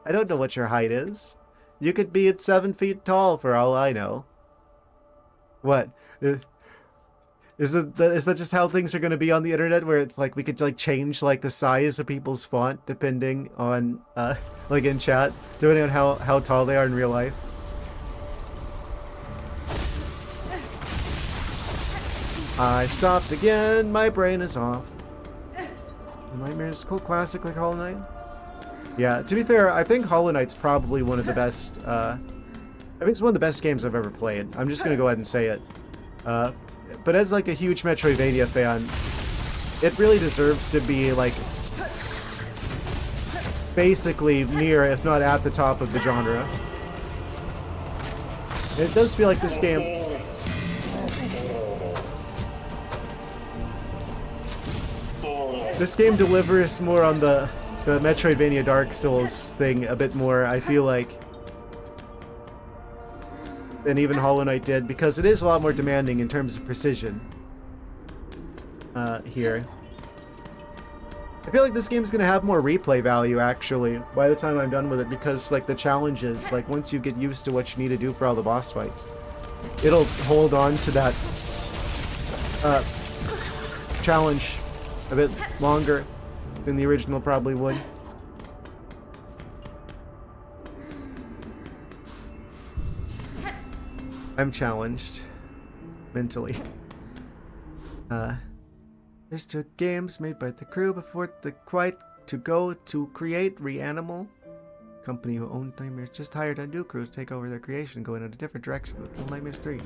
I don't know what your height is. You could be at 7 feet tall for all I know. What? Is that just how things are going to be on the internet, where it's like we could like change like the size of people's font depending on like in chat, depending on how tall they are in real life? I stopped again. My brain is off. Nightmares, cool classic like Hollow Knight. Yeah, to be fair, I think Hollow Knight's probably one of the best. I think it's one of the best games I've ever played. I'm just gonna go ahead and say it. But as like a huge Metroidvania fan, it really deserves to be like basically near, if not at the top of the genre. It does feel like this game. This game delivers more on the Metroidvania Dark Souls thing a bit more, I feel like, than even Hollow Knight did, because it is a lot more demanding in terms of precision here. I feel like this game's gonna have more replay value, actually, by the time I'm done with it, because, like, the challenges, like, once you get used to what you need to do for all the boss fights, it'll hold on to that challenge a bit longer than the original probably would. I'm challenged mentally. There's 2 games made by the crew before the quite to go to create Reanimal. Company who owned Nightmares just hired a new crew to take over their creation and go in a different direction with Little Nightmares 3.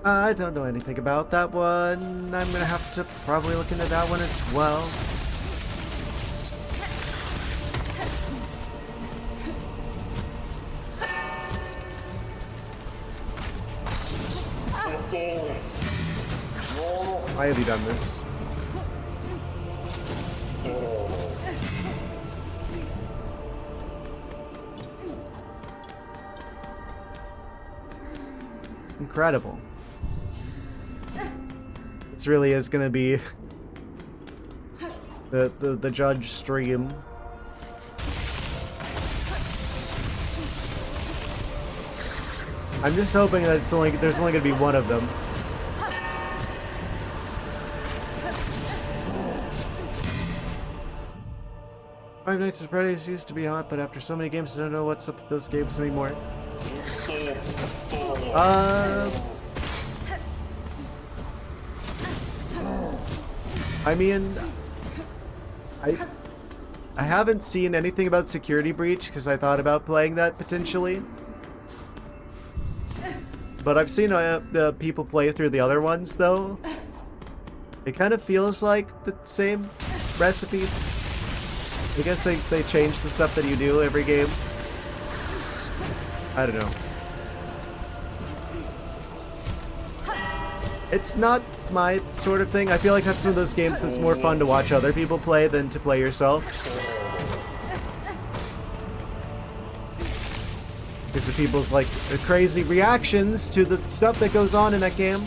I don't know anything about that one. I'm gonna have to probably look into that one as well. Why have you done this? Incredible. This really is gonna be the judge stream. I'm just hoping that there's only gonna be one of them. Five Nights at Freddy's used to be hot, but after so many games, I don't know what's up with those games anymore. I mean, I haven't seen anything about Security Breach because I thought about playing that potentially. But I've seen the people play through the other ones though. It kind of feels like the same recipe. I guess they change the stuff that you do every game. I don't know. It's not my sort of thing. I feel like that's one of those games that's more fun to watch other people play than to play yourself. Because of people's like crazy reactions to the stuff that goes on in that game.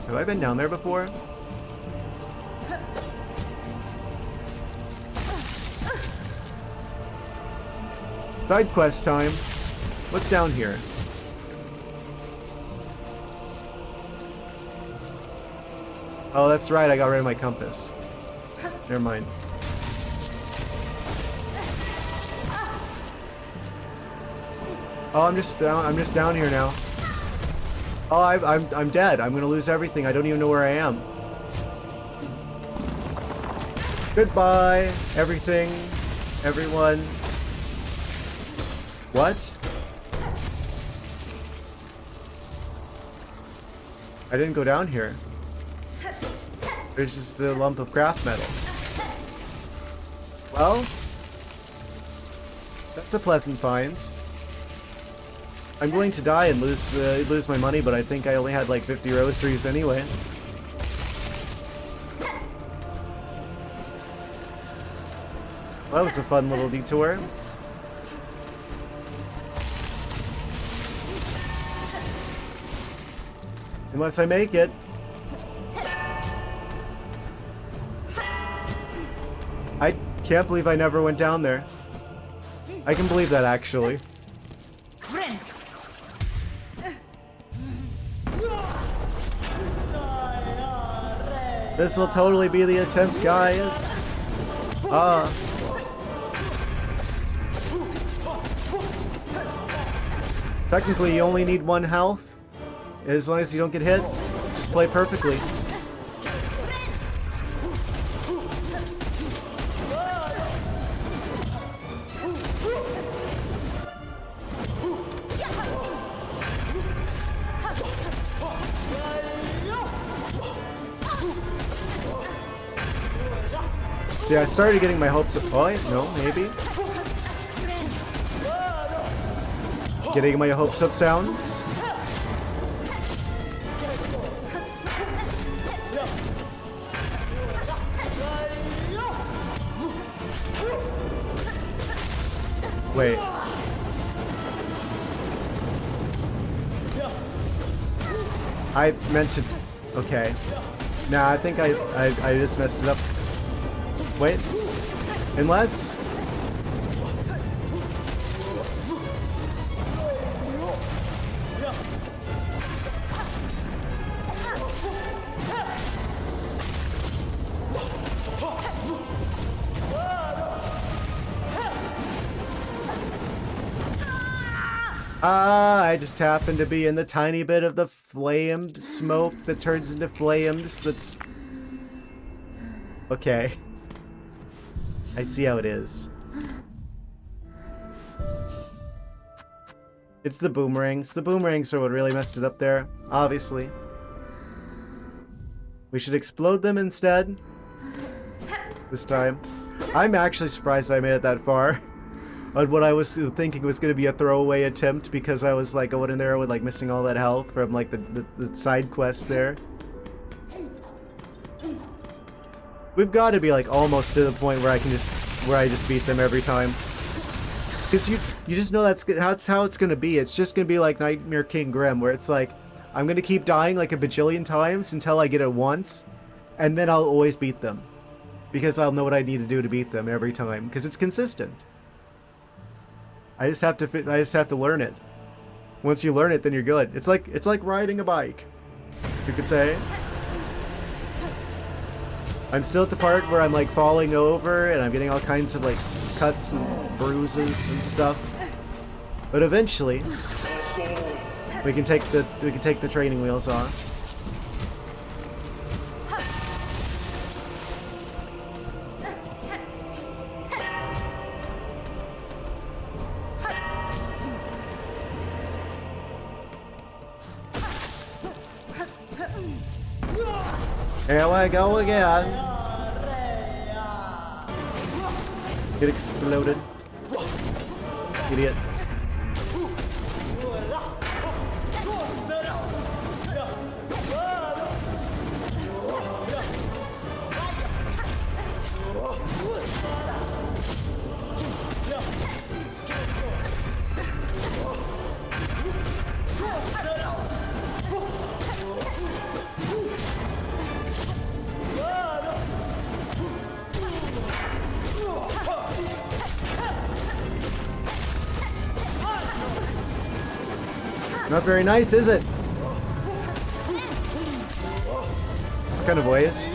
Have I been down there before? Side quest time. What's down here? Oh, that's right. I got rid of my compass. Never mind. Oh, I'm just down here now. Oh, I'm dead. I'm gonna lose everything. I don't even know where I am. Goodbye, everything, everyone. What? I didn't go down here. There's just a lump of craft metal. Well, that's a pleasant find. I'm going to die and lose my money, but I think I only had like 50 rosaries anyway. Well, that was a fun little detour. Unless I make it. I can't believe I never went down there. I can believe that, actually. This'll totally be the attempt, guys. Technically, you only need 1 health. As long as you don't get hit, just play perfectly. See, I started getting my hopes up. Oh, no, maybe. Getting my hopes up sounds. Wait. I meant to... Okay. Nah, I think I just messed it up. Wait. Unless... I just happened to be in the tiny bit of the flame smoke that turns into flames. That's... Okay. I see how it is. It's the boomerangs. The boomerangs are what really messed it up there, obviously. We should explode them instead. This time. I'm actually surprised I made it that far. On what I was thinking was going to be a throwaway attempt, because I was like going in there with like missing all that health from like the side quest there. We've got to be like almost to the point where I just beat them every time. Because you just know that's how it's going to be. It's just going to be like Nightmare King Grim, where it's like I'm going to keep dying like a bajillion times until I get it once, and then I'll always beat them. Because I'll know what I need to do to beat them every time, because it's consistent. I just have to learn it. Once you learn it, then you're good. It's like riding a bike, you could say. I'm still at the part where I'm like falling over and I'm getting all kinds of like cuts and bruises and stuff. But eventually, we can take the training wheels off. Here we go again. Get exploded. Idiot. Not very nice, is it? It's kind of waste.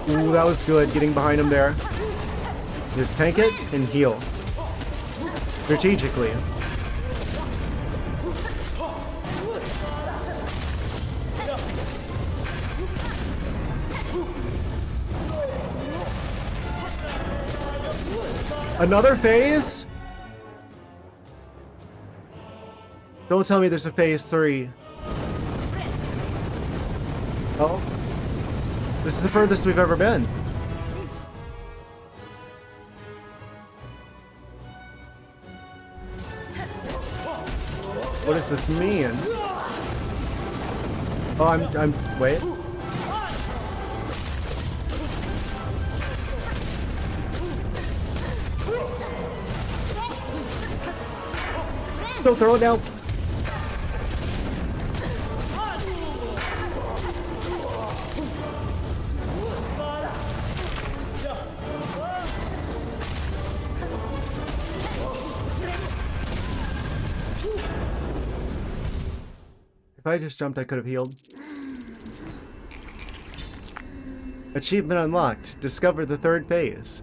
Ooh, that was good, getting behind him there. Just tank it and heal. Strategically. Another phase? Don't tell me there's a phase 3. Oh. This is the furthest we've ever been. What does this mean? Oh, wait. Don't throw it now. If I just jumped, I could have healed. Achievement unlocked. Discover the 3rd phase.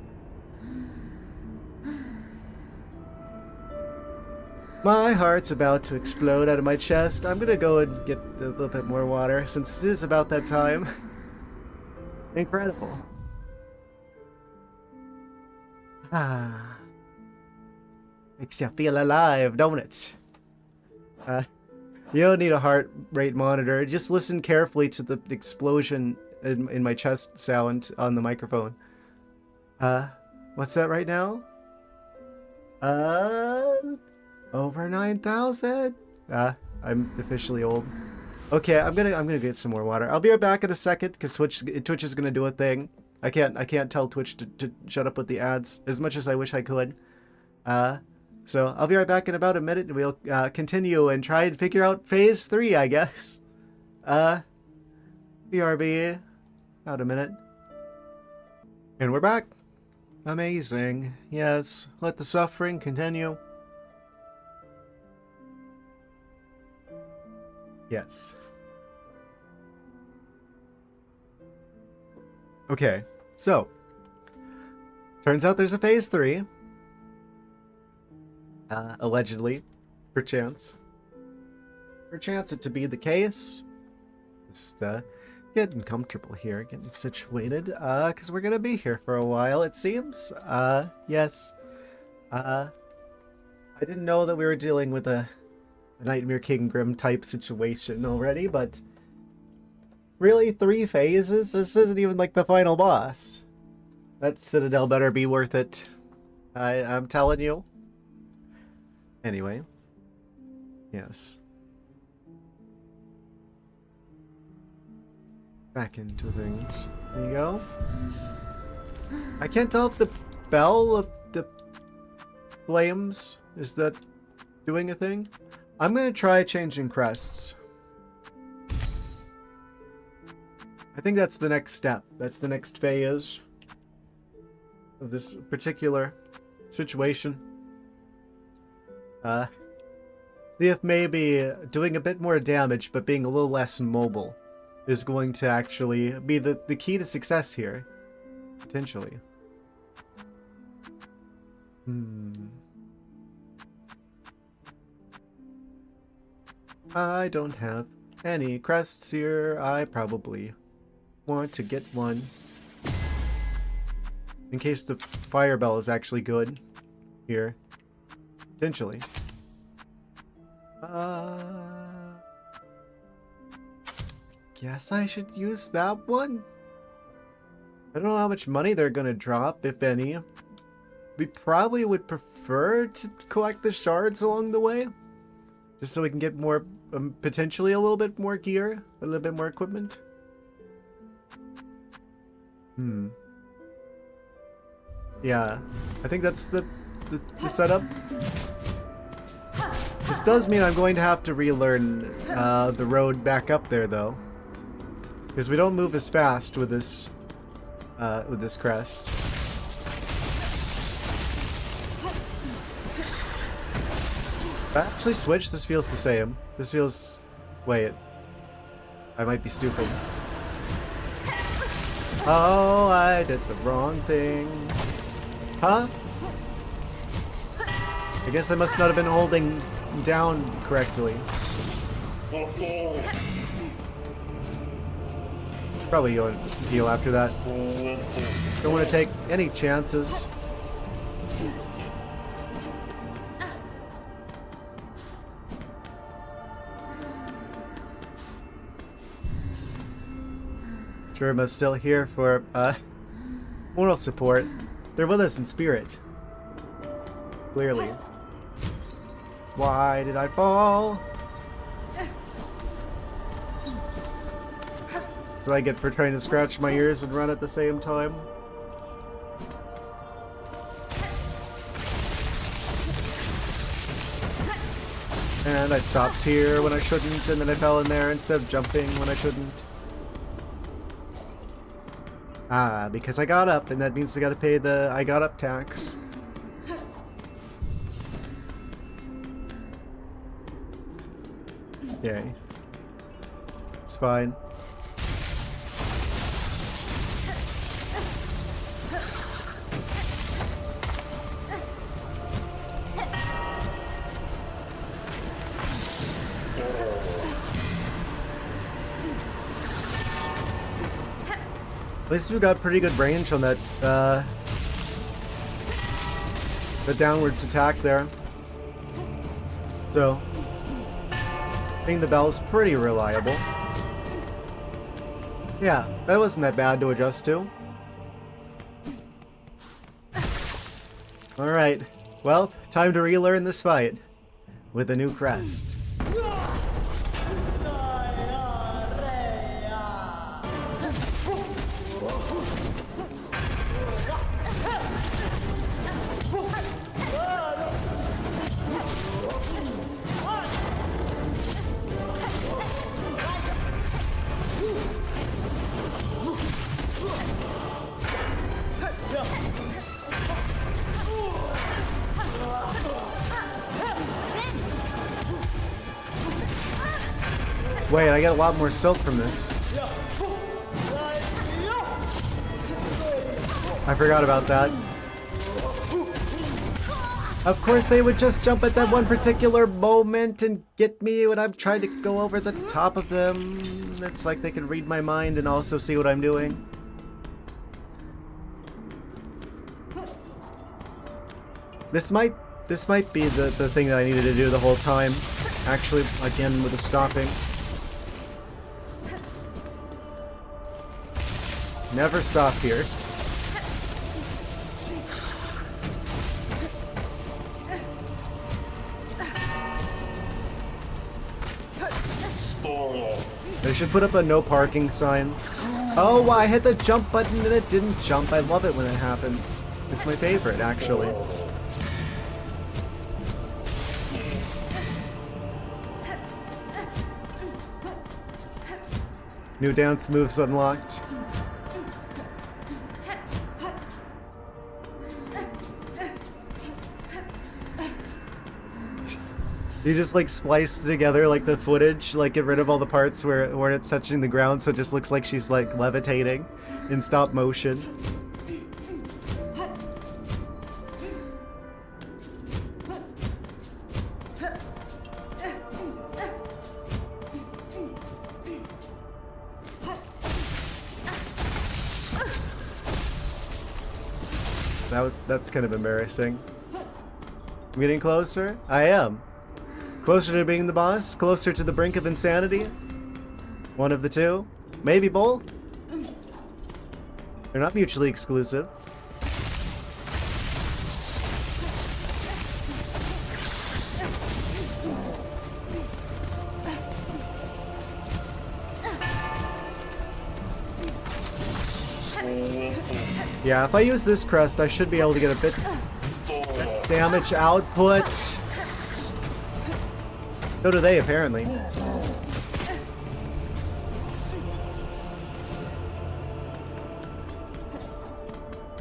My heart's about to explode out of my chest. I'm gonna go and get a little bit more water since it is about that time. Incredible. Ah. Makes you feel alive, don't it? You don't need a heart rate monitor. Just listen carefully to the explosion in my chest sound on the microphone. What's that right now? Over 9,000? I'm officially old. Okay, I'm gonna get some more water. I'll be right back in a second because Twitch is gonna do a thing. I can't tell Twitch to shut up with the ads as much as I wish I could. So I'll be right back in about a minute and we'll continue and try and figure out phase 3, I guess. BRB, about a minute. And we're back. Amazing. Yes, let the suffering continue. Yes. Okay, so turns out there's a phase 3. Allegedly, perchance it to be the case. Just getting comfortable here, getting situated, because we're gonna be here for a while, it seems. Yes. I didn't know that we were dealing with a Nightmare King Grim type situation already, but really 3 phases? This isn't even like the final boss. That Citadel better be worth it. I'm telling you. Anyway. Yes. Back into things. There you go. I can't tell if the bell of the flames is that doing a thing. I'm gonna try changing crests. I think that's the next step. That's the next phase of this particular situation. See if maybe doing a bit more damage but being a little less mobile is going to actually be the key to success here. Potentially. I don't have any crests here. I probably want to get one. In case the fire bell is actually good here. Potentially. Guess I should use that one? I don't know how much money they're gonna drop, if any. We probably would prefer to collect the shards along the way. Just so we can get more, potentially a little bit more gear, a little bit more equipment. Yeah, I think that's the setup. This does mean I'm going to have to relearn the road back up there, though. Because we don't move as fast with this crest. If I actually switch, this feels the same. This feels... Wait. I might be stupid. Oh, I did the wrong thing. Huh? I guess I must not have been holding down correctly. Probably go and heal after that. Don't want to take any chances. Germa's still here for moral support. They're with us in spirit. Clearly. Why did I fall? That's what I get for trying to scratch my ears and run at the same time. And I stopped here when I shouldn't, and then I fell in there instead of jumping when I shouldn't. Ah, because I got up, and that means we gotta pay the I got up tax. Yay. It's fine. At least we've got pretty good range on that, the downwards attack there. So, ring the bell is pretty reliable. Yeah, that wasn't that bad to adjust to. Alright, well, time to relearn this fight with a new crest. Wait, I get a lot more silk from this. I forgot about that. Of course they would just jump at that one particular moment and get me when I'm trying to go over the top of them. It's like they can read my mind and also see what I'm doing. This might be the thing that I needed to do the whole time. Actually, again with the stopping. Never stop here. They should put up a no parking sign. Oh, I hit the jump button and it didn't jump. I love it when it happens. It's my favorite, actually. New dance moves unlocked. You just like splice together like the footage, like get rid of all the parts where it's touching the ground so it just looks like she's like levitating in stop motion. That's kind of embarrassing. I'm getting closer? I am. Closer to being the boss? Closer to the brink of insanity? One of the two? Maybe both? They're not mutually exclusive. Yeah, if I use this crest, I should be able to get a bit damage output. So do they, apparently.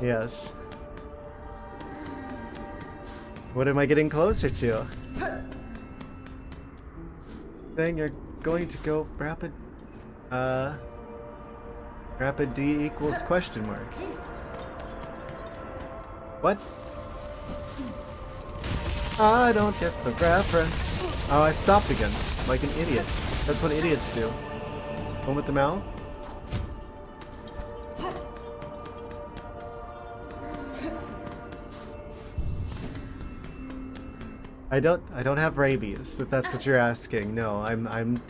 Yes. What am I getting closer to? Saying you're going to go rapid... Rapid D equals question mark. What? I don't get the reference. Oh, I stopped again, like an idiot. That's what idiots do. One with the mouth. I don't have rabies, if that's what you're asking. No, I'm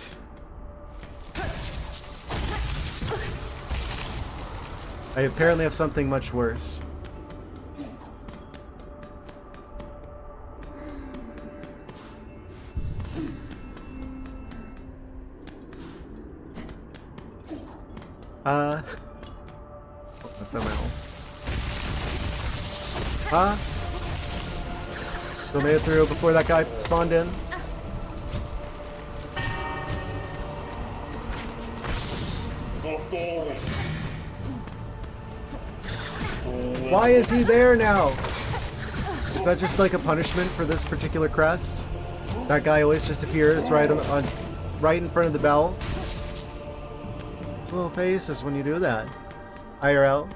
I apparently have something much worse. What the hell? Huh? Still made it through before that guy spawned in. Why is he there now? Is that just like a punishment for this particular crest? That guy always just appears right right in front of the bell. Little faces when you do that. IRL.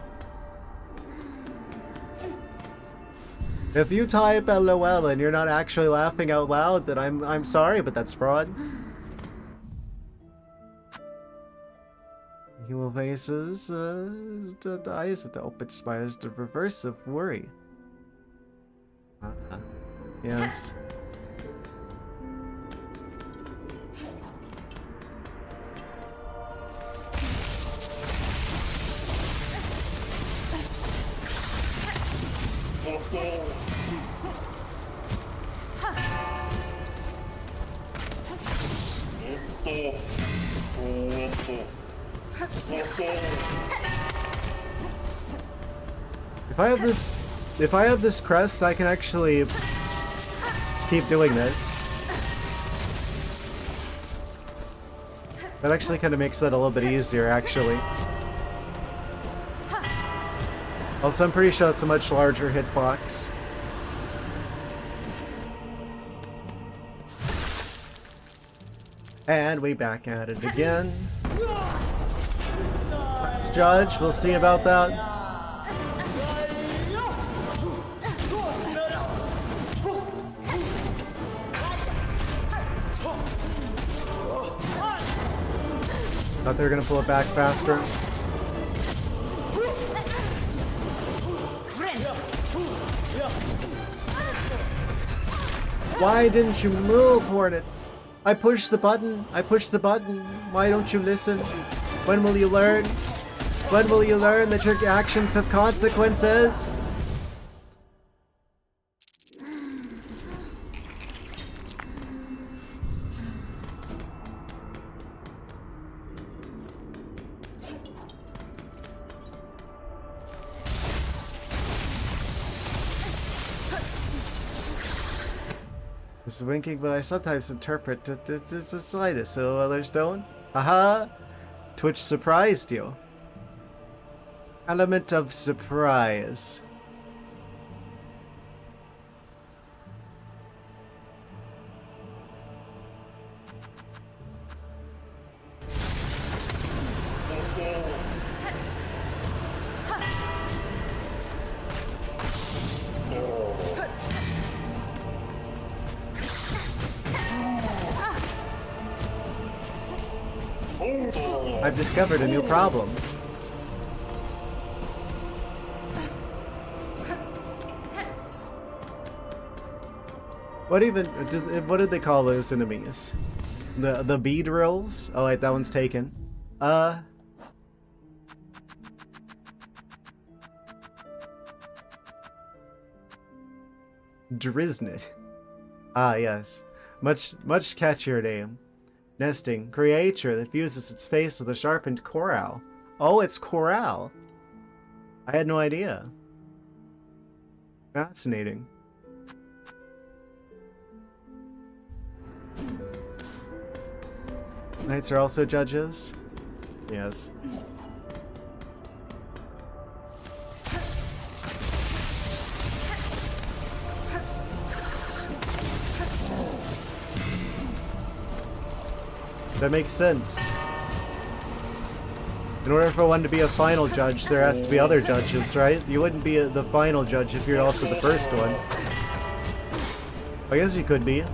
If you type LOL and you're not actually laughing out loud, then I'm sorry, but that's fraud. Little faces, the eyes at the open spiders, the reverse of worry. Yes. If I have this crest, I can actually just keep doing this. That actually kind of makes that a little bit easier, actually. Also, I'm pretty sure it's a much larger hitbox. And we back at it again. Let's judge, we'll see about that. Thought they were gonna pull it back faster. Why didn't you move, Hornet? I pushed the button. I pushed the button. Why don't you listen? When will you learn? When will you learn that your actions have consequences? This is winking, but I sometimes interpret it as a slightest, so others don't. Aha! Twitch surprised you. Element of surprise. I've discovered a new problem. What did they call those enemies? The bee drills? Oh wait, that one's taken. Driznit. Ah yes. Much catchier name. Nesting creature that fuses its face with a sharpened coral. Oh, it's coral. I had no idea. Fascinating. Knights are also judges? Yes. That makes sense. In order for one to be a final judge, there has to be other judges, right? You wouldn't be the final judge if you're also the first one. I guess you could be.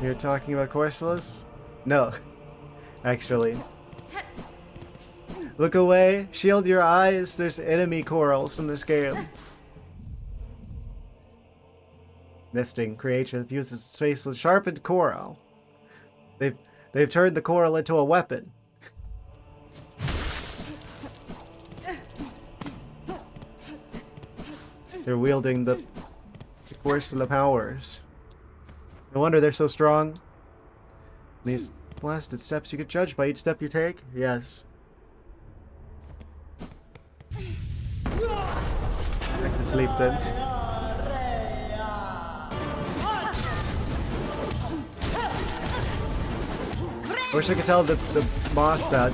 You're talking about Corsolas? No, actually. Look away, shield your eyes, there's enemy corals in this game. Nesting creature fuses its face with sharpened coral. They've turned the coral into a weapon. They're wielding the force of the powers. No wonder they're so strong. These blasted steps, you get judged by each step you take? Yes. Back to sleep then. I wish I could tell the boss that.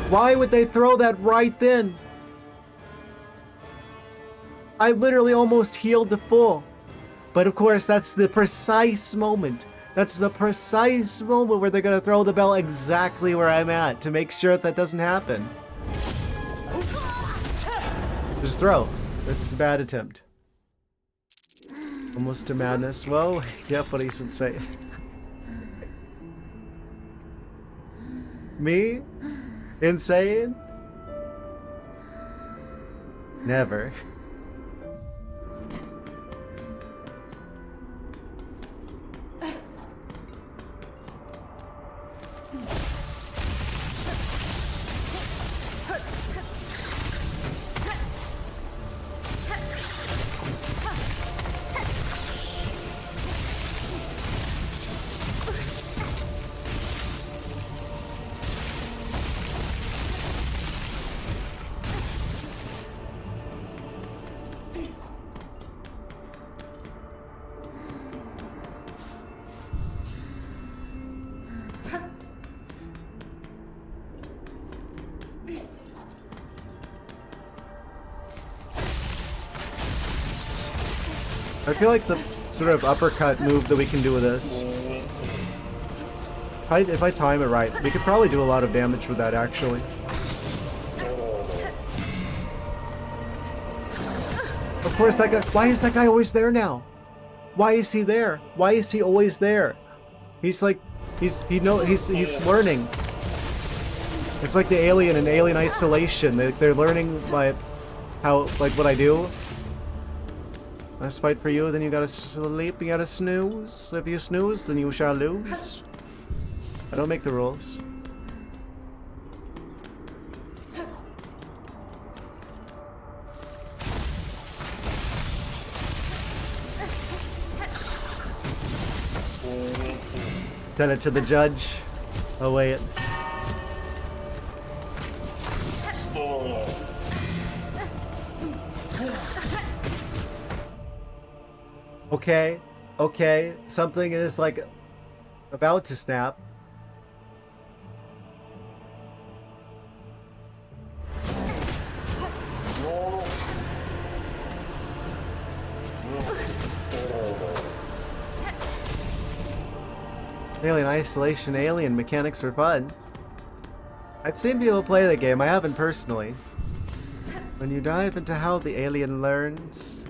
Why would they throw that right then? I literally almost healed to full. But of course, that's the precise moment. That's the precise moment where they're gonna throw the bell exactly where I'm at to make sure that doesn't happen. Just throw. That's a bad attempt. Almost to madness. Well, yeah, buddy, sensei. Me? Insane? Never. I feel like the sort of uppercut move that we can do with this, if I time it right, we could probably do a lot of damage with that, actually. Of course, that guy. Why is that guy always there now? Why is he there? Why is he always there? He's like, he's learning. It's like the alien in Alien Isolation. They're learning by how, like, what I do. Let's fight for you, then you gotta sleep, you gotta snooze. If you snooze, then you shall lose. I don't make the rules. Done it to the judge. Oh wait. Okay, okay, something is like about to snap. Alien Isolation, alien mechanics are fun. I've seen people play the game, I haven't personally. When you dive into how the alien learns,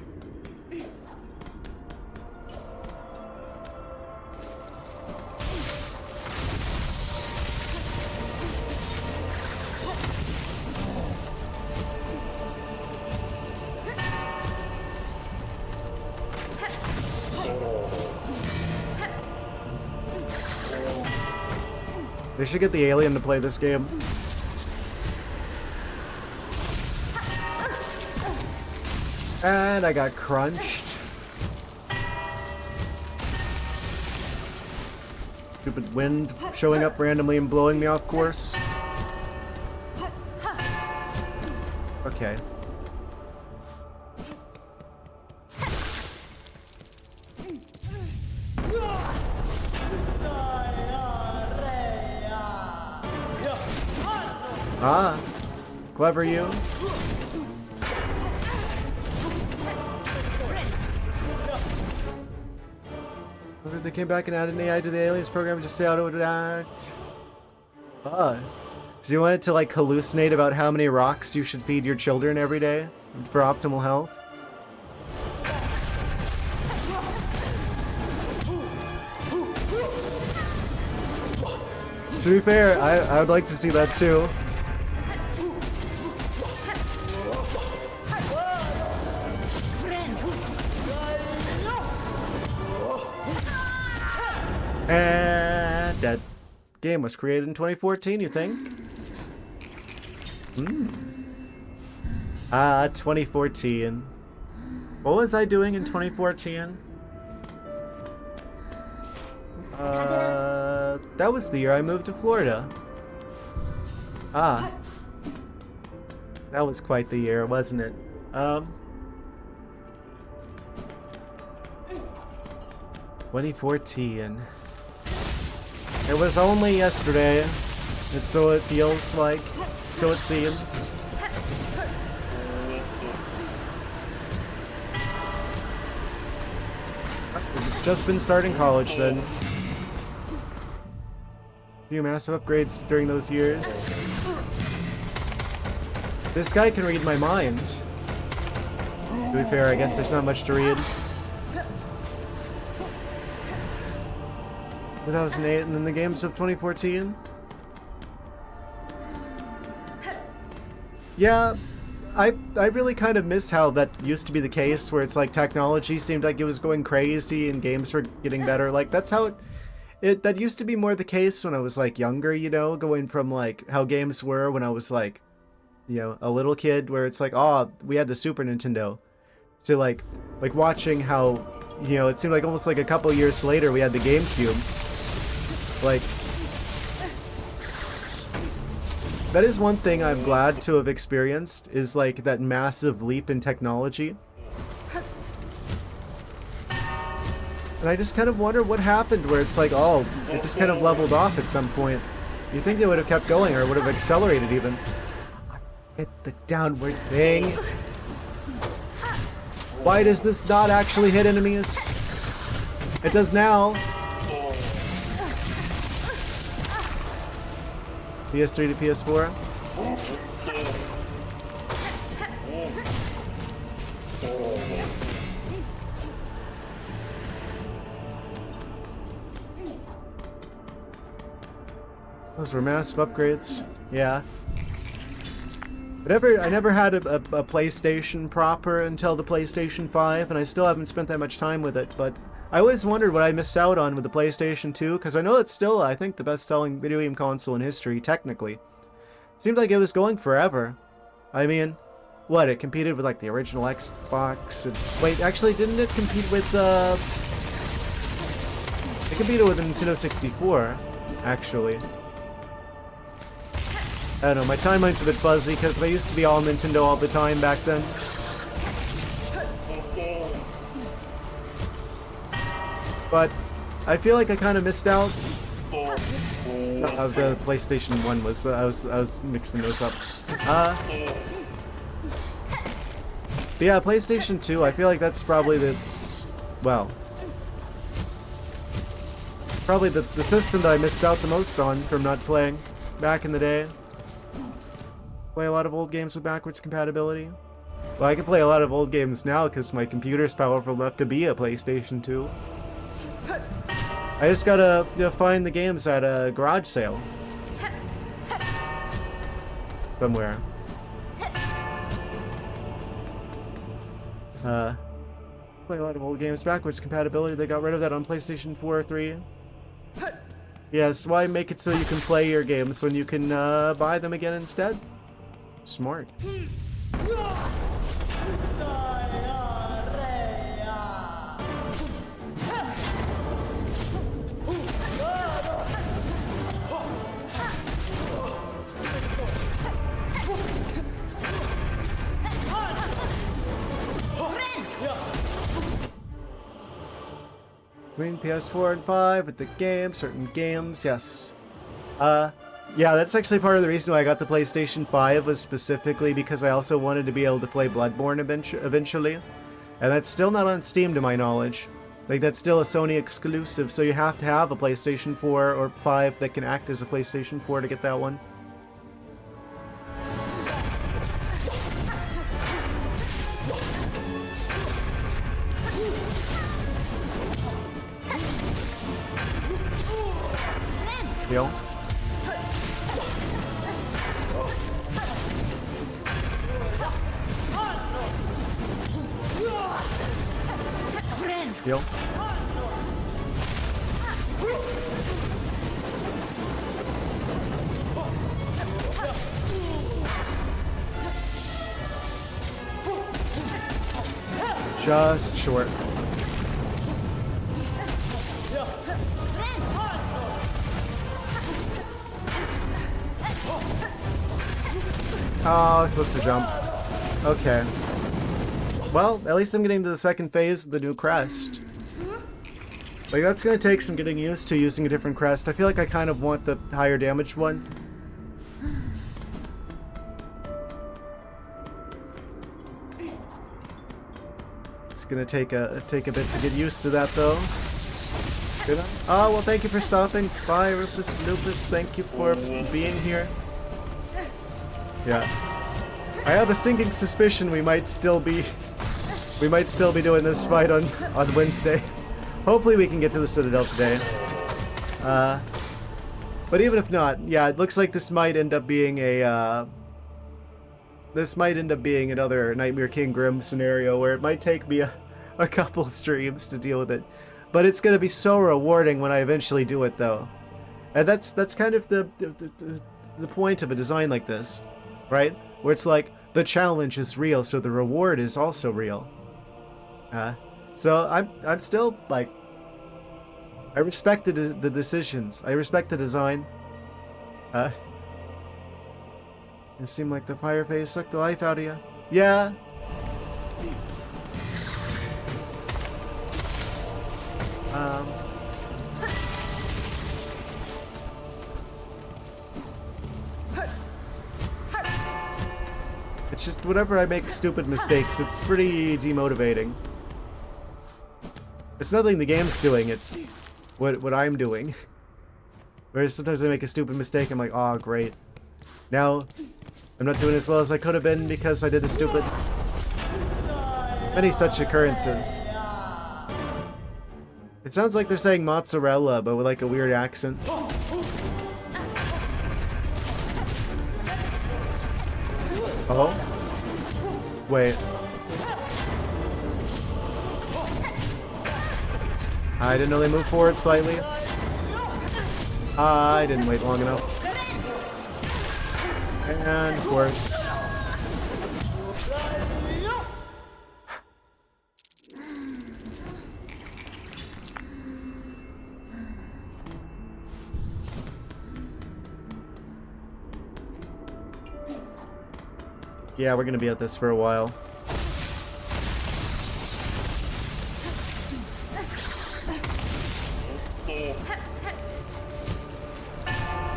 they should get the alien to play this game. And I got crunched. Stupid wind showing up randomly and blowing me off course. Okay. Ah, clever you. What if they came back and added an AI to the aliens program just to see how it would act? Ah, so you wanted to like hallucinate about how many rocks you should feed your children every day? for optimal health. To be fair, I would like to see that too. And that game was created in 2014, you think? 2014. What was I doing in 2014? That was the year I moved to Florida. Ah. That was quite the year, wasn't it? 2014. It was only yesterday, and so it feels like, so it seems. Just been starting college then. Few massive upgrades during those years. This guy can read my mind. To be fair, I guess there's not much to read. 2008 and then the games of 2014. Yeah, I really kind of miss how that used to be the case, where it's like technology seemed like it was going crazy and games were getting better. Like that's how that used to be more the case when I was like younger, you know, going from like how games were when I was like, you know, a little kid, where it's like, oh, we had the Super Nintendo, to like watching how, you know, it seemed like almost like a couple years later we had the GameCube. Like, that is one thing I'm glad to have experienced, is like that massive leap in technology. And I just kind of wonder what happened where it's like, oh, it just kind of leveled off at some point. You think they would have kept going or would have accelerated even. Hit the downward thing. Why does this not actually hit enemies? It does now. PS3 to PS4. Those were massive upgrades. Yeah. But I never had a PlayStation proper until the PlayStation 5, and I still haven't spent that much time with it, but I always wondered what I missed out on with the PlayStation 2, because I know it's still, I think, the best-selling video game console in history, technically. Seemed like it was going forever. I mean, what, it competed with, like, the original Xbox, and... Wait, actually, didn't it compete with, It competed with the Nintendo 64, actually. I don't know, my timeline's a bit fuzzy, because they used to be all Nintendo all the time back then. But I feel like I kind of missed out. The PlayStation 1 was, I was mixing those up. But yeah, PlayStation 2, I feel like that's probably the, well, probably the system that I missed out the most on from not playing back in the day. Play a lot of old games with backwards compatibility. Well, I can play a lot of old games now because my computer's powerful enough to be a PlayStation 2. I just gotta, you know, find the games at a garage sale. Somewhere. Play a lot of old games backwards compatibility. They got rid of that on PlayStation 4 or 3. Yes, why make it so you can play your games when you can buy them again instead? Smart. Between PS4 and 5 with the game, certain games, yes. Yeah, that's actually part of the reason why I got the PlayStation 5 was specifically because I also wanted to be able to play Bloodborne eventually. And that's still not on Steam to my knowledge. Like, that's still a Sony exclusive, so you have to have a PlayStation 4 or 5 that can act as a PlayStation 4 to get that one. Heal. Heal. Just short. Oh, I was supposed to jump. Okay. Well, at least I'm getting to the second phase of the new crest. Like, that's gonna take some getting used to using a different crest. I feel like I kind of want the higher damage one. It's gonna take a bit to get used to that, though. Good. Oh, well, thank you for stopping by, Rufus Lupus. Thank you for being here. Yeah. I have a sinking suspicion we might still be doing this fight on Wednesday. Hopefully we can get to the Citadel today. But even if not, yeah, it looks like this might end up being another Nightmare King Grim scenario where it might take me a couple streams to deal with it. But it's gonna be so rewarding when I eventually do it, though. And that's kind of the point of a design like this, right? Where it's like, the challenge is real, so the reward is also real. So I'm still, like, I respect the decisions. I respect the design. It seemed like the fire phase sucked the life out of you. Yeah. It's just whenever I make stupid mistakes, it's pretty demotivating. It's nothing the game's doing, it's what I'm doing. Whereas sometimes I make a stupid mistake, I'm like, oh great. Now, I'm not doing as well as I could have been because I did a stupid... Many such occurrences. It sounds like they're saying mozzarella, but with like a weird accent. Oh? Wait. I didn't know they moved forward slightly. I didn't wait long enough. And of course. Yeah, we're gonna be at this for a while.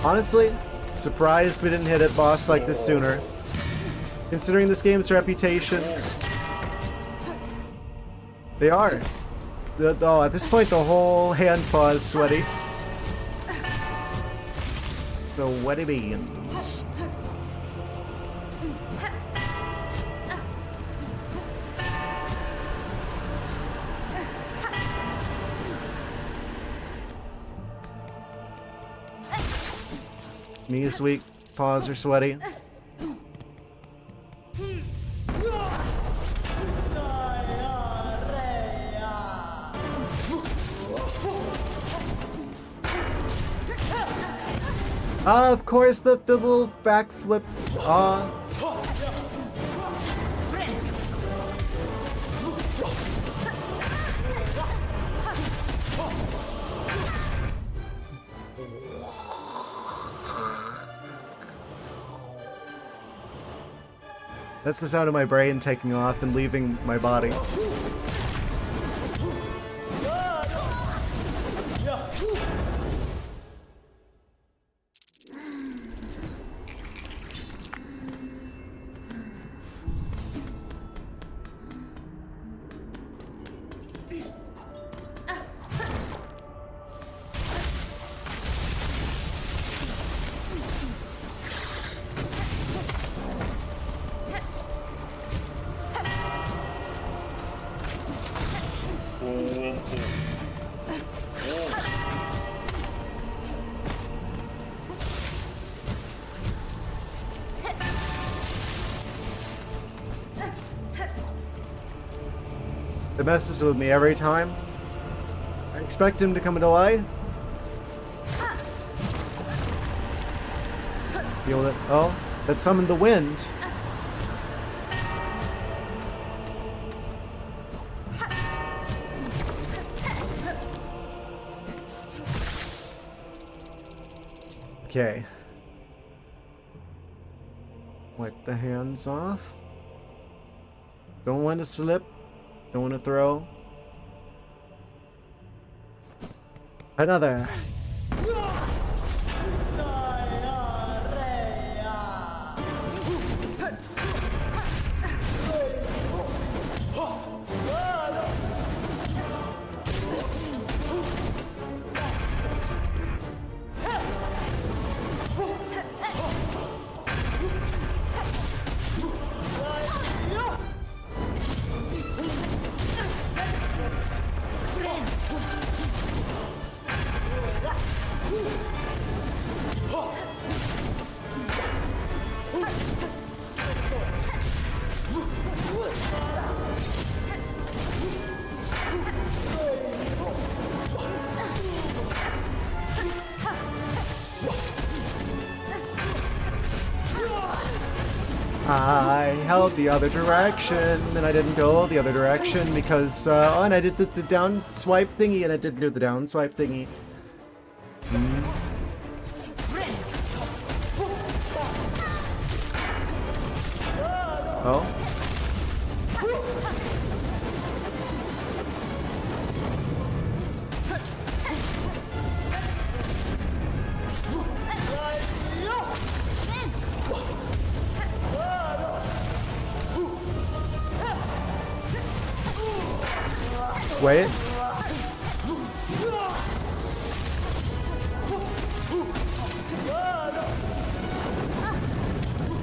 Honestly, surprised we didn't hit a boss like this sooner. Considering this game's reputation. They are. Oh, at this point the whole hand paw is sweaty. The wetty beans. Knees weak, paws are sweaty. Of course, the little backflip. That's the sound of my brain taking off and leaving my body. It messes with me every time. I expect him to come into life. Feel it. Oh, that summoned the wind. Okay. Wipe the hands off. Don't want to slip. Don't want to throw. Another. I held the other direction, and I didn't go the other direction because, oh, and I did the down swipe thingy, and I didn't do the down swipe thingy. Oh. Wait.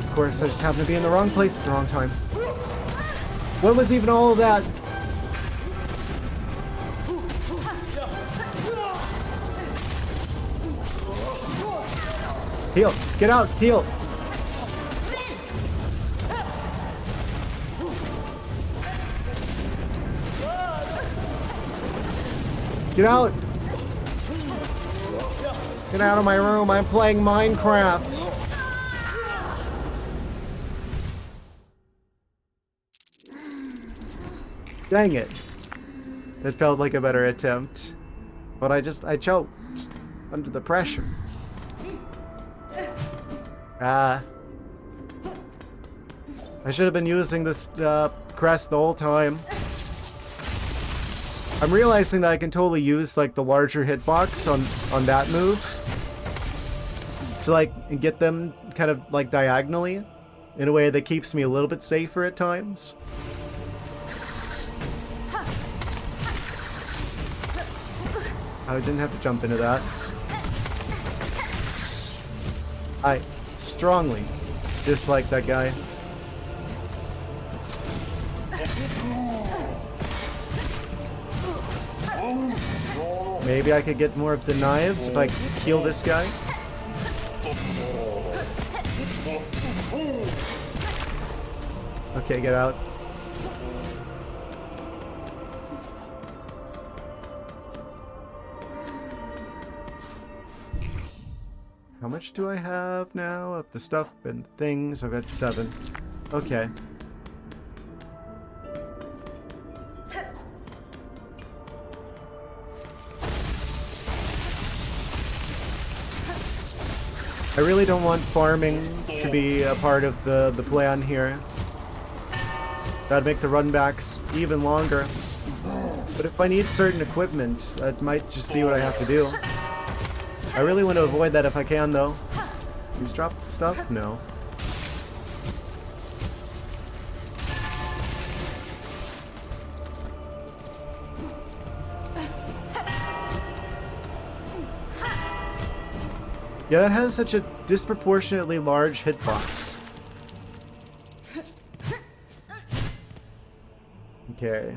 Of course, I just happened to be in the wrong place at the wrong time. What was even all of that? Heal! Get out! Heal! Get out! Get out of my room, I'm playing Minecraft! Dang it. That felt like a better attempt. But I choked. Under the pressure. I should have been using this crest the whole time. I'm realizing that I can totally use like the larger hitbox on that move to like get them kind of like diagonally in a way that keeps me a little bit safer at times. I didn't have to jump into that. I strongly dislike that guy. Maybe I could get more of the knives if I heal this guy. Okay, get out. How much do I have now of the stuff and things? I've got 7. Okay. I really don't want farming to be a part of the plan here. That'd make the runbacks even longer. But if I need certain equipment, that might just be what I have to do. I really want to avoid that if I can, though. Please drop stuff? No. Yeah, that has such a disproportionately large hitbox. Okay.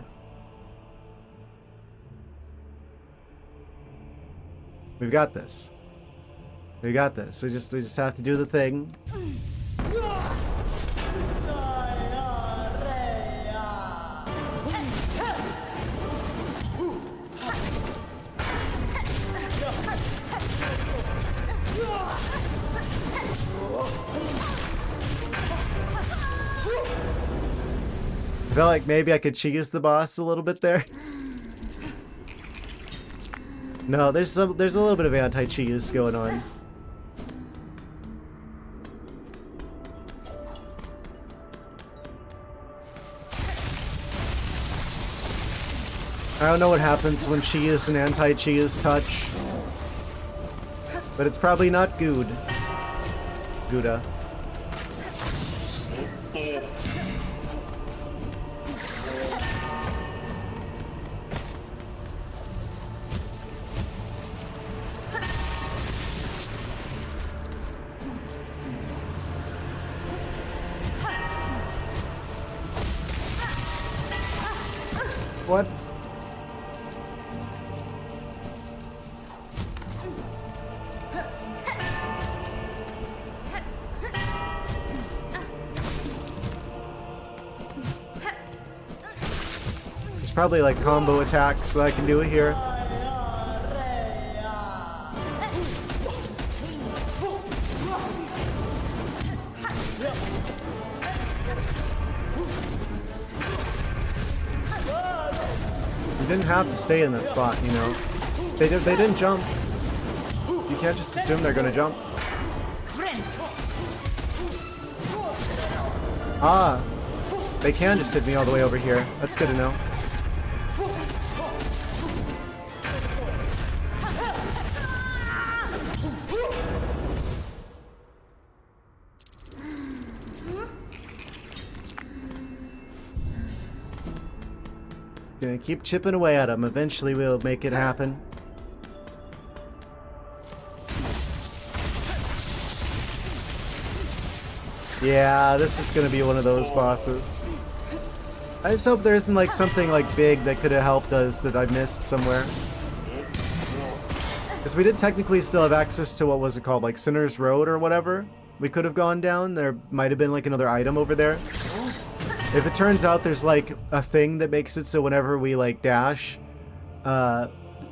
We've got this. We got this. We just have to do the thing. felt like maybe I could cheese the boss a little bit there. No, there's a little bit of anti-cheese going on. I don't know what happens when cheese and anti-cheese touch, but it's probably not good. Gouda. What? There's probably like combo attacks that I can do here. You didn't have to stay in that spot, you know. They didn't jump. You can't just assume they're gonna jump. Ah, they can just hit me all the way over here. That's good to know. Gonna keep chipping away at him. Eventually we'll make it happen. Yeah, this is gonna be one of those bosses. I just hope there isn't like something like big that could have helped us that I missed somewhere. Because we did technically still have access to, what was it called, like Sinner's Road or whatever. We could have gone down. There might have been like another item over there. If it turns out there's like a thing that makes it so whenever we like dash,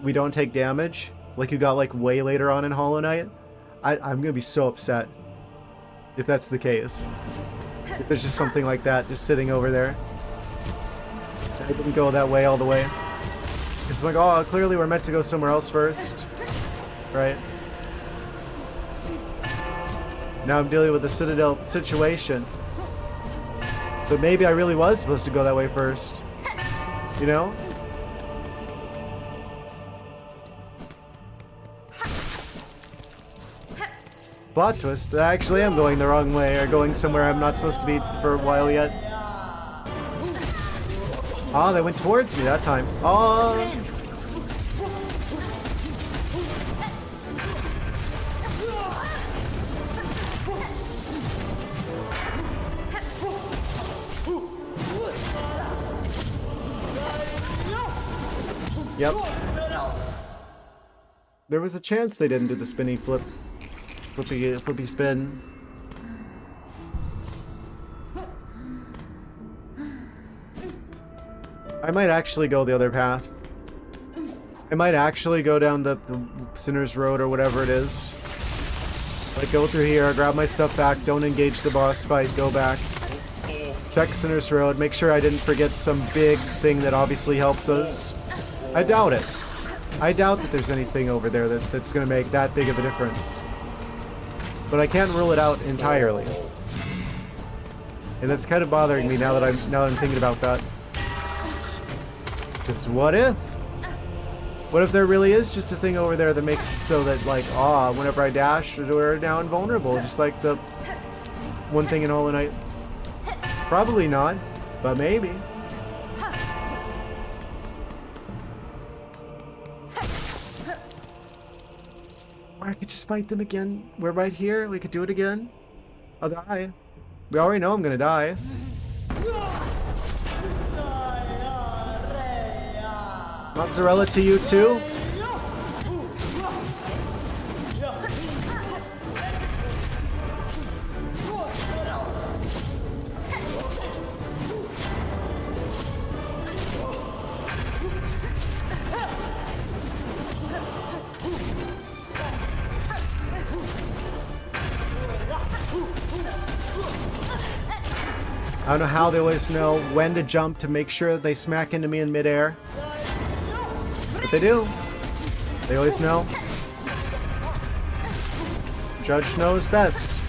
we don't take damage, like you got like way later on in Hollow Knight, I'm gonna be so upset if that's the case. If there's just something like that just sitting over there. I didn't go that way all the way. It's like, oh, clearly we're meant to go somewhere else first, right? Now I'm dealing with the Citadel situation. But maybe I really was supposed to go that way first. You know? Plot twist. I actually am going the wrong way, or going somewhere I'm not supposed to be for a while yet. Ah, they went towards me that time. Oh. Yep. There was a chance they didn't do the spinny flippy spin. I might actually go the other path. I might actually go down the Sinner's Road or whatever it is. Like, go through here, grab my stuff back, don't engage the boss fight, go back. Check Sinner's Road, make sure I didn't forget some big thing that obviously helps us. I doubt it. I doubt that there's anything over there that's going to make that big of a difference. But I can't rule it out entirely. And that's kind of bothering me now that I'm thinking about that. Because what if? What if there really is just a thing over there that makes it so that, like, whenever I dash, we're now invulnerable, just like the one thing in Hollow Knight? Probably not, but maybe. Or I could just fight them again. We're right here. We could do it again. I'll die. We already know I'm gonna die. Mozzarella to you too? I don't know how they always know when to jump to make sure that they smack into me in midair. But they do. They always know. Judge knows best.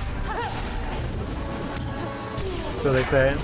So they say.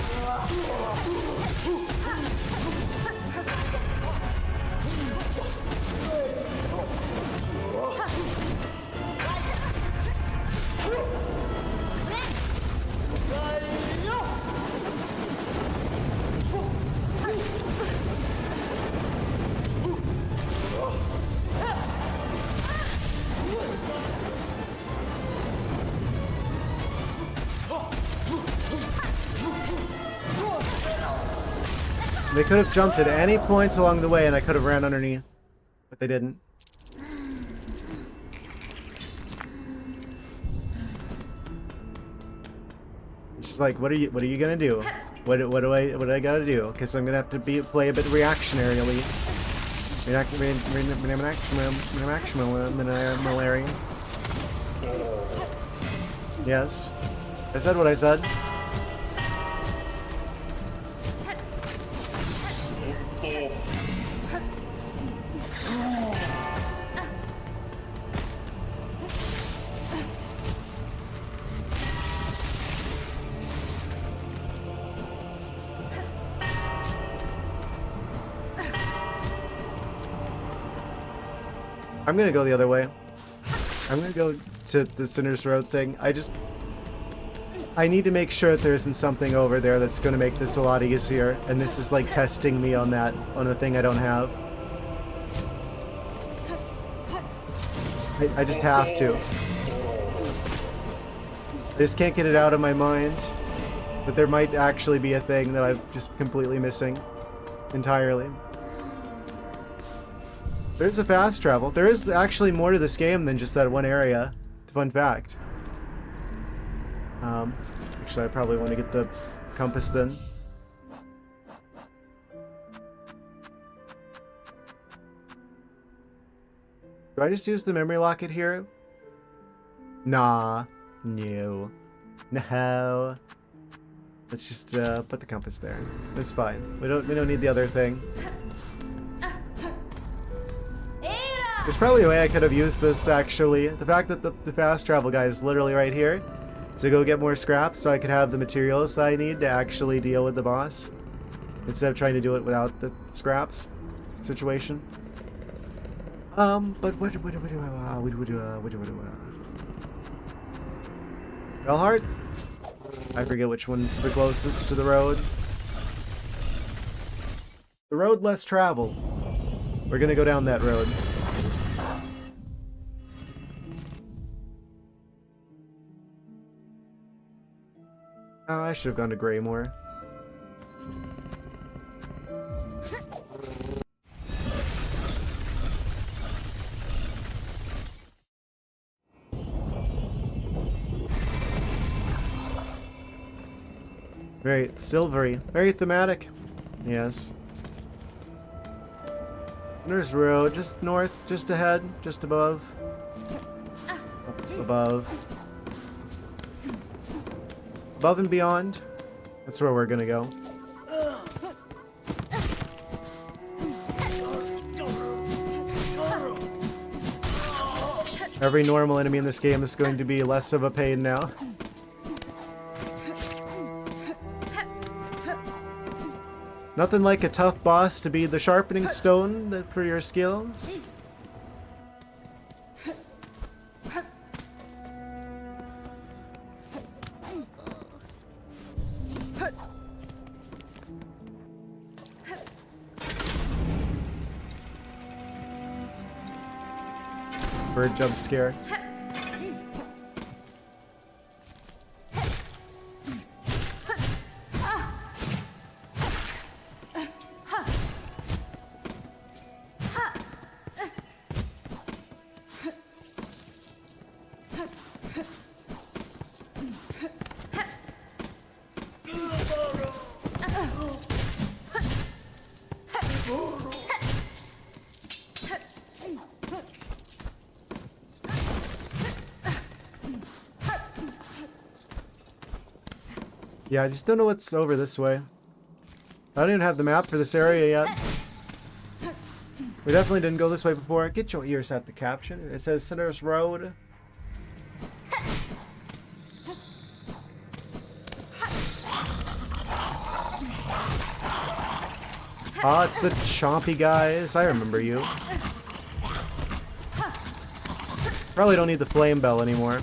They could have jumped at any points along the way and I could have ran underneath, but they didn't. It's just like, what are you gonna do? What do I gotta do? Because I'm gonna have to play a bit reactionarily. Reactionary. Yes. I said what I said. I'm gonna go the other way. I'm gonna go to the Sinner's Road thing. I need to make sure that there isn't something over there that's gonna make this a lot easier, and this is like testing me on that, on the thing I don't have. I just have to. I just can't get it out of my mind that there might actually be a thing that I'm just completely missing entirely. There's a fast travel. There is actually more to this game than just that one area. It's a fun fact. Actually, I probably want to get the compass then. Do I just use the memory locket here? Nah. No. No. Let's just put the compass there. That's fine. We don't need the other thing. There's probably a way I could have used this, actually. The fact that the fast travel guy is literally right here to go get more scraps so I could have the materials that I need to actually deal with the boss instead of trying to do it without the scraps situation. But what Bellheart? I forget which one's the closest to the road. The road less traveled. We're gonna go down that road. Oh, I should have gone to Greymore. Very silvery, very thematic. Yes. Sinner's Road, just north, just ahead, just above. Up above. Above and beyond. That's where we're gonna go. Every normal enemy in this game is going to be less of a pain now. Nothing like a tough boss to be the sharpening stone for your skills. Bird jump scare. Yeah, I just don't know what's over this way. I don't even have the map for this area yet. We definitely didn't go this way before. Get your ears out the caption. It says Sinner's Road. Ah, it's the chompy guys. I remember you. Probably don't need the flame bell anymore.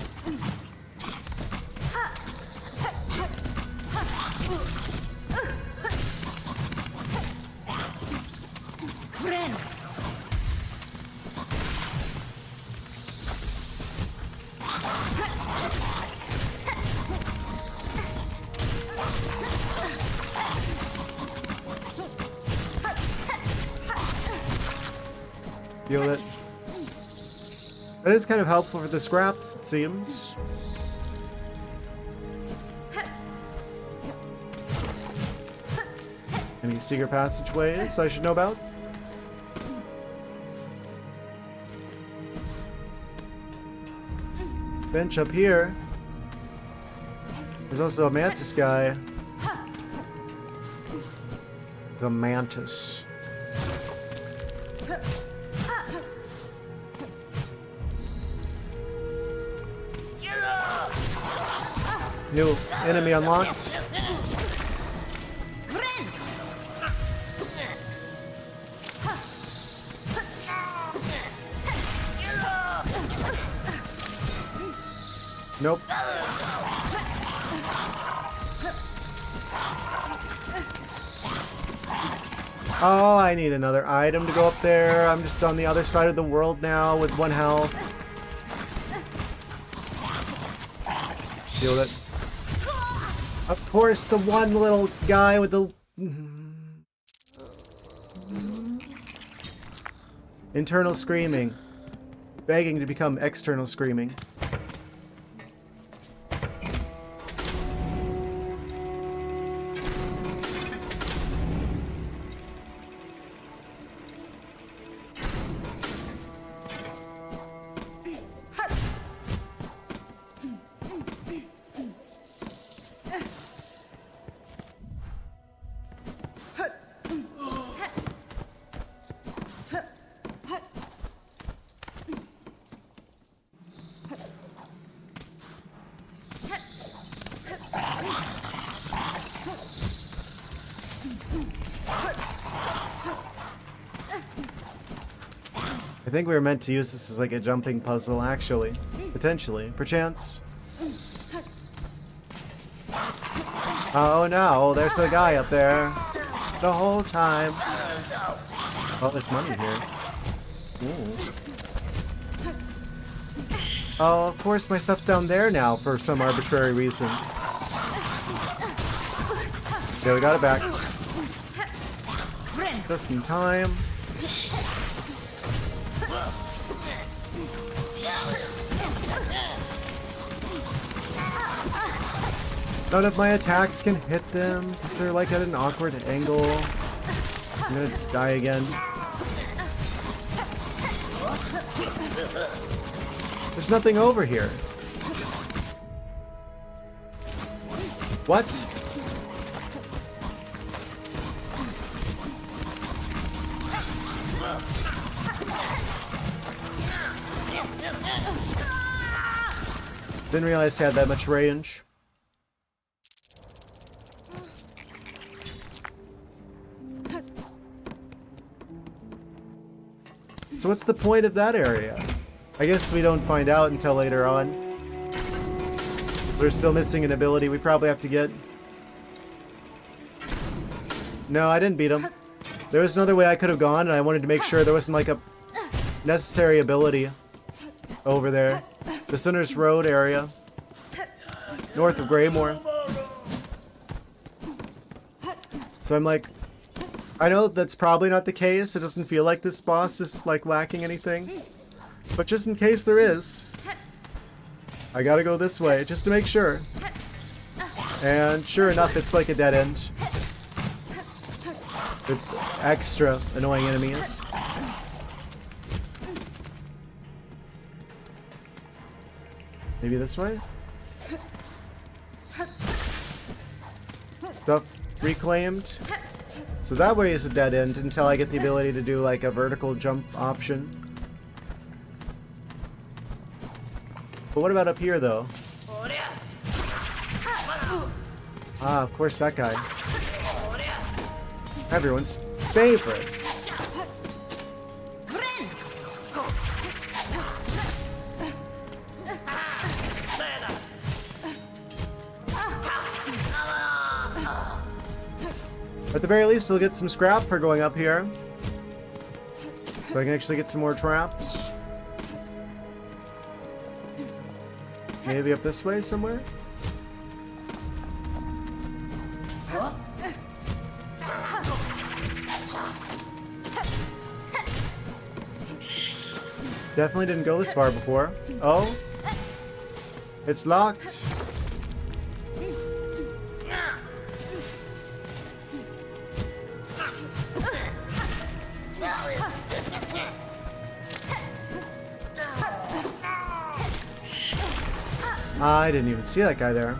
Feel it. That is kind of helpful for the scraps, it seems. Any secret passageways I should know about? Bench up here. There's also a mantis guy. The mantis. New enemy unlocked. Nope. Oh, I need another item to go up there. I'm just on the other side of the world now with 1 health. Deal with it. Of course, the one little guy with the... internal screaming. Begging to become external screaming. I think we were meant to use this as like a jumping puzzle, actually. Potentially. Perchance. Oh no, there's a guy up there. The whole time. Oh, there's money here. Ooh. Oh, of course my stuff's down there now for some arbitrary reason. Okay, we got it back. Just in time. None of my attacks can hit them because they're like at an awkward angle. I'm gonna die again. There's nothing over here. What? Didn't realize it had that much range. So what's the point of that area? I guess we don't find out until later on. Because they're still missing an ability we probably have to get. No, I didn't beat him. There was another way I could have gone, and I wanted to make sure there wasn't like a necessary ability over there. The Sinner's Road area. North of Greymore. So I'm like, I know that's probably not the case. It doesn't feel like this boss is like lacking anything. But just in case there is, I gotta go this way just to make sure. And sure enough, it's like a dead end. With extra annoying enemies. Maybe this way? Stuff reclaimed. So that way is a dead end until I get the ability to do like a vertical jump option. But what about up here though? Ah, of course that guy. Everyone's favorite. At the very least, we'll get some scrap for going up here. So I can actually get some more traps. Maybe up this way somewhere? Definitely didn't go this far before. Oh? It's locked. I didn't even see that guy there.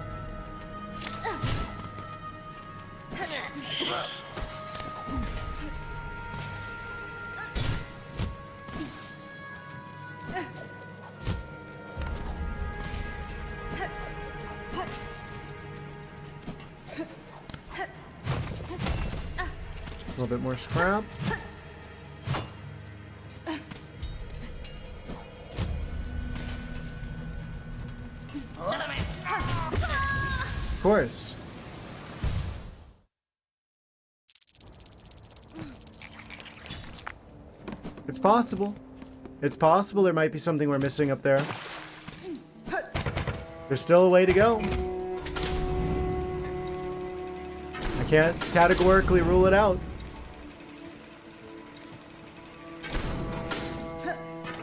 A little bit more scrap. Of course. It's possible. It's possible there might be something we're missing up there. There's still a way to go. I can't categorically rule it out.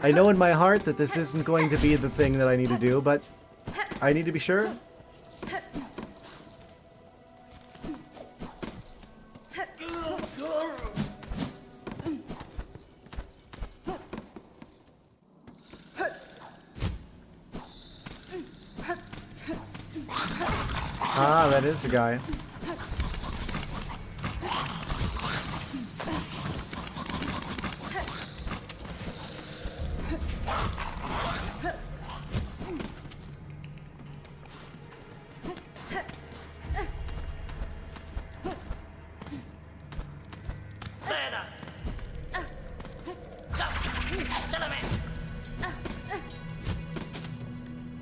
I know in my heart that this isn't going to be the thing that I need to do, but I need to be sure. Ah, that is a guy.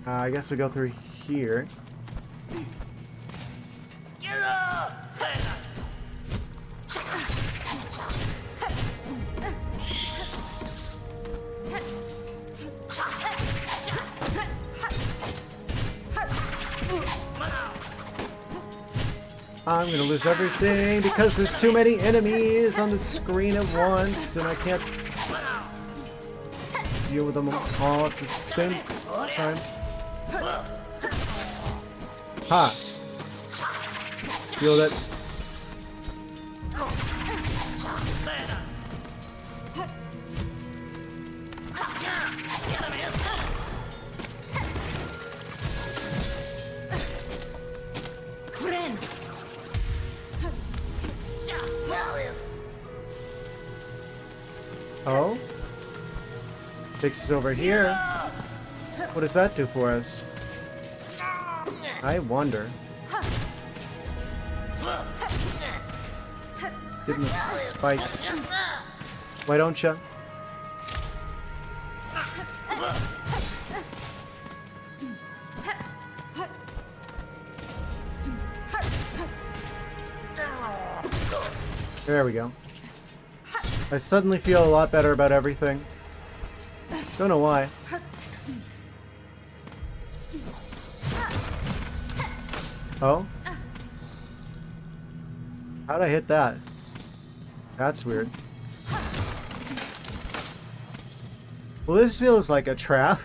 I guess we go through here. I'm gonna lose everything because there's too many enemies on the screen at once and I can't deal with them all at the same time. Ha! Feel that. Oh? Fixes over here. What does that do for us? I wonder. Give me spikes. Why don't you? There we go. I suddenly feel a lot better about everything. Don't know why. Oh? How'd I hit that? That's weird. Well, this feels like a trap.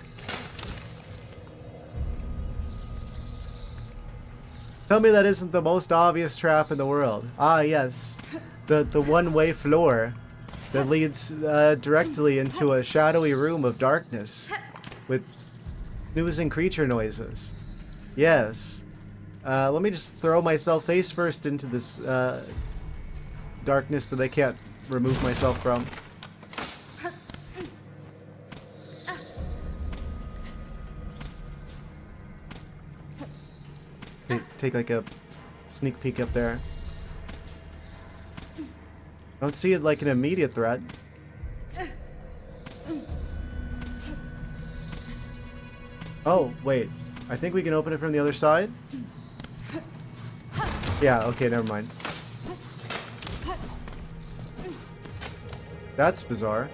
Tell me that isn't the most obvious trap in the world. Ah, yes. The one-way floor that leads directly into a shadowy room of darkness with snoozing creature noises. Yes. Let me just throw myself face first into this darkness that I can't remove myself from. Take like a sneak peek up there. Don't see it like an immediate threat. Oh, wait. I think we can open it from the other side? Yeah, okay, never mind. That's bizarre.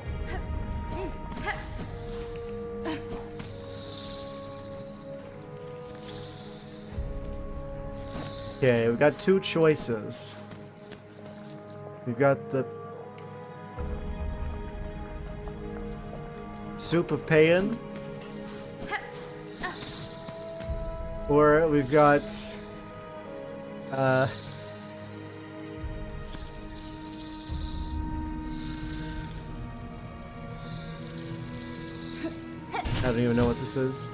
Okay, we've got two choices. We've got the soup of pain, or we've got I don't even know what this is.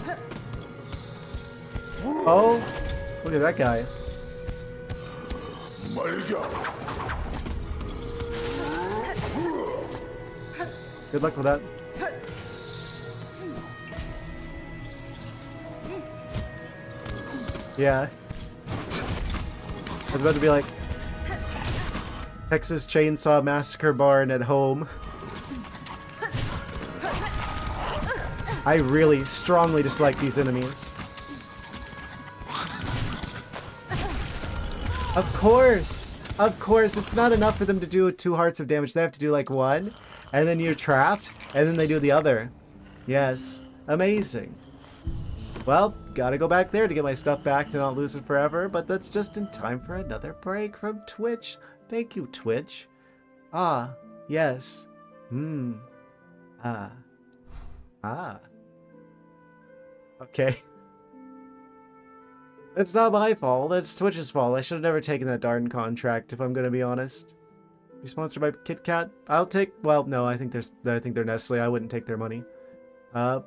Oh, look at that guy. Good luck with that. Yeah. I was about to be like Texas Chainsaw Massacre Barn at home. I really strongly dislike these enemies. Of course! Of course, it's not enough for them to do 2 hearts of damage. They have to do like 1, and then you're trapped, and then they do the other. Yes. Amazing. Well, gotta go back there to get my stuff back to not lose it forever, but that's just in time for another break from Twitch. Thank you, Twitch. Ah, yes. Ah. Okay. It's not my fault, that's Twitch's fault. I should have never taken that darn contract, if I'm gonna be honest. You sponsored by Kit Kat? I'll take, well, no, I think they're Nestle. I wouldn't take their money. I'm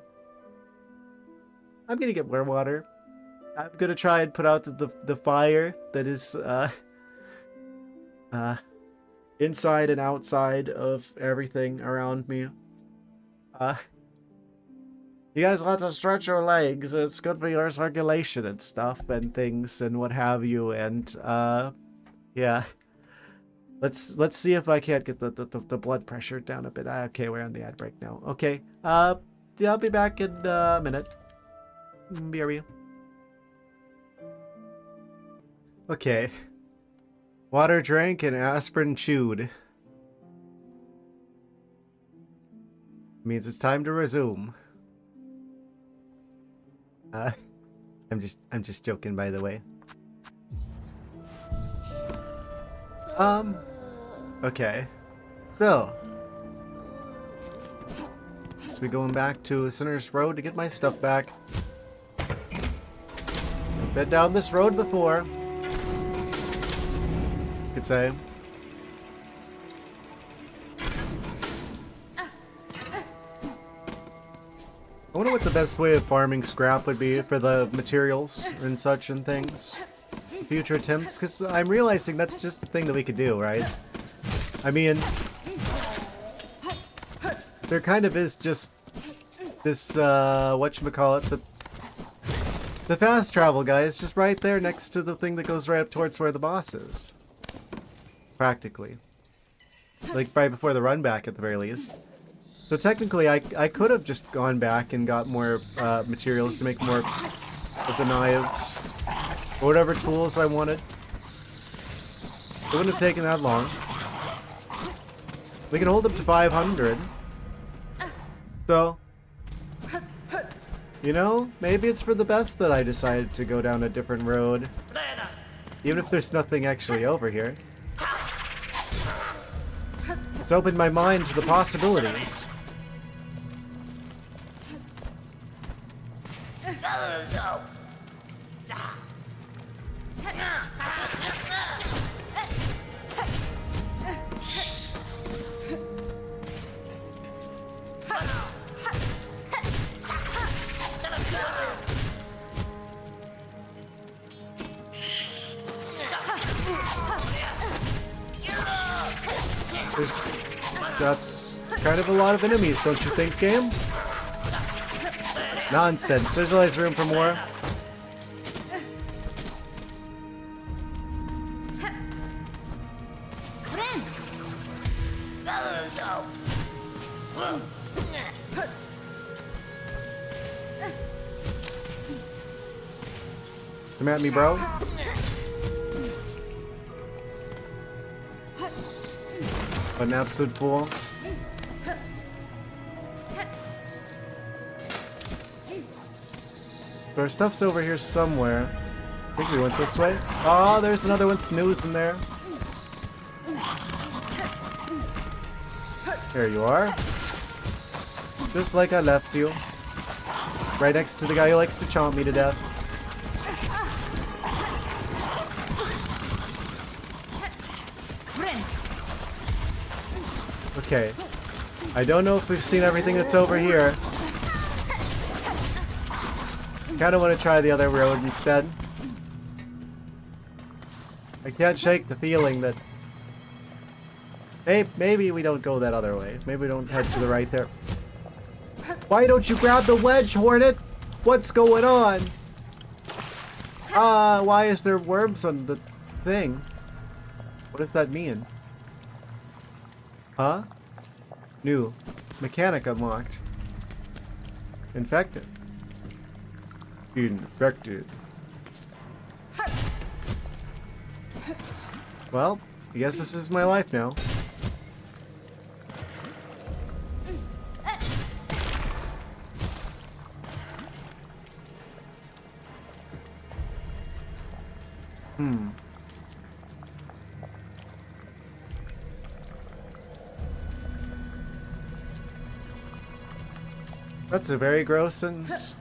gonna get more water. I'm gonna try and put out the fire that is, inside and outside of everything around me. You guys have to stretch your legs. It's good for your circulation and stuff and things and what have you. And yeah, let's see if I can't get the blood pressure down a bit. Okay, we're on the ad break now. Okay, yeah, I'll be back in a minute. BRB. Okay, water drank and aspirin chewed. Means it's time to resume. I'm just joking, by the way. Okay. So, let's be going back to Sinner's Road to get my stuff back. Been down this road before, you could say. I wonder what the best way of farming scrap would be for the materials and such and things. Future attempts, because I'm realizing that's just the thing that we could do, right? I mean, there kind of is just this, whatchamacallit, the fast travel guy is just right there next to the thing that goes right up towards where the boss is. Practically. Like, right before the run back at the very least. So technically, I could have just gone back and got more materials to make more of the knives. Or whatever tools I wanted. It wouldn't have taken that long. We can hold up to 500. So, you know, maybe it's for the best that I decided to go down a different road. Even if there's nothing actually over here. It's opened my mind to the possibilities. That's kind of a lot of enemies, don't you think, game? Nonsense. There's always room for more. Come at me, bro. What an absolute fool. Our stuff's over here somewhere. I think we went this way. Oh, there's another one snoozing there. There you are. Just like I left you. Right next to the guy who likes to chomp me to death. Okay. I don't know if we've seen everything that's over here. Kinda want to try the other road instead. I can't shake the feeling that maybe we don't go that other way. Maybe we don't head to the right there. Why don't you grab the wedge, Hornet? What's going on? Why is there worms on the thing? What does that mean? Huh? New. Mechanic unlocked. Infected. Infected. Well, I guess this is my life now. That's a very gross sentence.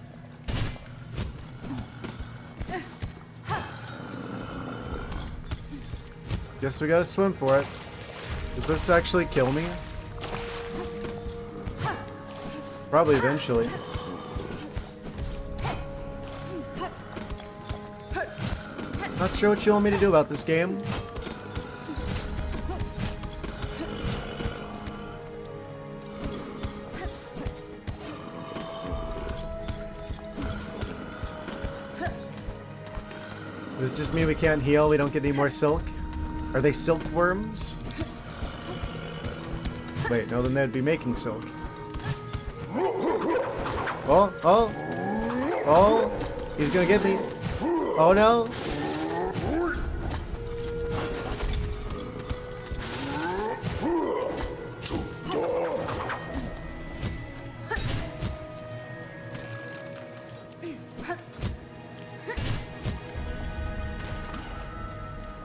Guess we gotta swim for it. Does this actually kill me? Probably eventually. Not sure what you want me to do about this game. Does this just mean we can't heal? We don't get any more silk? Are they silkworms? Wait, no, then they'd be making silk. Oh, oh, oh, he's gonna get me. Oh no.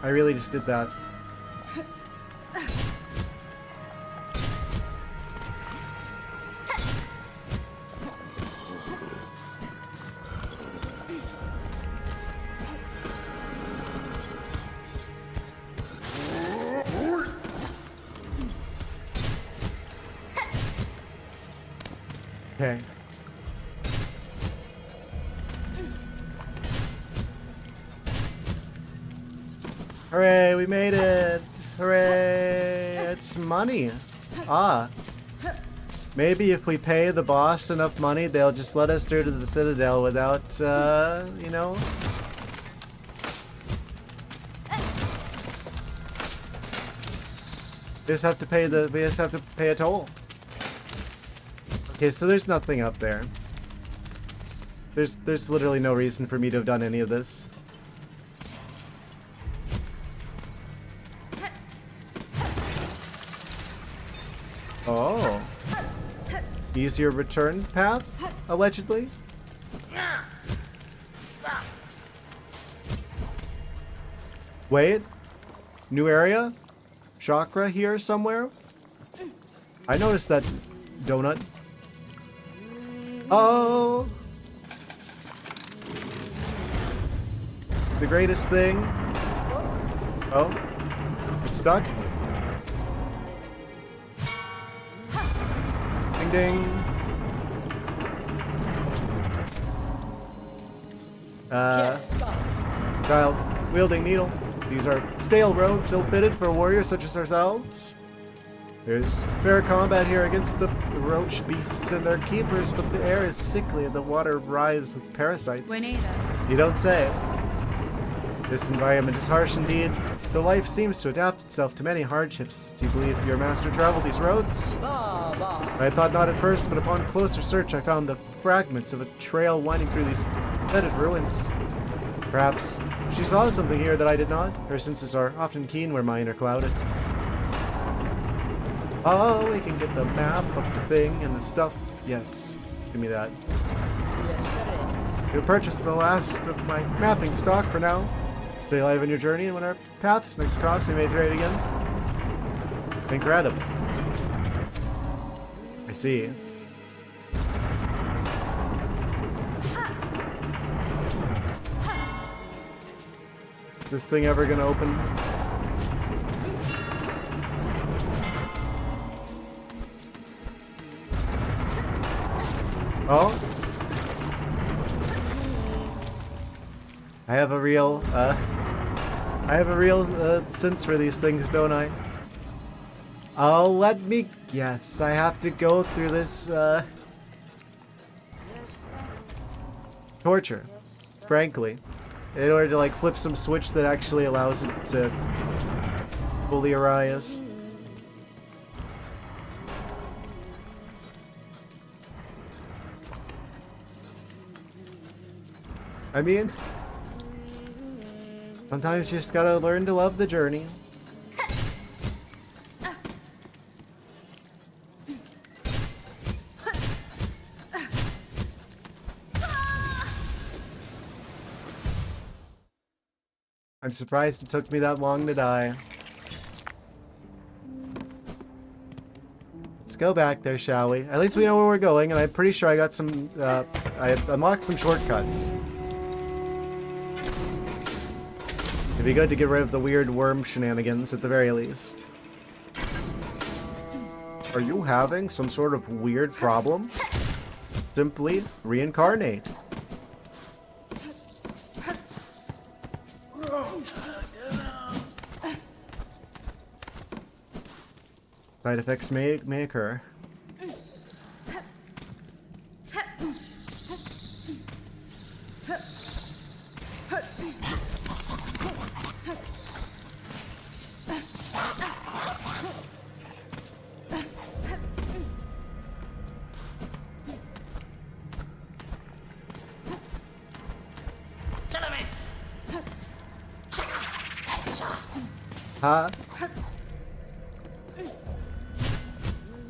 I really just did that. Okay. Hooray, we made it! Hooray! It's money. Ah. Maybe if we pay the boss enough money, they'll just let us through to the Citadel without, you know. We just have to pay a toll. Okay, so there's nothing up there. There's literally no reason for me to have done any of this. Oh. Easier return path, allegedly? Wait. New area? Chakra here somewhere? I noticed that donut. Oh! It's the greatest thing. Oh. It's stuck. Ding ding. Child, wielding needle. These are stale roads ill-fitted for warriors such as ourselves. There's fair combat here against the roach beasts and their keepers, but the air is sickly and the water writhes with parasites. You don't say. This environment is harsh indeed, though life seems to adapt itself to many hardships. Do you believe your master traveled these roads? I thought not at first, but upon closer search I found the fragments of a trail winding through these fetid ruins. Perhaps she saw something here that I did not. Her senses are often keen where mine are clouded. Oh, we can get the map of the thing and the stuff. Yes, give me that. You'll purchase the last of my mapping stock for now. Stay alive on your journey, and when our paths next cross, we may trade again. Incredible. I see. Is this thing ever gonna open? Oh. I have a real sense for these things, don't I? Oh, let me... Yes, I have to go through this, torture, frankly, in order to, like, flip some switch that actually allows it to fully arise. I mean, sometimes you just gotta learn to love the journey. I'm surprised it took me that long to die. Let's go back there, shall we? At least we know where we're going, and I'm pretty sure I got some, I unlocked some shortcuts. It'd be good to get rid of the weird worm shenanigans at the very least. Are you having some sort of weird problem? Simply reincarnate. Side effects may occur. Huh?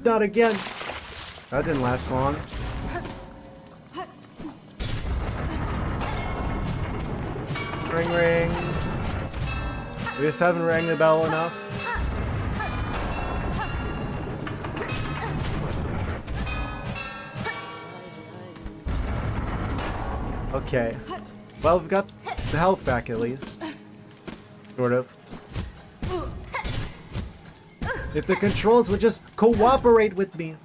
Not again. That didn't last long. Ring ring. We just haven't rang the bell enough. Okay. Well, we've got the health back at least. Sort of. If the controls would just cooperate with me.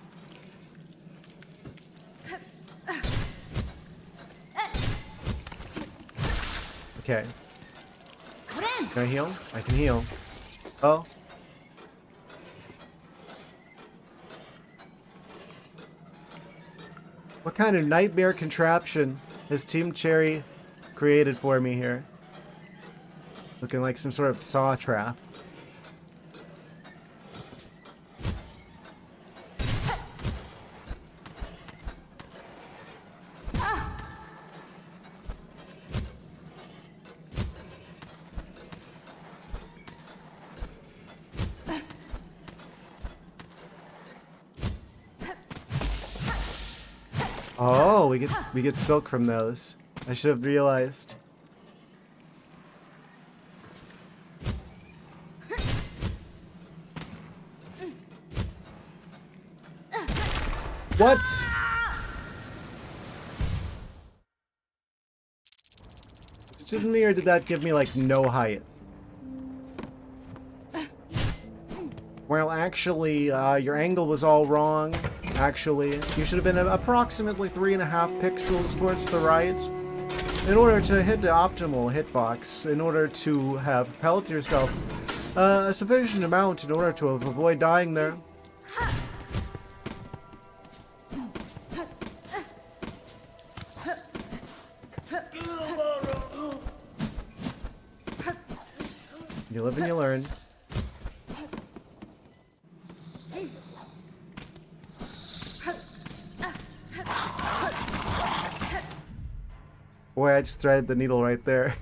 Okay. Can I heal? I can heal. Oh. What kind of nightmare contraption has Team Cherry created for me here? Looking like some sort of saw trap. Oh, we get silk from those. I should have realized. What? Is it just me, or did that give me like no height? Well, actually, your angle was all wrong. Actually, you should have been approximately 3.5 pixels towards the right in order to hit the optimal hitbox, in order to have propelled yourself a sufficient amount in order to avoid dying there. You live and you learn. Boy, I just threaded the needle right there.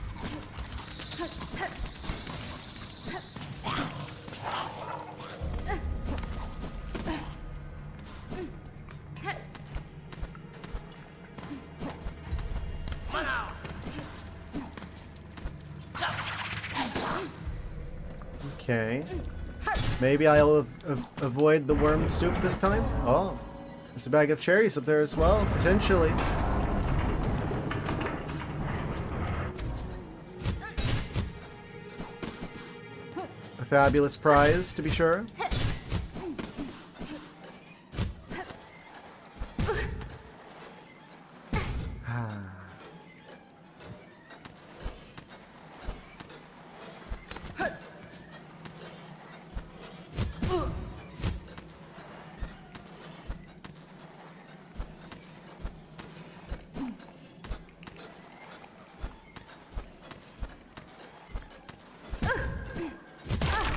Okay. Maybe I'll avoid the worm soup this time? Oh, there's a bag of cherries up there as well, potentially. A fabulous prize, to be sure.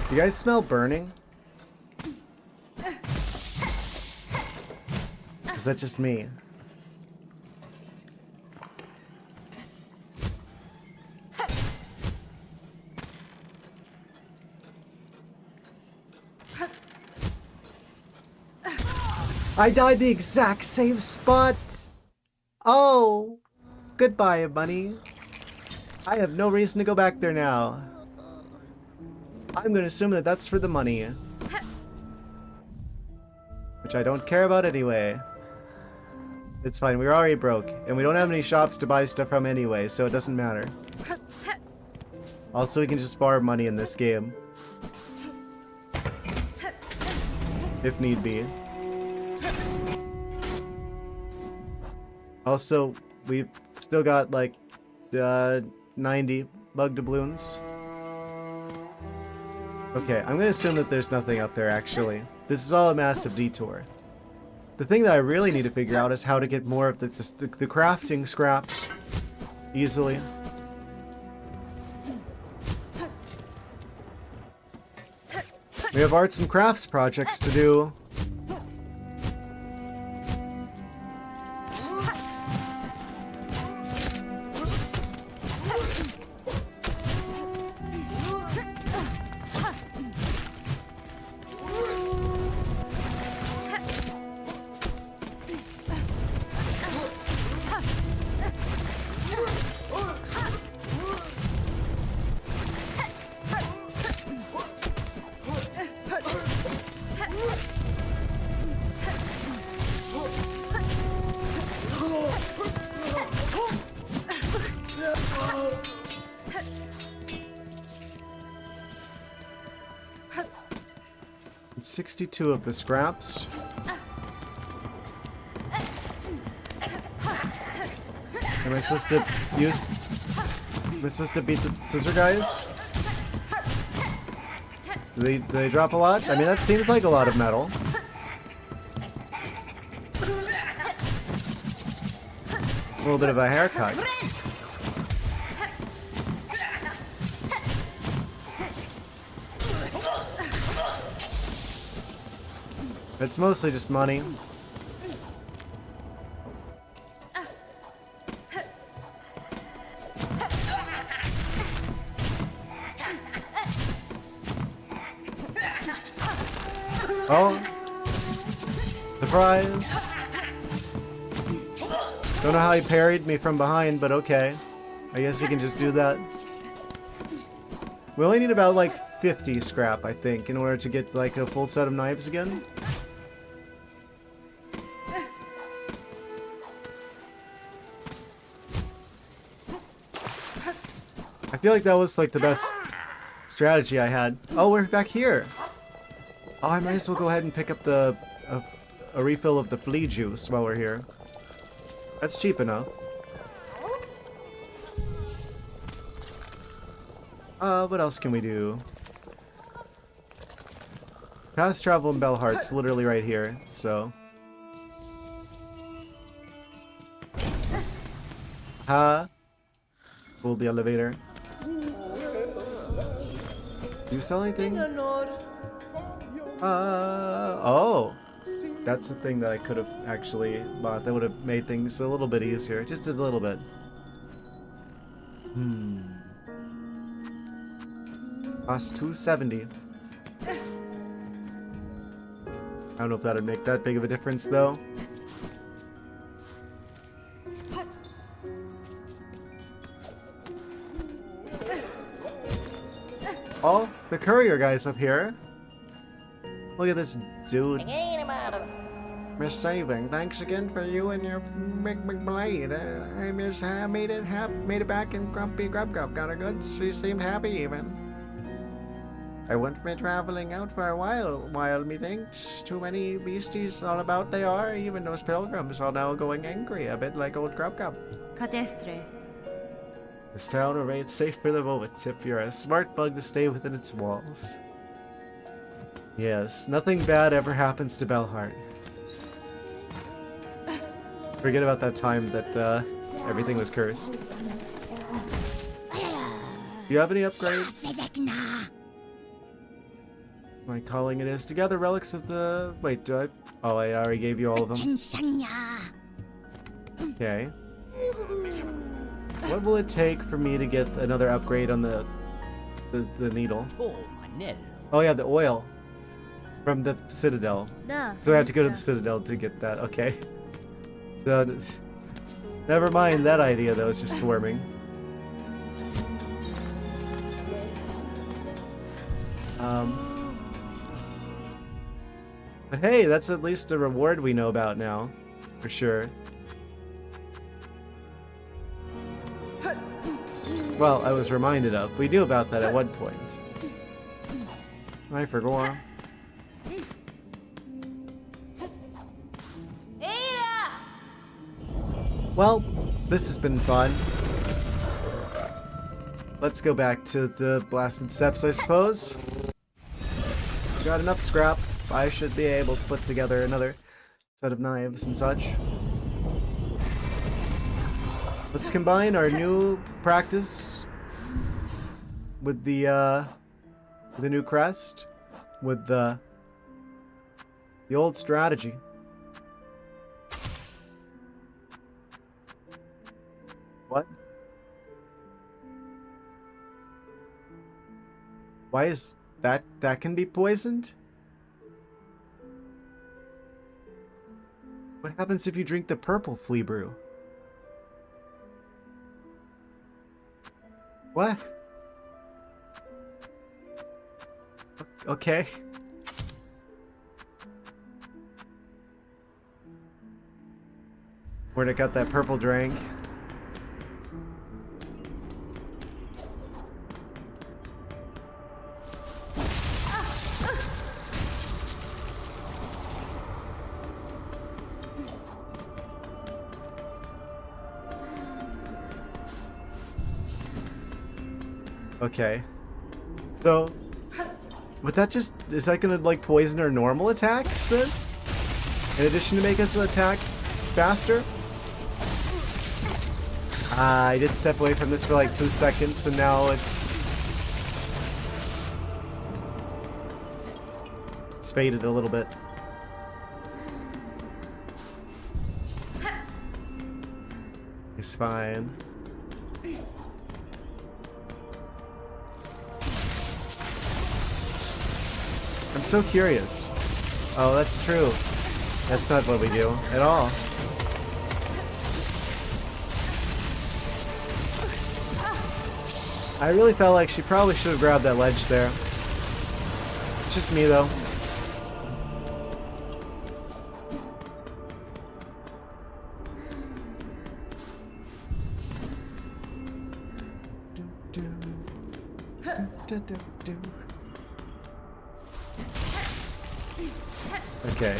Do you guys smell burning? Is that just me? I died the exact same spot! Oh! Goodbye, bunny. I have no reason to go back there now. I'm gonna assume that that's for the money. Which I don't care about anyway. It's fine, we're already broke. And we don't have any shops to buy stuff from anyway, so it doesn't matter. Also, we can just borrow money in this game. If need be. Also, we've still got like 90 bug doubloons. Okay, I'm gonna assume that there's nothing up there actually. This is all a massive detour. The thing that I really need to figure out is how to get more of the crafting scraps easily. We have arts and crafts projects to do. It's 62 of the scraps. Am I supposed to use... Am I supposed to beat the scissor guys? Do they drop a lot? I mean, that seems like a lot of metal. A little bit of a haircut. It's mostly just money. Oh, surprise! Don't know how he parried me from behind, but okay. I guess he can just do that. We only need about like 50 scrap, I think, in order to get like a full set of knives again. I feel like that was like the best strategy I had. Oh, we're back here. Oh, I might as well go ahead and pick up the a refill of the flea juice while we're here. That's cheap enough. What else can we do? Fast travel in Bellheart's literally right here, so. Pull the elevator. Do you sell anything? Oh. That's the thing that I could have actually bought. That would have made things a little bit easier. Just a little bit. Cost 270. I don't know if that would make that big of a difference, though. Oh, the courier guy's up here. Look at this dude. Miss Saving, thanks again for you and your big blade. I made it back in Grumpy Grub got her goods. She seemed happy even. I won't be traveling out for a while, methinks. Too many beasties all about they are, even those pilgrims are now going angry, a bit like old Grub. This town remains safe for the moment, if you're a smart bug to stay within its walls. Yes, nothing bad ever happens to Bellheart. Forget about that time that everything was cursed. Do you have any upgrades? My calling it is to gather relics of the... Wait, do I... Oh, I already gave you all of them. Okay. What will it take for me to get another upgrade on the needle? Oh yeah, the oil. From the Citadel. So I have to go to the Citadel to get that, okay. So, never mind that idea though, it's just swarming. But hey, that's at least a reward we know about now, for sure. Well, I was reminded of. We knew about that at one point. I forgot. Well, this has been fun. Let's go back to the blasted steps, I suppose. Got enough scrap. I should be able to put together another set of knives and such. Let's combine our new practice with the new crest, with the old strategy. What? Why is that can be poisoned? What happens if you drink the purple flea brew? What? Okay. Where'd it got that purple drink? Okay. So, would that just... Is that gonna, like, poison our normal attacks, then? In addition to make us attack faster? I did step away from this for, like, 2 seconds, and now it's faded a little bit. It's fine. I'm so curious. Oh, that's true. That's not what we do at all. I really felt like she probably should have grabbed that ledge there. It's just me, though. Okay.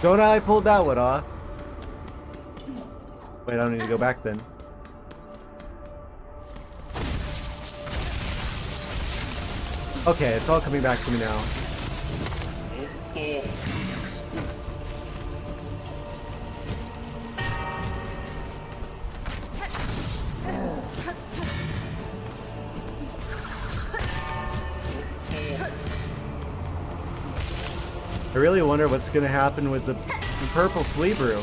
Don't I pulled that one off? Wait, I don't need to go back then. Okay, it's all coming back to me now. I really wonder what's gonna happen with the purple flea brew.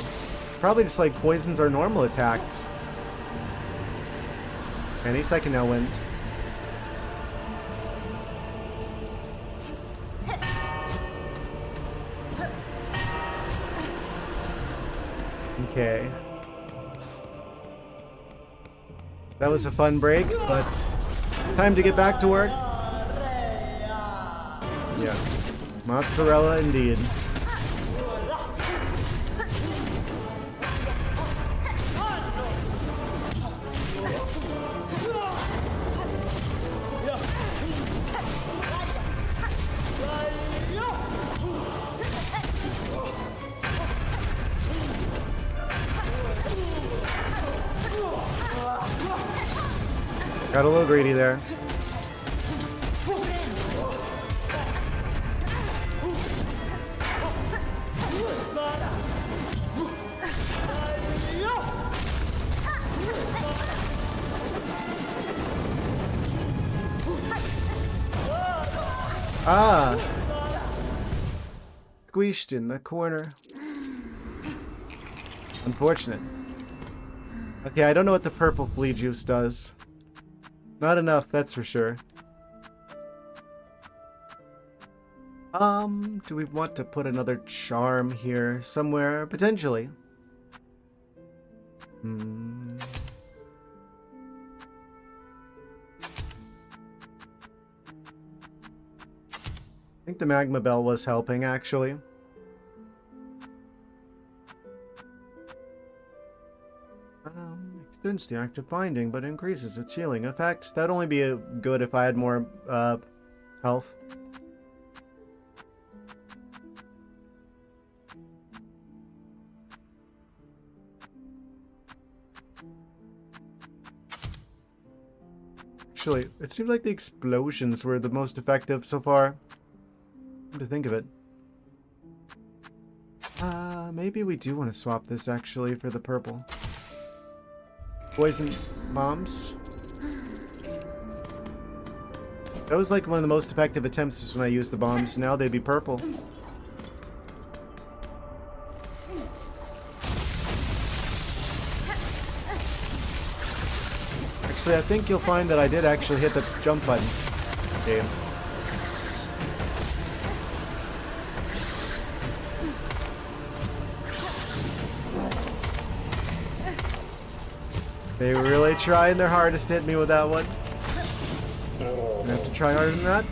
Probably just like poisons our normal attacks. Any second now, Wind. Okay. That was a fun break, but time to get back to work. Yes. Mozzarella indeed. Got a little greedy there. Ah! Squeezed in the corner. Unfortunate. Okay, I don't know what the purple flea juice does. Not enough, that's for sure. Do we want to put another charm here somewhere? Potentially. I think the magma bell was helping, actually. Extends the active binding, but increases its healing effect. That'd only be good if I had more health. Actually, it seemed like the explosions were the most effective so far. Come to think of it. Maybe we do want to swap this actually for the purple. Poison bombs. That was like one of the most effective attempts when I used the bombs. Now they'd be purple. Actually, I think you'll find that I did actually hit the jump button. Okay. They were really trying their hardest to hit me with that one. I have to try harder than that.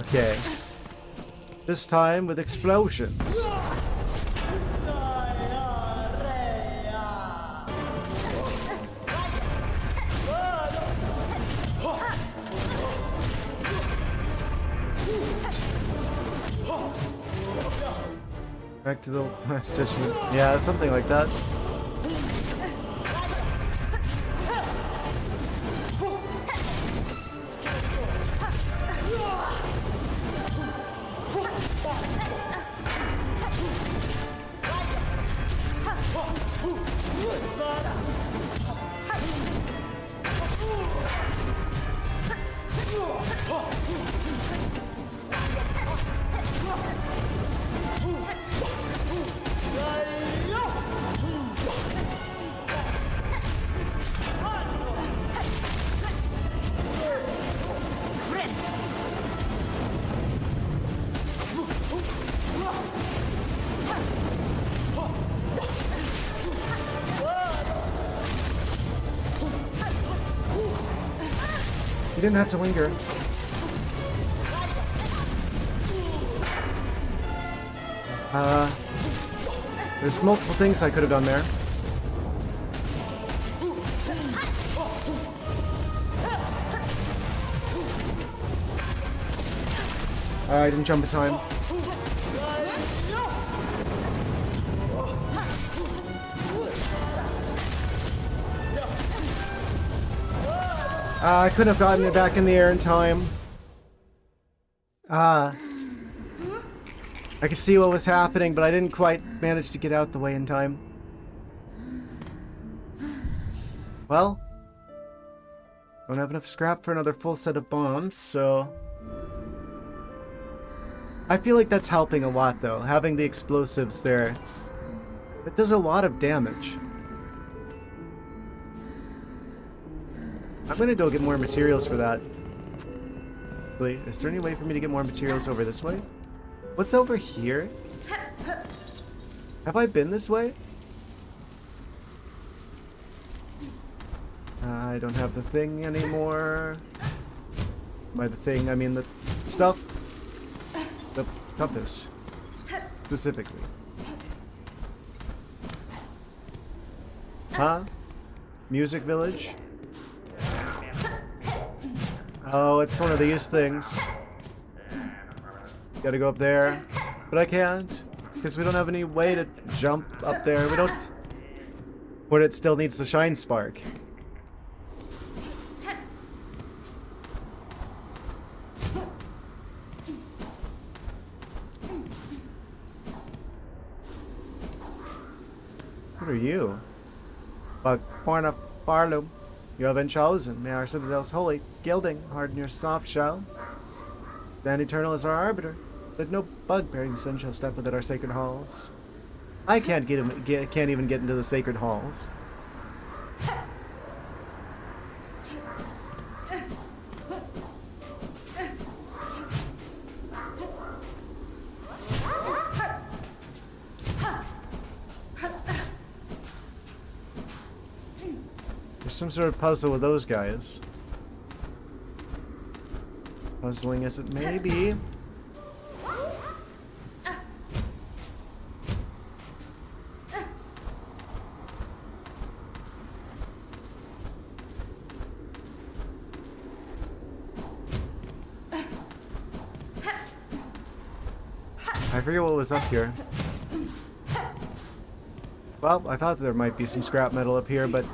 Okay. This time with explosions. Back to the last judgment. Yeah, something like that. You didn't have to linger. There's multiple things I could have done there. I didn't jump in time. I couldn't have gotten it back in the air in time. I could see what was happening, but I didn't quite manage to get out the way in time. Well, don't have enough scrap for another full set of bombs, so... I feel like that's helping a lot, though, having the explosives there. It does a lot of damage. I'm gonna go get more materials for that. Wait, is there any way for me to get more materials over this way? What's over here? Have I been this way? I don't have the thing anymore. By the thing, I mean the stuff. The compass. Specifically. Huh? Music Village? Oh, it's one of these things. Gotta go up there. But I can't. Because we don't have any way to jump up there. We don't... But it still needs the shine spark. What are you? Bug Porna Barloom. You have been chosen. May our Citadel's holy gilding harden your soft shell. Stand eternal as our arbiter. Let no bug-bearing sun shall step within our sacred halls. I can't can't even get into the sacred halls. There's some sort of puzzle with those guys. Puzzling as it may be. I forget what was up here. Well, I thought there might be some scrap metal up here, but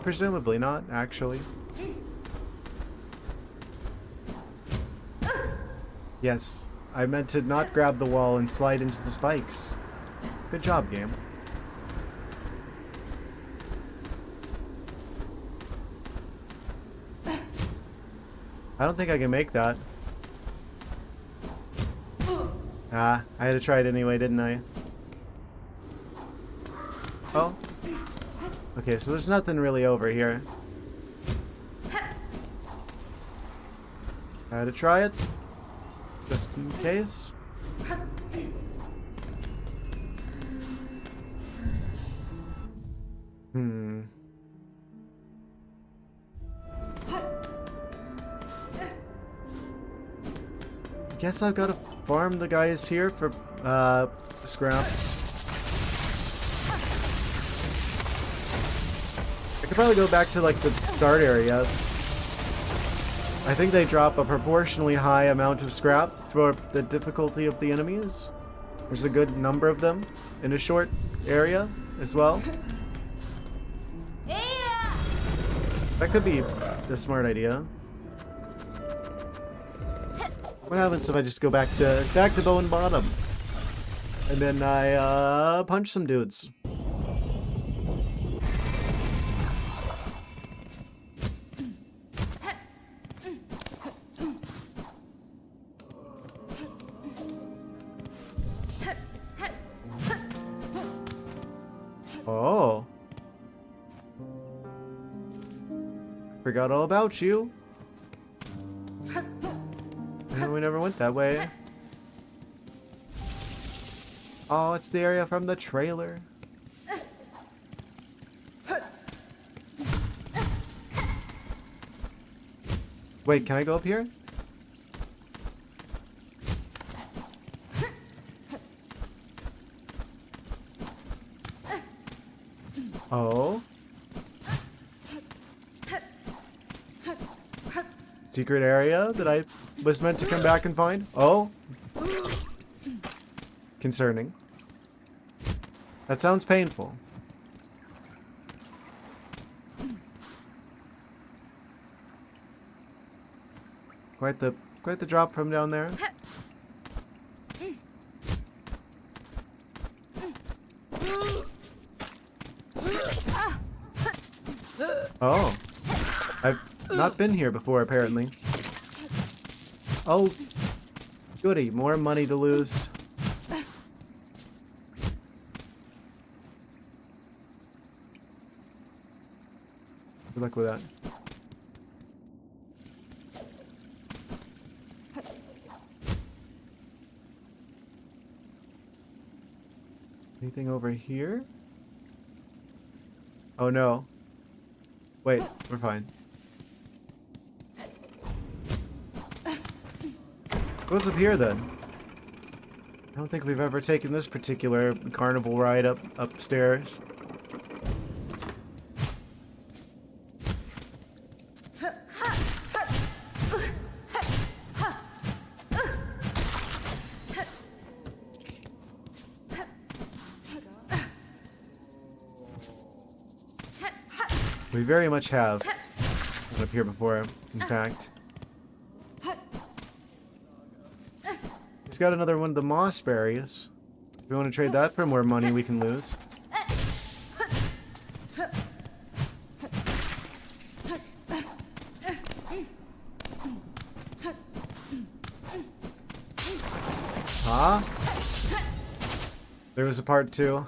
presumably not, actually. Yes, I meant to not grab the wall and slide into the spikes. Good job, game. I don't think I can make that. Ah, I had to try it anyway, didn't I? Oh. Okay, so there's nothing really over here. I had to try it. Just in case. Guess I've got to farm the guys here for scraps. I could probably go back to like the start area. I think they drop a proportionally high amount of scrap for the difficulty of the enemies. There's a good number of them in a short area as well. That could be a smart idea. What happens if I just go back to Bone Bottom? And then I punch some dudes. Oh. Forgot all about you. No, we never went that way. Oh, it's the area from the trailer. Wait, can I go up here? Oh. secret area that I was meant to come back and find? Oh. Concerning. That sounds painful. Quite the drop from down there. Oh. I've not been here before, apparently. Oh. Goody. More money to lose. Good luck with that. Anything over here? Oh no. Wait, we're fine. What's up here then? I don't think we've ever taken this particular carnival ride upstairs. We very much have been up here before, in fact. He's got another one of the moss berries. If we want to trade that for more money we can lose. Huh? There was a part 2.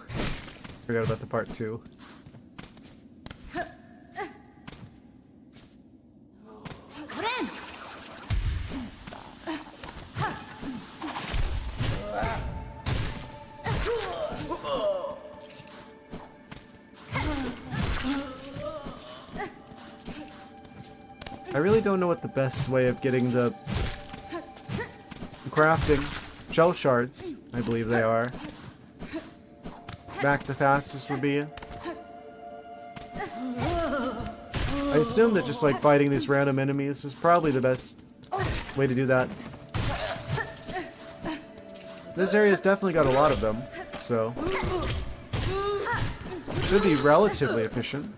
Forgot about the part 2. I really don't know what the best way of getting the crafting shell shards, I believe they are, back the fastest would be. I assume that just like fighting these random enemies is probably the best way to do that. This area's definitely got a lot of them, so should be relatively efficient.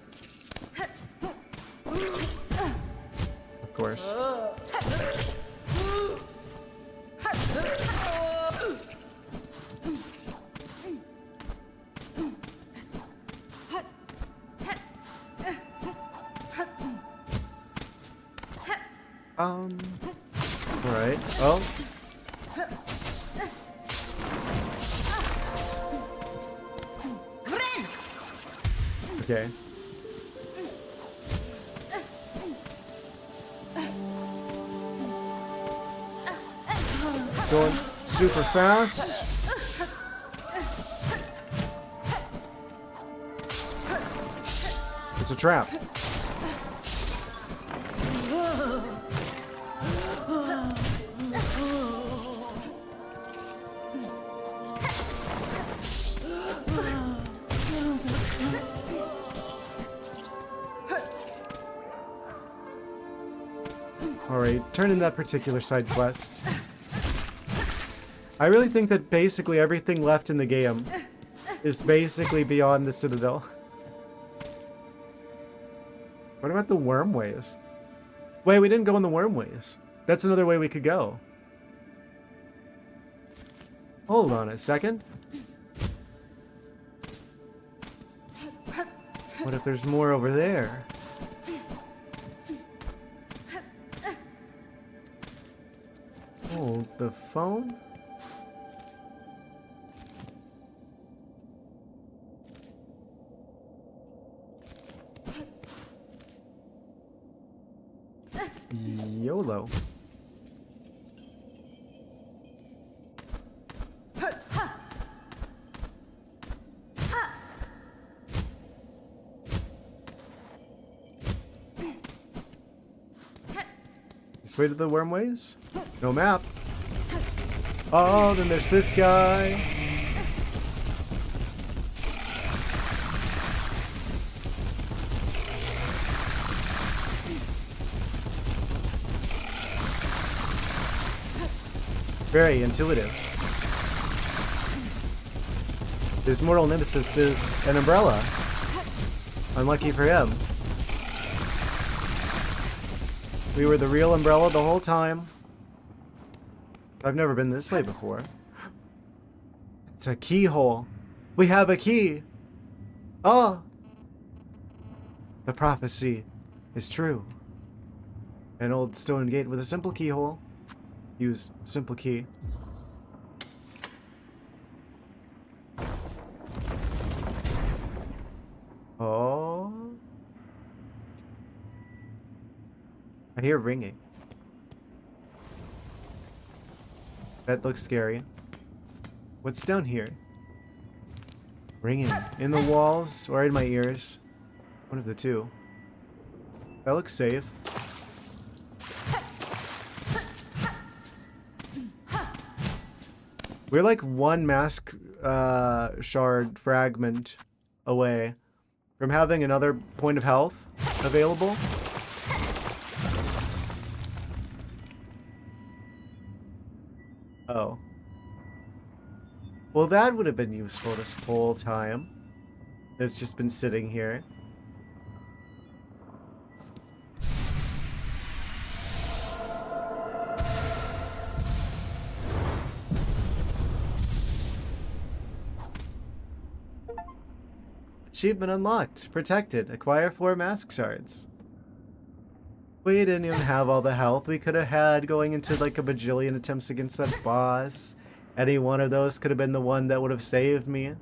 Of course. Alright. Oh. Okay. Going super fast. It's a trap. Alright, turn in that particular side quest. I really think that basically everything left in the game is basically beyond the Citadel. What about the wormways? Wait, we didn't go on the wormways. That's another way we could go. Hold on a second. What if there's more over there? Hold the phone? YOLO. This way to the wormways? No map. Oh, then there's this guy. Very intuitive. His mortal nemesis is an umbrella. Unlucky for him. We were the real umbrella the whole time. I've never been this way before. It's a keyhole. We have a key. Oh! The prophecy is true. An old stone gate with a simple keyhole. Use simple key. Oh. I hear ringing. That looks scary. What's down here? Ringing. In the walls or in my ears? One of the two. That looks safe. We're like one mask shard fragment away from having another point of health available. Oh. Well, that would have been useful this whole time. It's just been sitting here. Achievement unlocked. Protected. Acquire 4 mask shards. We didn't even have all the health we could have had going into like a bajillion attempts against that boss. Any one of those could have been the one that would have saved me.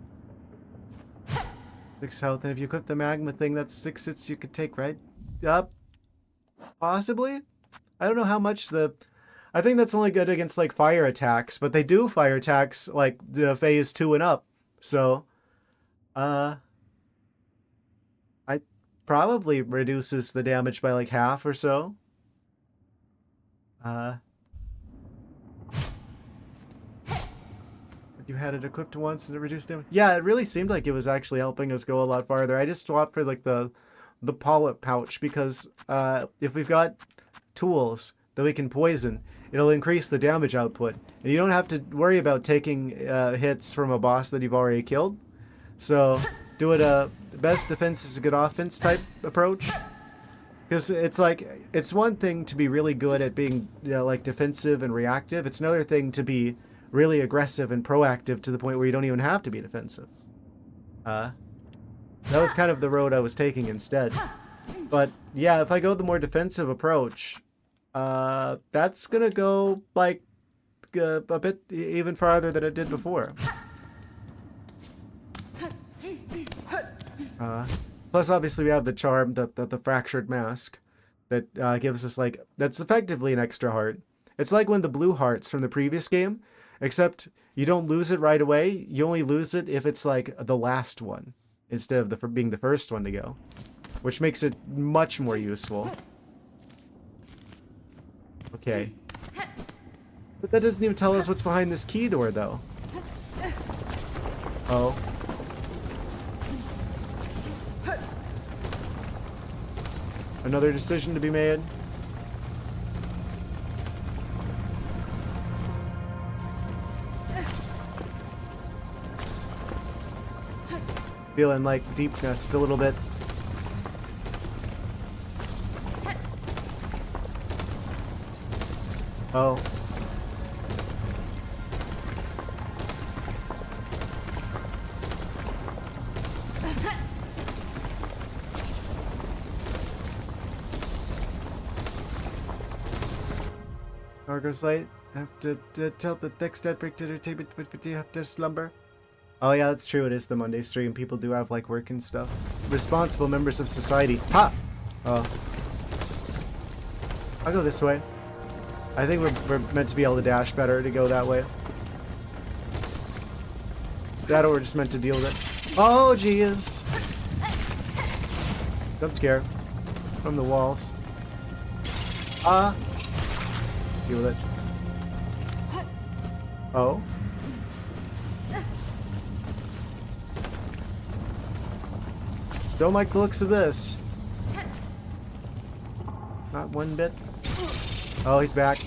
6 health, and if you equip the magma thing, that's 6 hits you could take right up. Possibly? I don't know how much the... I think that's only good against like fire attacks, but they do fire attacks like the phase 2 and up. So, probably reduces the damage by like half or so. You had it equipped once and it reduced damage. Yeah, it really seemed like it was actually helping us go a lot farther. I just swapped for like the polyp pouch because if we've got tools that we can poison, it'll increase the damage output. And you don't have to worry about taking hits from a boss that you've already killed. So do it the best defense is a good offense type approach. Because it's like, it's one thing to be really good at being, you know, like defensive and reactive. It's another thing to be really aggressive and proactive to the point where you don't even have to be defensive. That was kind of the road I was taking instead. But yeah, if I go the more defensive approach, that's gonna go like a bit even farther than it did before. Plus, obviously, we have the charm, the fractured mask, that gives us like, that's effectively an extra heart. It's like when the blue hearts from the previous game, except you don't lose it right away. You only lose it if it's like the last one instead of being the first one to go, which makes it much more useful. Okay. But that doesn't even tell us what's behind this key door, though. Oh. Another decision to be made. Feeling like deep nest a little bit. Oh. Cargo's late. Have to tell the next dead break to entertainment after slumber. Oh yeah, that's true. It is the Monday stream. People do have like work and stuff. Responsible members of society. Ha! Oh. I'll go this way. I think we're meant to be able to dash better to go that way. That or we're just meant to deal with it. Oh, jeez. Don't scare. From the walls. Deal with it. Oh. Don't like the looks of this. Not one bit. Oh, he's back.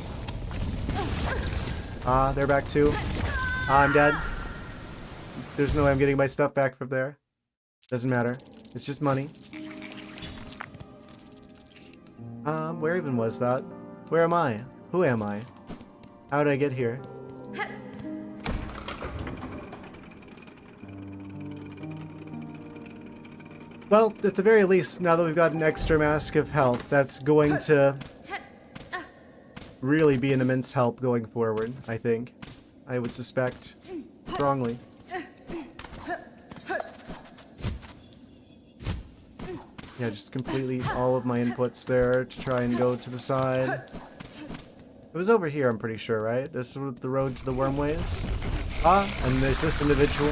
Ah, they're back too. Ah, I'm dead. There's no way I'm getting my stuff back from there. Doesn't matter. It's just money. Where even was that? Where am I? Who am I? How did I get here? Well, at the very least, now that we've got an extra mask of health, that's going to really be an immense help going forward, I think. I would suspect strongly. Yeah, just completely all of my inputs there to try and go to the side. It was over here, I'm pretty sure, right? This is the road to the wormways. Ah, and there's this individual.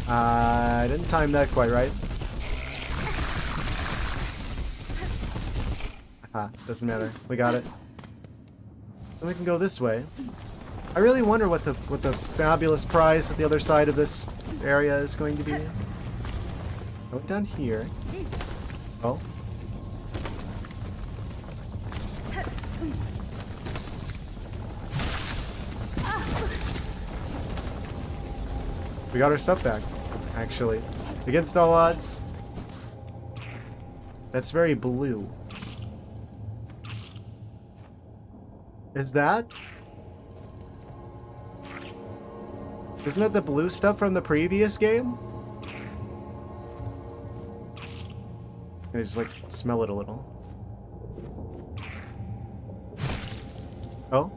I didn't time that quite right. Aha, doesn't matter. We got it. Then we can go this way. I really wonder what the fabulous prize at the other side of this area is going to be. Go down here. Oh. We got our stuff back, actually. Against all odds. That's very blue. Is that? Isn't that the blue stuff from the previous game? Can I just, like, smell it a little? Oh?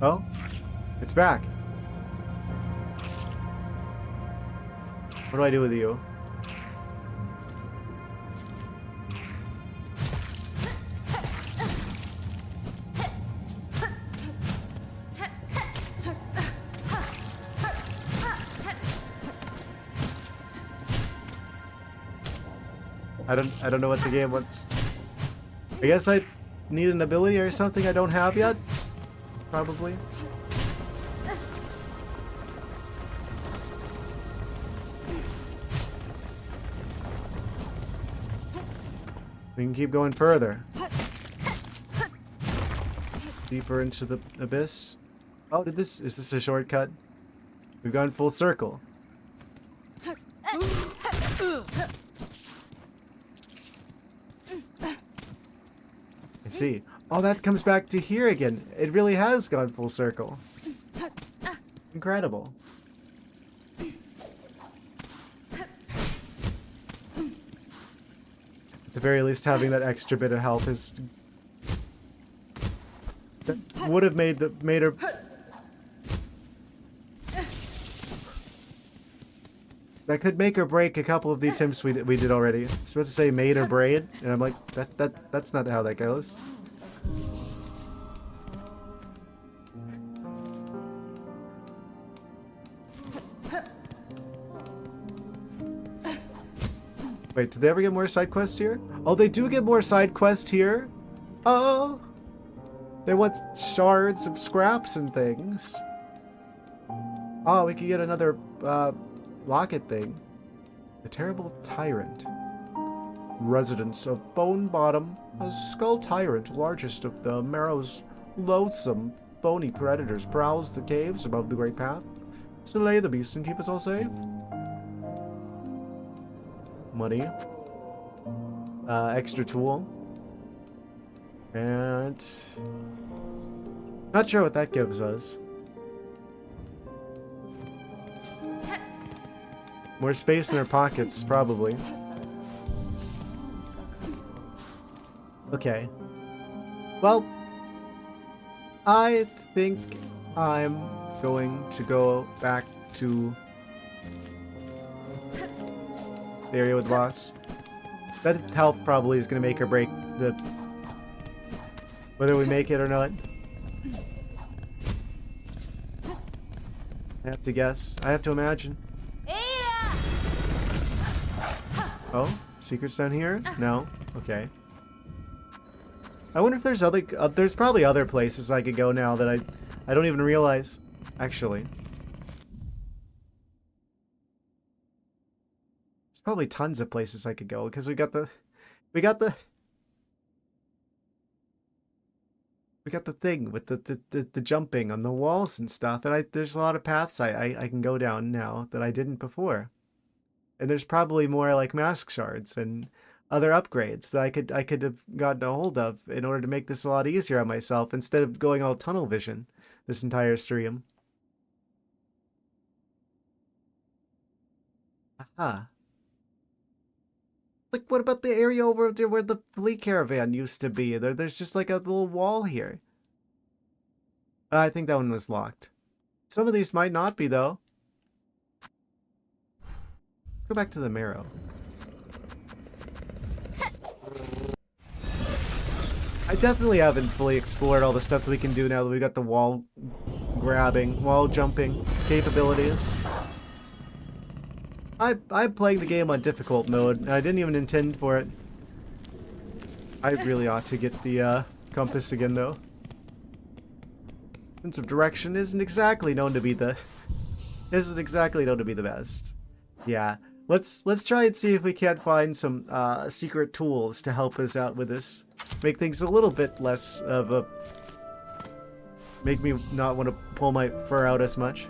Oh? It's back. What do I do with you? I don't know what the game wants. I guess I need an ability or something I don't have yet? Probably. We can keep going further. Deeper into the abyss. Oh, is this a shortcut? We've gone full circle. Let's see. Oh, that comes back to here again. It really has gone full circle. Incredible. At the very least, having that extra bit of health is... That would have made her... That could make or break a couple of the attempts we did already. I was about to say made or braid, and I'm like, that's not how that goes. Wait, did they ever get more side quests here? Oh, they do get more side quests here? Oh! They want shards of scraps and things. Oh, we could get another, locket thing. The Terrible Tyrant. Residents of Bone Bottom, a skull tyrant, largest of the Marrow's loathsome, bony predators, prowls the caves above the Great Path. Slay the beast and keep us all safe. Money. Extra tool. And... not sure what that gives us. More space in our pockets, probably. Okay. Well, I think I'm going to go back to the area with the boss. That health probably is going to make or break the... whether we make it or not. I have to guess. I have to imagine. Oh, secrets down here? No? Okay. I wonder if there's other... there's probably other places I could go now that I don't even realize. Actually. probably tons of places I could go because we got the we got the thing with the jumping on the walls and stuff, and there's a lot of paths I can go down now that I didn't before. And there's probably more like mask shards and other upgrades that I could have gotten a hold of in order to make this a lot easier on myself instead of going all tunnel vision this entire stream. Aha. Like, what about the area over there where the fleet caravan used to be? There's just like a little wall here. I think that one was locked. Some of these might not be, though. Let's go back to the marrow. I definitely haven't fully explored all the stuff that we can do now that we got the wall grabbing, wall jumping capabilities. I'm playing the game on difficult mode, and I didn't even intend for it. I really ought to get the compass again, though. Sense of direction isn't exactly known to be the best. Yeah, let's try and see if we can't find some secret tools to help us out with this. Make things a little bit less of a... Make me not want to pull my fur out as much.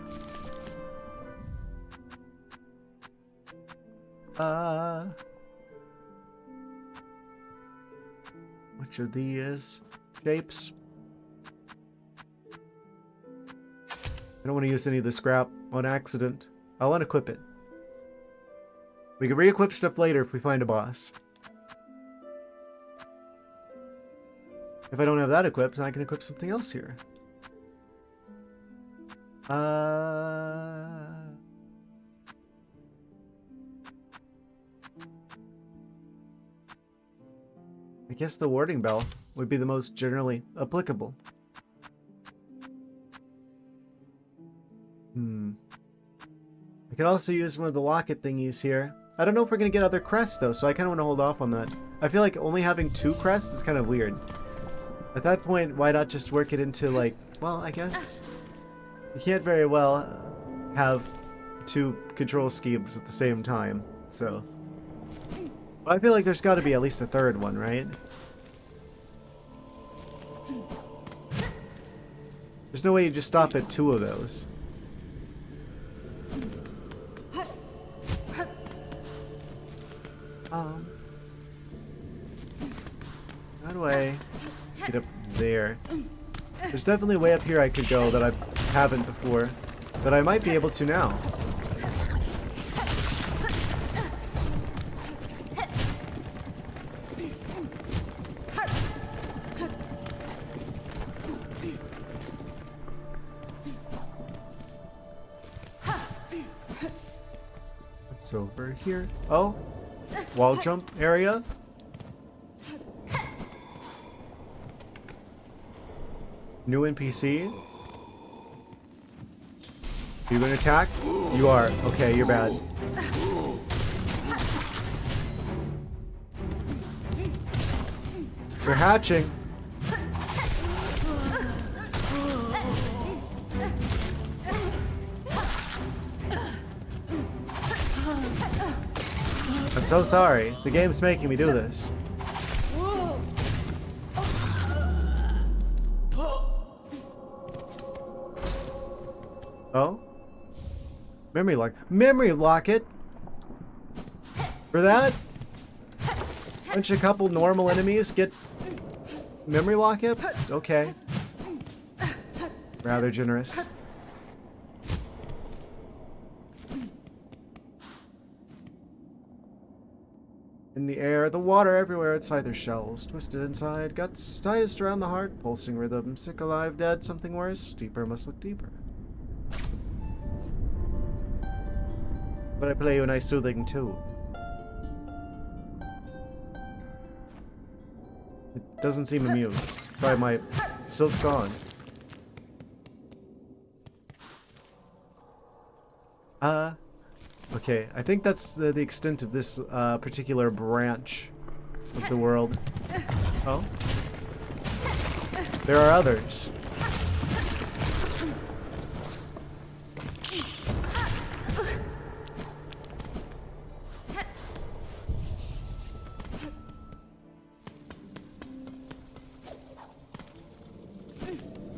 Which of these shapes? I don't want to use any of the scrap on accident. I'll unequip it. We can re-equip stuff later if we find a boss. If I don't have that equipped, then I can equip something else here. I guess the warding bell would be the most generally applicable. I could also use one of the locket thingies here. I don't know if we're going to get other crests, though, so I kind of want to hold off on that. I feel like only having 2 crests is kind of weird. At that point, why not just work it into, like... Well, I guess... You can't very well have 2 control schemes at the same time, so... Well, I feel like there's got to be at least a 3rd one, right? There's no way you just stop at 2 of those. How do I get up there? There's definitely a way up here I could go that I haven't before, that I might be able to now. What's over here? Oh, wall jump area. New NPC. You gonna attack? You are. Okay, you're bad. They're hatching. I'm so sorry. The game's making me do this. Oh? Memory lock. Memory locket? For that? Punch a couple normal enemies, get memory locket? Okay. Rather generous. In the air, the water everywhere inside their shells. Twisted inside, guts tightest around the heart. Pulsing rhythm, sick, alive, dead, something worse. Deeper must look deeper. But I play you a nice soothing tune. It doesn't seem amused by my Silksong. Okay, I think that's the extent of this particular branch of the world. Oh? There are others.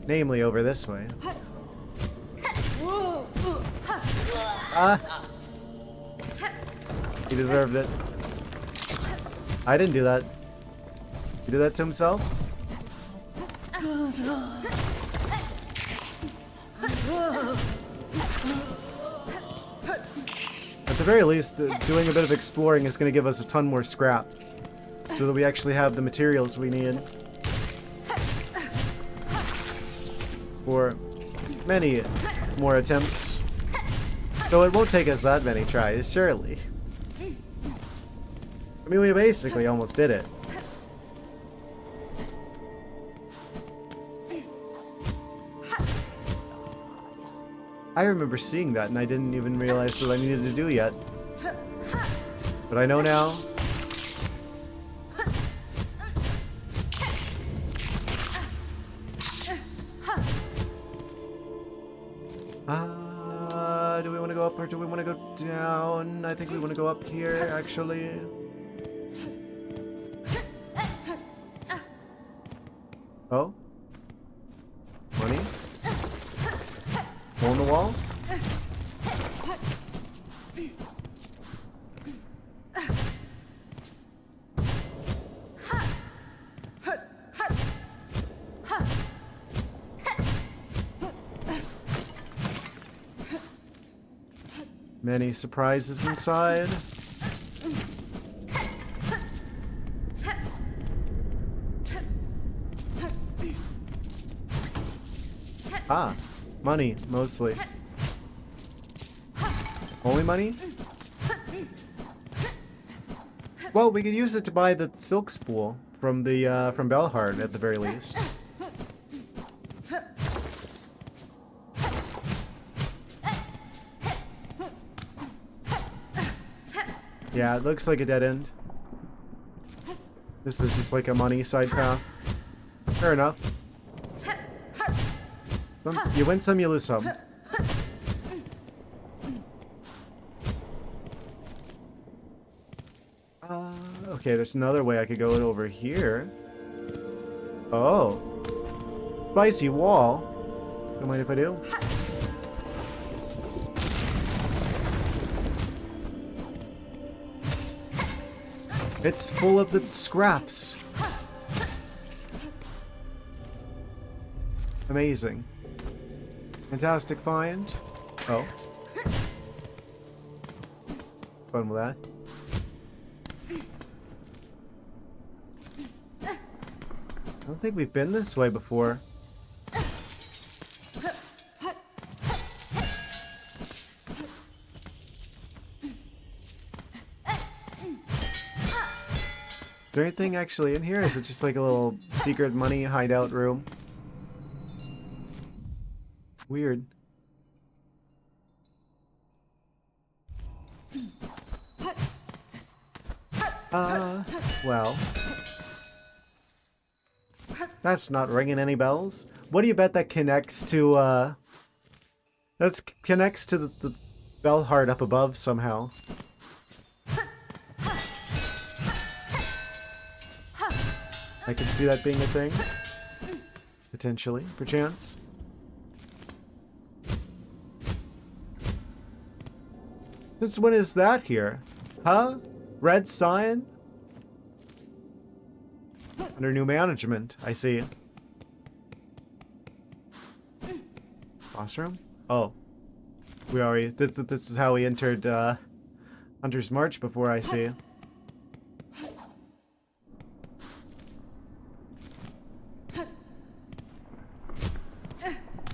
Namely over this way. Ah! He deserved it. I didn't do that. He did that to himself? At the very least, doing a bit of exploring is going to give us a ton more scrap. So that we actually have the materials we need. For many more attempts. Though it won't take us that many tries, surely. I mean, we basically almost did it. I remember seeing that and I didn't even realize that I needed to do yet. But I know now. Do we want to go up or do we want to go down? I think we want to go up here, actually. Oh? Money? Hole in the wall? Many surprises inside. Ah, money, mostly. Only money? Well, we could use it to buy the silk spool from the from Belhard at the very least. Yeah, it looks like a dead end. This is just like a money side path. Fair enough. You win some, you lose some. Okay, there's another way I could go over here. Oh. Spicy wall. Don't mind if I do. It's full of the scraps. Amazing. Fantastic find. Oh. Fun with that. I don't think we've been this way before. Is there anything actually in here? Is it just like a little secret money hideout room? Weird. Well. That's not ringing any bells. What do you bet that connects to, that connects to the bell heart up above somehow? I can see that being a thing. Potentially, perchance. Since when is that here? Huh? Red sign? Under new management, I see. Boss room? Oh. We already... This is how we entered, Hunter's March before, I see.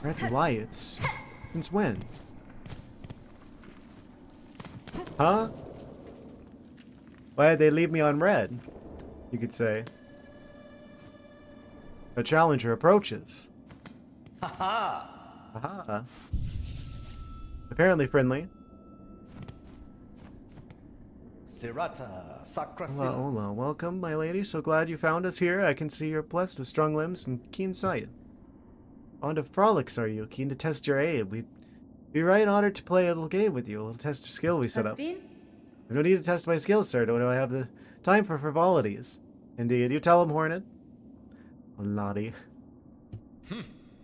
Red lights? Since when? Huh? Why did they leave me on red? You could say. A challenger approaches. Haha! Haha. Apparently friendly. Hola, hola. Welcome, my lady. So glad you found us here. I can see you're blessed with strong limbs and keen sight. Fond of frolics, are you? Keen to test your aid? We'd be right honored to play a little game with you. A little test of skill we set up. I don't need to test my skills, sir. Don't I have the time for frivolities? Indeed. You tell him, Hornet. Lottie.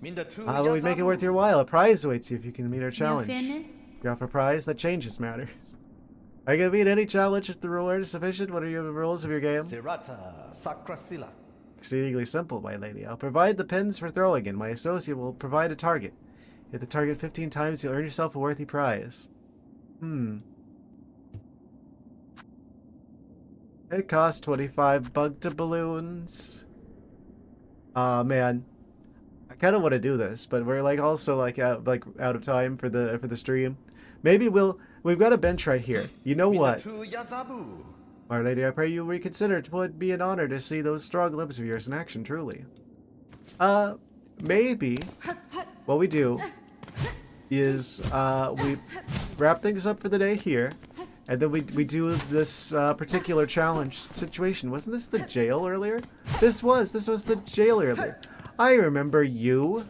But we'd make it worth your while. A prize awaits you if you can meet our challenge. If you offer a prize, that changes matters. I can meet any challenge if the reward is sufficient. What are your rules of your game? Exceedingly simple, my lady. I'll provide the pins for throwing, and my associate will provide a target. Hit the target 15 times, you'll earn yourself a worthy prize. It costs 25 bug-to balloons. Aw, man. I kind of want to do this, but we're like also like out of time for the stream. Maybe we've got a bench right here. You know what? My lady, I pray you reconsider. It would be an honor to see those strong limbs of yours in action, truly. Maybe what we do is we wrap things up for the day here, and then we do this particular challenge situation. Wasn't this the jail earlier? This was the jail earlier. I remember you.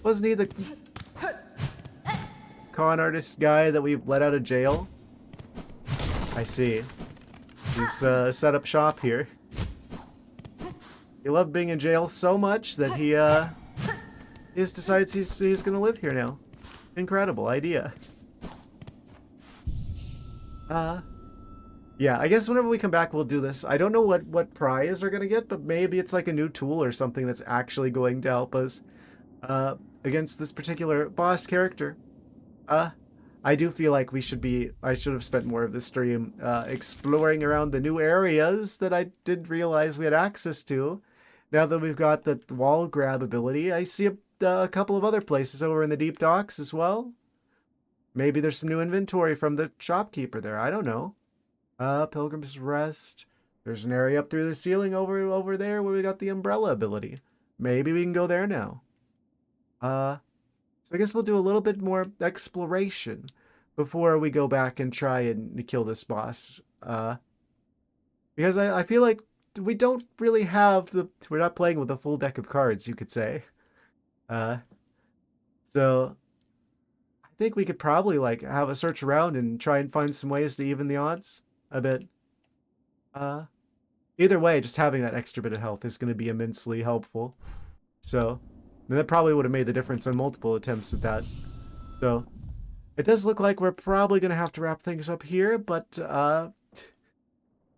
Wasn't he the con artist guy that we let out of jail? I see. He's set up shop here. He loved being in jail so much that he just decides he's gonna live here now. Incredible idea. Yeah, I guess whenever we come back we'll do this. I don't know what prize we're gonna get, but maybe it's like a new tool or something that's actually going to help us against this particular boss character. I do feel like I should have spent more of the stream exploring around the new areas that I didn't realize we had access to. Now that we've got the wall grab ability, I see a couple of other places over in the deep docks as well. Maybe there's some new inventory from the shopkeeper there. I don't know. Pilgrim's Rest. There's an area up through the ceiling over there where we got the umbrella ability. Maybe we can go there now. So I guess we'll do a little bit more exploration before we go back and try and kill this boss. Because I feel like we don't really have we're not playing with a full deck of cards, you could say. So I think we could probably like have a search around and try and find some ways to even the odds a bit. Either way, just having that extra bit of health is going to be immensely helpful. So that probably would have made the difference on multiple attempts at that. So it does look like we're probably going to have to wrap things up here, but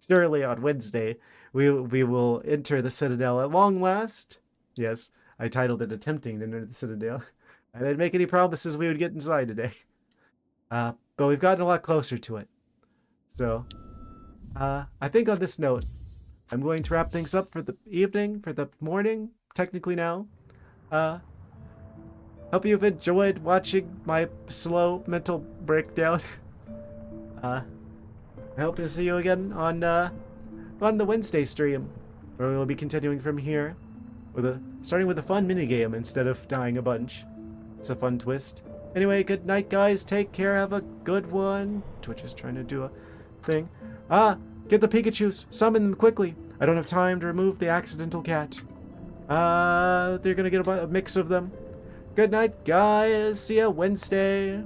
surely on Wednesday we will enter the Citadel at long last. Yes, I titled it Attempting to Enter the Citadel. I didn't make any promises we would get inside today. But we've gotten a lot closer to it. So I think on this note, I'm going to wrap things up for the evening, for the morning, technically now. Hope you've enjoyed watching my slow mental breakdown. I hope to see you again on the Wednesday stream, where we will be continuing from here, starting with a fun minigame instead of dying a bunch. It's a fun twist. Anyway, good night, guys. Take care. Have a good one. Twitch is trying to do a thing. Get the Pikachus. Summon them quickly. I don't have time to remove the accidental cat. They're gonna get a mix of them. Good night, guys. See ya Wednesday.